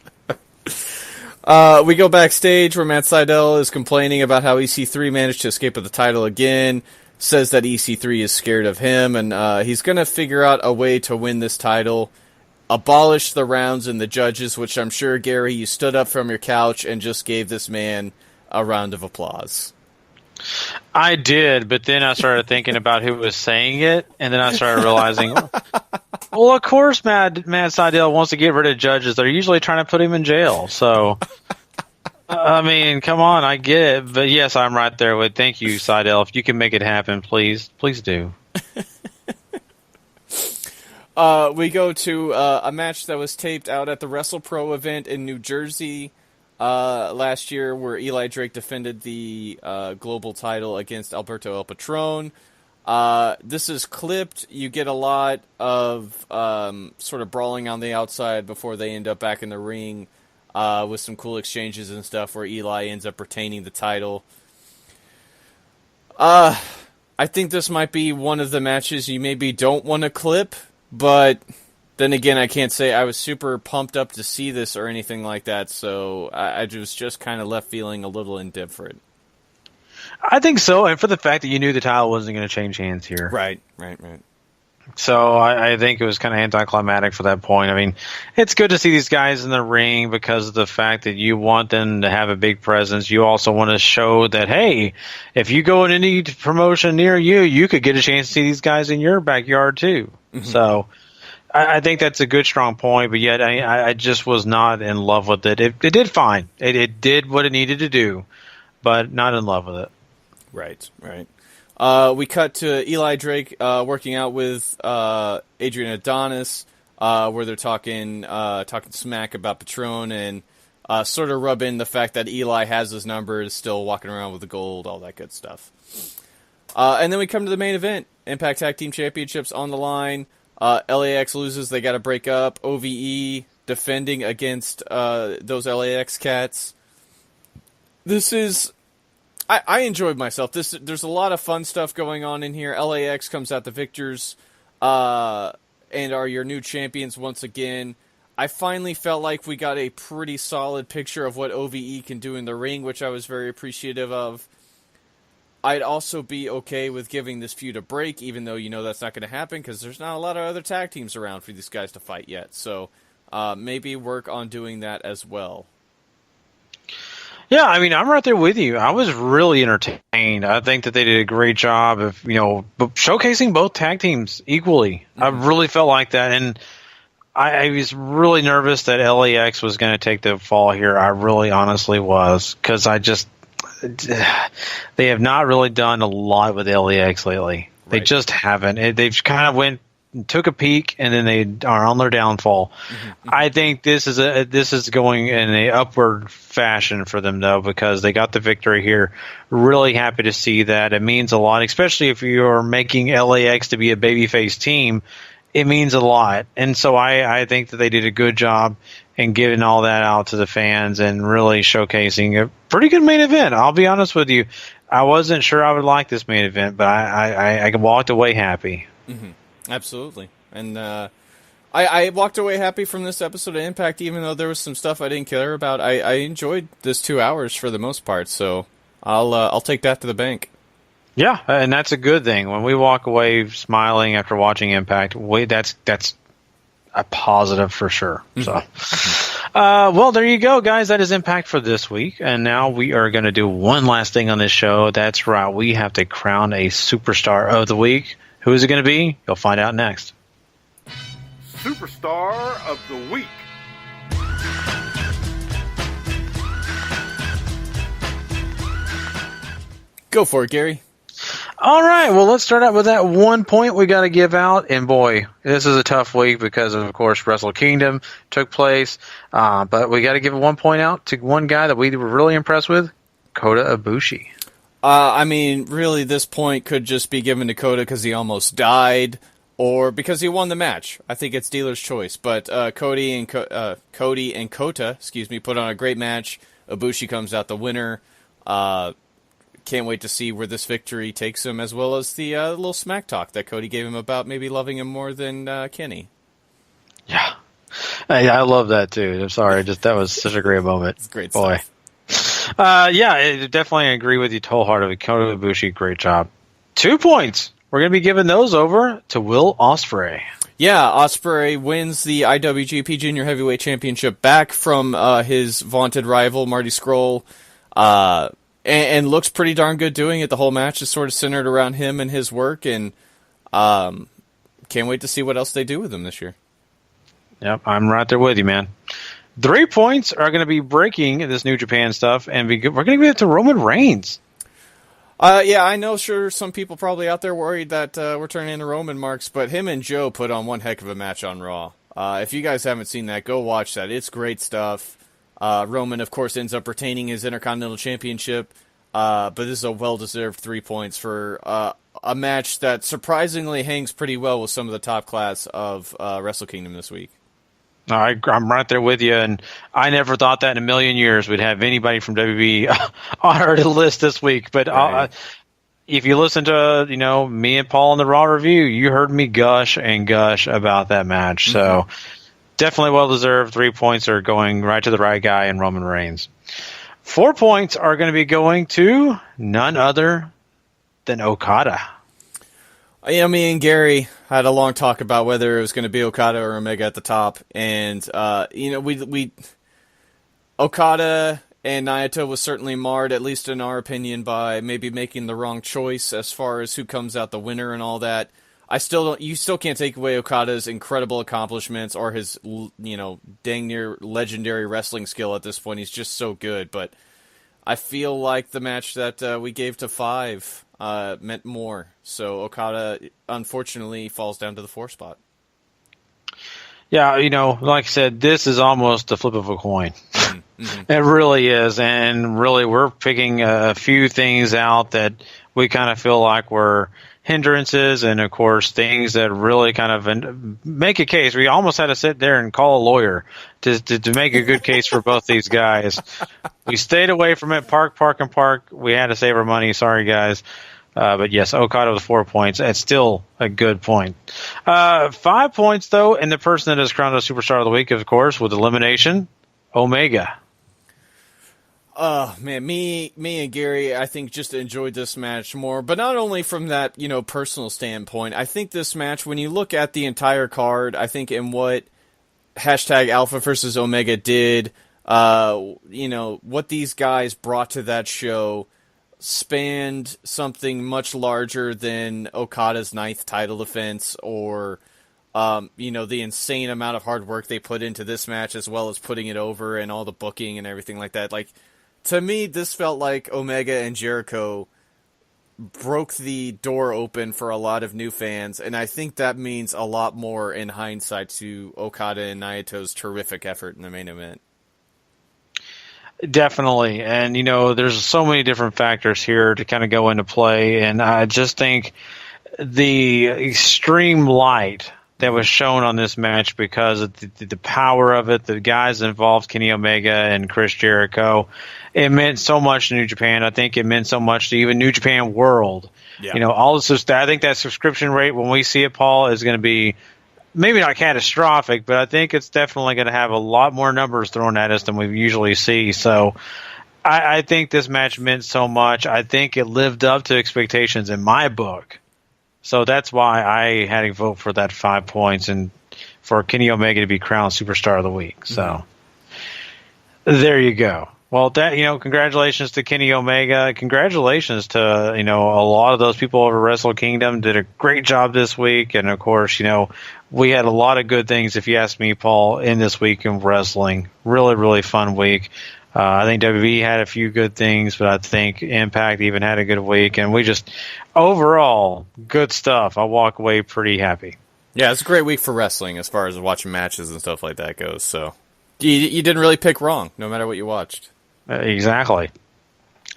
We go backstage where Matt Sydal is complaining about how EC3 managed to escape with the title again, says that EC3 is scared of him, and he's going to figure out a way to win this title, abolish the rounds and the judges, which I'm sure, Gary, you stood up from your couch and just gave this man a round of applause. I did, but then I started thinking about who was saying it, and then I started realizing, well, of course Matt Sydal wants to get rid of judges. They're usually trying to put him in jail. So, come on, I get it. But yes, I'm right there with, thank you, Sydal. If you can make it happen, please do. We go to a match that was taped out at the WrestlePro event in New Jersey last year, where Eli Drake defended the global title against Alberto El Patron. This is clipped. You get a lot of sort of brawling on the outside before they end up back in the ring with some cool exchanges and stuff where Eli ends up retaining the title. I think this might be one of the matches you maybe don't want to clip, but then again, I can't say I was super pumped up to see this or anything like that, so I was just kind of left feeling a little indifferent. I think so, and for the fact that you knew the title wasn't going to change hands here. Right. So I think it was kind of anticlimactic for that point. It's good to see these guys in the ring because of the fact that you want them to have a big presence. You also want to show that, hey, if you go in any promotion near you, you could get a chance to see these guys in your backyard too. Mm-hmm. So I think that's a good, strong point, but yet I just was not in love with it. It did fine. It did what it needed to do, but not in love with it. Right. We cut to Eli Drake working out with Adrian Adonis, where they're talking smack about Patron and sort of rub in the fact that Eli has his number, is still walking around with the gold, all that good stuff. And then we come to the main event. Impact Tag Team Championships on the line. LAX loses, they got to break up. OVE defending against those LAX cats. This is... I enjoyed myself. There's a lot of fun stuff going on in here. LAX comes out the victors and are your new champions once again. I finally felt like we got a pretty solid picture of what OVE can do in the ring, which I was very appreciative of. I'd also be okay with giving this feud a break, even though that's not going to happen because there's not a lot of other tag teams around for these guys to fight yet. So maybe work on doing that as well. Yeah, I'm right there with you. I was really entertained. I think that they did a great job of, showcasing both tag teams equally. Mm-hmm. I really felt like that, and I was really nervous that LAX was going to take the fall here. I really honestly was, because they have not really done a lot with LAX lately. Right. They just haven't. They've kind of took a peek, and then they are on their downfall. Mm-hmm. I think this is going in a upward fashion for them, though, because they got the victory here. Really happy to see that. It means a lot, especially if you're making LAX to be a babyface team. It means a lot, and so I think that they did a good job in giving all that out to the fans and really showcasing a pretty good main event. I'll be honest with you, I wasn't sure I would like this main event, but I walked away happy. Mm-hmm. Absolutely. And I walked away happy from this episode of Impact, even though there was some stuff I didn't care about. I enjoyed this 2 hours for the most part, so I'll take that to the bank. Yeah, and that's a good thing. When we walk away smiling after watching Impact, that's a positive for sure. So, well, there you go, guys. That is Impact for this week. And now we are going to do one last thing on this show. That's right. We have to crown a superstar of the week. Who is it going to be? You'll find out next. Superstar of the Week. Go for it, Gary. All right, well, let's start out with that 1 point we got to give out. And boy, this is a tough week because, of course, Wrestle Kingdom took place. But we got to give 1 point out to one guy that we were really impressed with, Kota Ibushi. I mean, really, this point could just be given to Kota because he almost died, or because he won the match. I think it's dealer's choice. But Cody and Kota, put on a great match. Ibushi comes out the winner. Can't wait to see where this victory takes him, as well as the little smack talk that Cody gave him about maybe loving him more than Kenny. Yeah, I love that too. I'm sorry, that was such a great moment. It's great boy. Stuff. Yeah, I definitely agree with you wholeheartedly. Kota Ibushi, great job. 2 points. We're going to be giving those over to Will Ospreay. Yeah, Ospreay wins the IWGP Junior Heavyweight Championship back from his vaunted rival, Marty Scurll. And looks pretty darn good doing it. The whole match is sort of centered around him and his work, and can't wait to see what else they do with him this year. Yep, I'm right there with you, man. 3 points are going to be breaking this New Japan stuff, and we're going to give it to Roman Reigns. Yeah, I know, sure, some people probably out there worried that we're turning into Roman marks, but him and Joe put on one heck of a match on Raw. If you guys haven't seen that, go watch that. It's great stuff. Roman, of course, ends up retaining his Intercontinental Championship, but this is a well-deserved 3 points for a match that surprisingly hangs pretty well with some of the top class of Wrestle Kingdom this week. I'm right there with you, and I never thought that in a million years we'd have anybody from WB on our list this week. But right. If you listen to me and Paul in the Raw review, you heard me gush and gush about that match. Mm-hmm. So definitely well deserved. 3 points are going right to the right guy in Roman Reigns. 4 points are going to be going to none other than Okada. Me and Gary had a long talk about whether it was going to be Okada or Omega at the top, and we Okada and Naito was certainly marred, at least in our opinion, by maybe making the wrong choice as far as who comes out the winner and all that. You still can't take away Okada's incredible accomplishments or his dang near legendary wrestling skill at this point. He's just so good, but I feel like the match that we gave to 5 meant more. So Okada, unfortunately, falls down to the 4 spot. Yeah, like I said, this is almost the flip of a coin. Mm-hmm. It really is. And really, we're picking a few things out that we kind of feel like were hindrances, and, of course, things that really kind of make a case. We almost had to sit there and call a lawyer to make a good case for both these guys. We stayed away from it. Park. We had to save our money. Sorry, guys. But yes, Okada with 4 points. It's still a good point. 5 points, though, and the person that is crowned a Superstar of the Week, of course, with elimination, Omega. Man, me and Gary, I think, just enjoyed this match more, but not only from that, personal standpoint. I think this match, when you look at the entire card, I think in what #Alpha versus Omega did, what these guys brought to that show spanned something much larger than Okada's 9th title defense or, the insane amount of hard work they put into this match as well as putting it over and all the booking and everything like that. Like, to me, this felt like Omega and Jericho broke the door open for a lot of new fans, and I think that means a lot more in hindsight to Okada and Naito's terrific effort in the main event. Definitely. And, there's so many different factors here to kind of go into play, and I just think the extreme light that was shown on this match because of the power of it, the guys involved, Kenny Omega and Chris Jericho, it meant so much to New Japan. I think it meant so much to even New Japan World. Yeah. All this stuff. I think that subscription rate, when we see it, Paul, is going to be maybe not catastrophic, but I think it's definitely going to have a lot more numbers thrown at us than we usually see. So I think this match meant so much. I think it lived up to expectations in my book. So that's why I had to vote for that 5 points and for Kenny Omega to be crowned Superstar of the Week. So there you go. Well, congratulations to Kenny Omega. Congratulations to, a lot of those people over Wrestle Kingdom did a great job this week. And, of course, we had a lot of good things, if you ask me, Paul, in this week in wrestling. Really, really fun week. I think WWE had a few good things, but I think Impact even had a good week. And we just, overall, good stuff. I walk away pretty happy. Yeah, it's a great week for wrestling as far as watching matches and stuff like that goes. So you didn't really pick wrong, no matter what you watched. Exactly.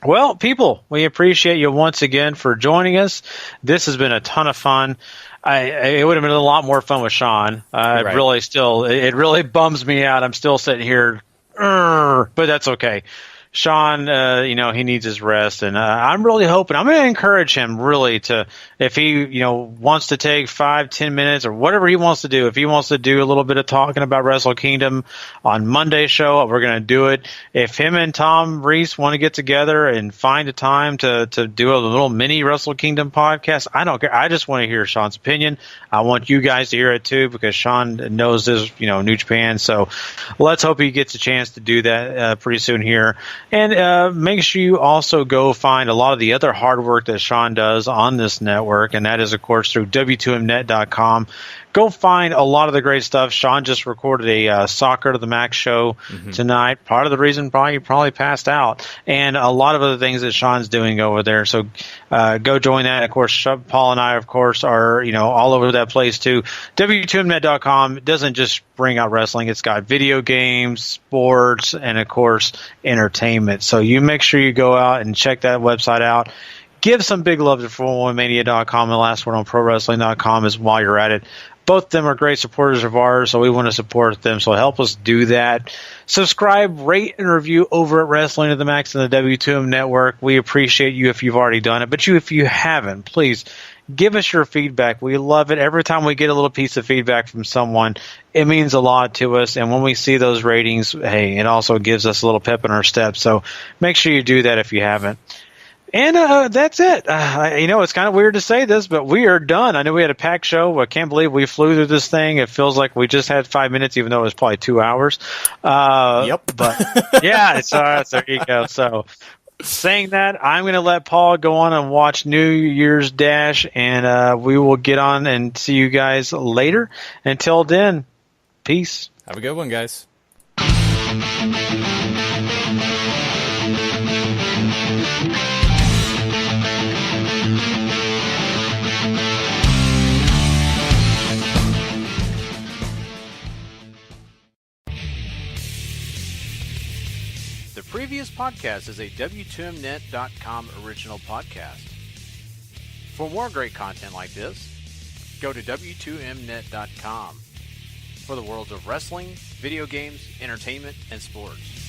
Well, people, we appreciate you once again for joining us. This has been a ton of fun. It would have been a lot more fun with Sean. Right. It really bums me out. I'm still sitting here, but that's okay. Sean, he needs his rest, and I'm really hoping. I'm going to encourage him really to, if he, wants to take 5-10 minutes or whatever he wants to do. If he wants to do a little bit of talking about Wrestle Kingdom on Monday's show, we're going to do it. If him and Tom Reese want to get together and find a time to do a little mini Wrestle Kingdom podcast, I don't care. I just want to hear Sean's opinion. I want you guys to hear it too, because Sean knows this, New Japan. So let's hope he gets a chance to do that pretty soon here. And make sure you also go find a lot of the other hard work that Sean does on this network, and that is, of course, through W2Mnet.com. Go find a lot of the great stuff. Sean just recorded a Soccer to the Max show tonight. Part of the reason you probably passed out. And a lot of other things that Sean's doing over there. So go join that. Of course, Paul and I, of course, are all over that place too. W2Mnet.com doesn't just bring out wrestling. It's got video games, sports, and, of course, entertainment. So you make sure you go out and check that website out. Give some big love to 411mania.com, and the last word on ProWrestling.com is while you're at it. Both of them are great supporters of ours, so we want to support them. So help us do that. Subscribe, rate, and review over at Wrestling to the Max and the W2M Network. We appreciate you if you've already done it. But if you haven't, please give us your feedback. We love it. Every time we get a little piece of feedback from someone, it means a lot to us. And when we see those ratings, hey, it also gives us a little pep in our step. So make sure you do that if you haven't. And that's it. It's kind of weird to say this, but we are done. I know we had a packed show. I can't believe we flew through this thing. It feels like we just had 5 minutes, even though it was probably 2 hours. Yep. But yeah, there you go. So saying that, I'm going to let Paul go on and watch New Year's Dash, and we will get on and see you guys later. Until then, peace. Have a good one, guys. The previous podcast is a W2Mnet.com original podcast. For more great content like this, go to W2Mnet.com for the worlds of wrestling, video games, entertainment, and sports.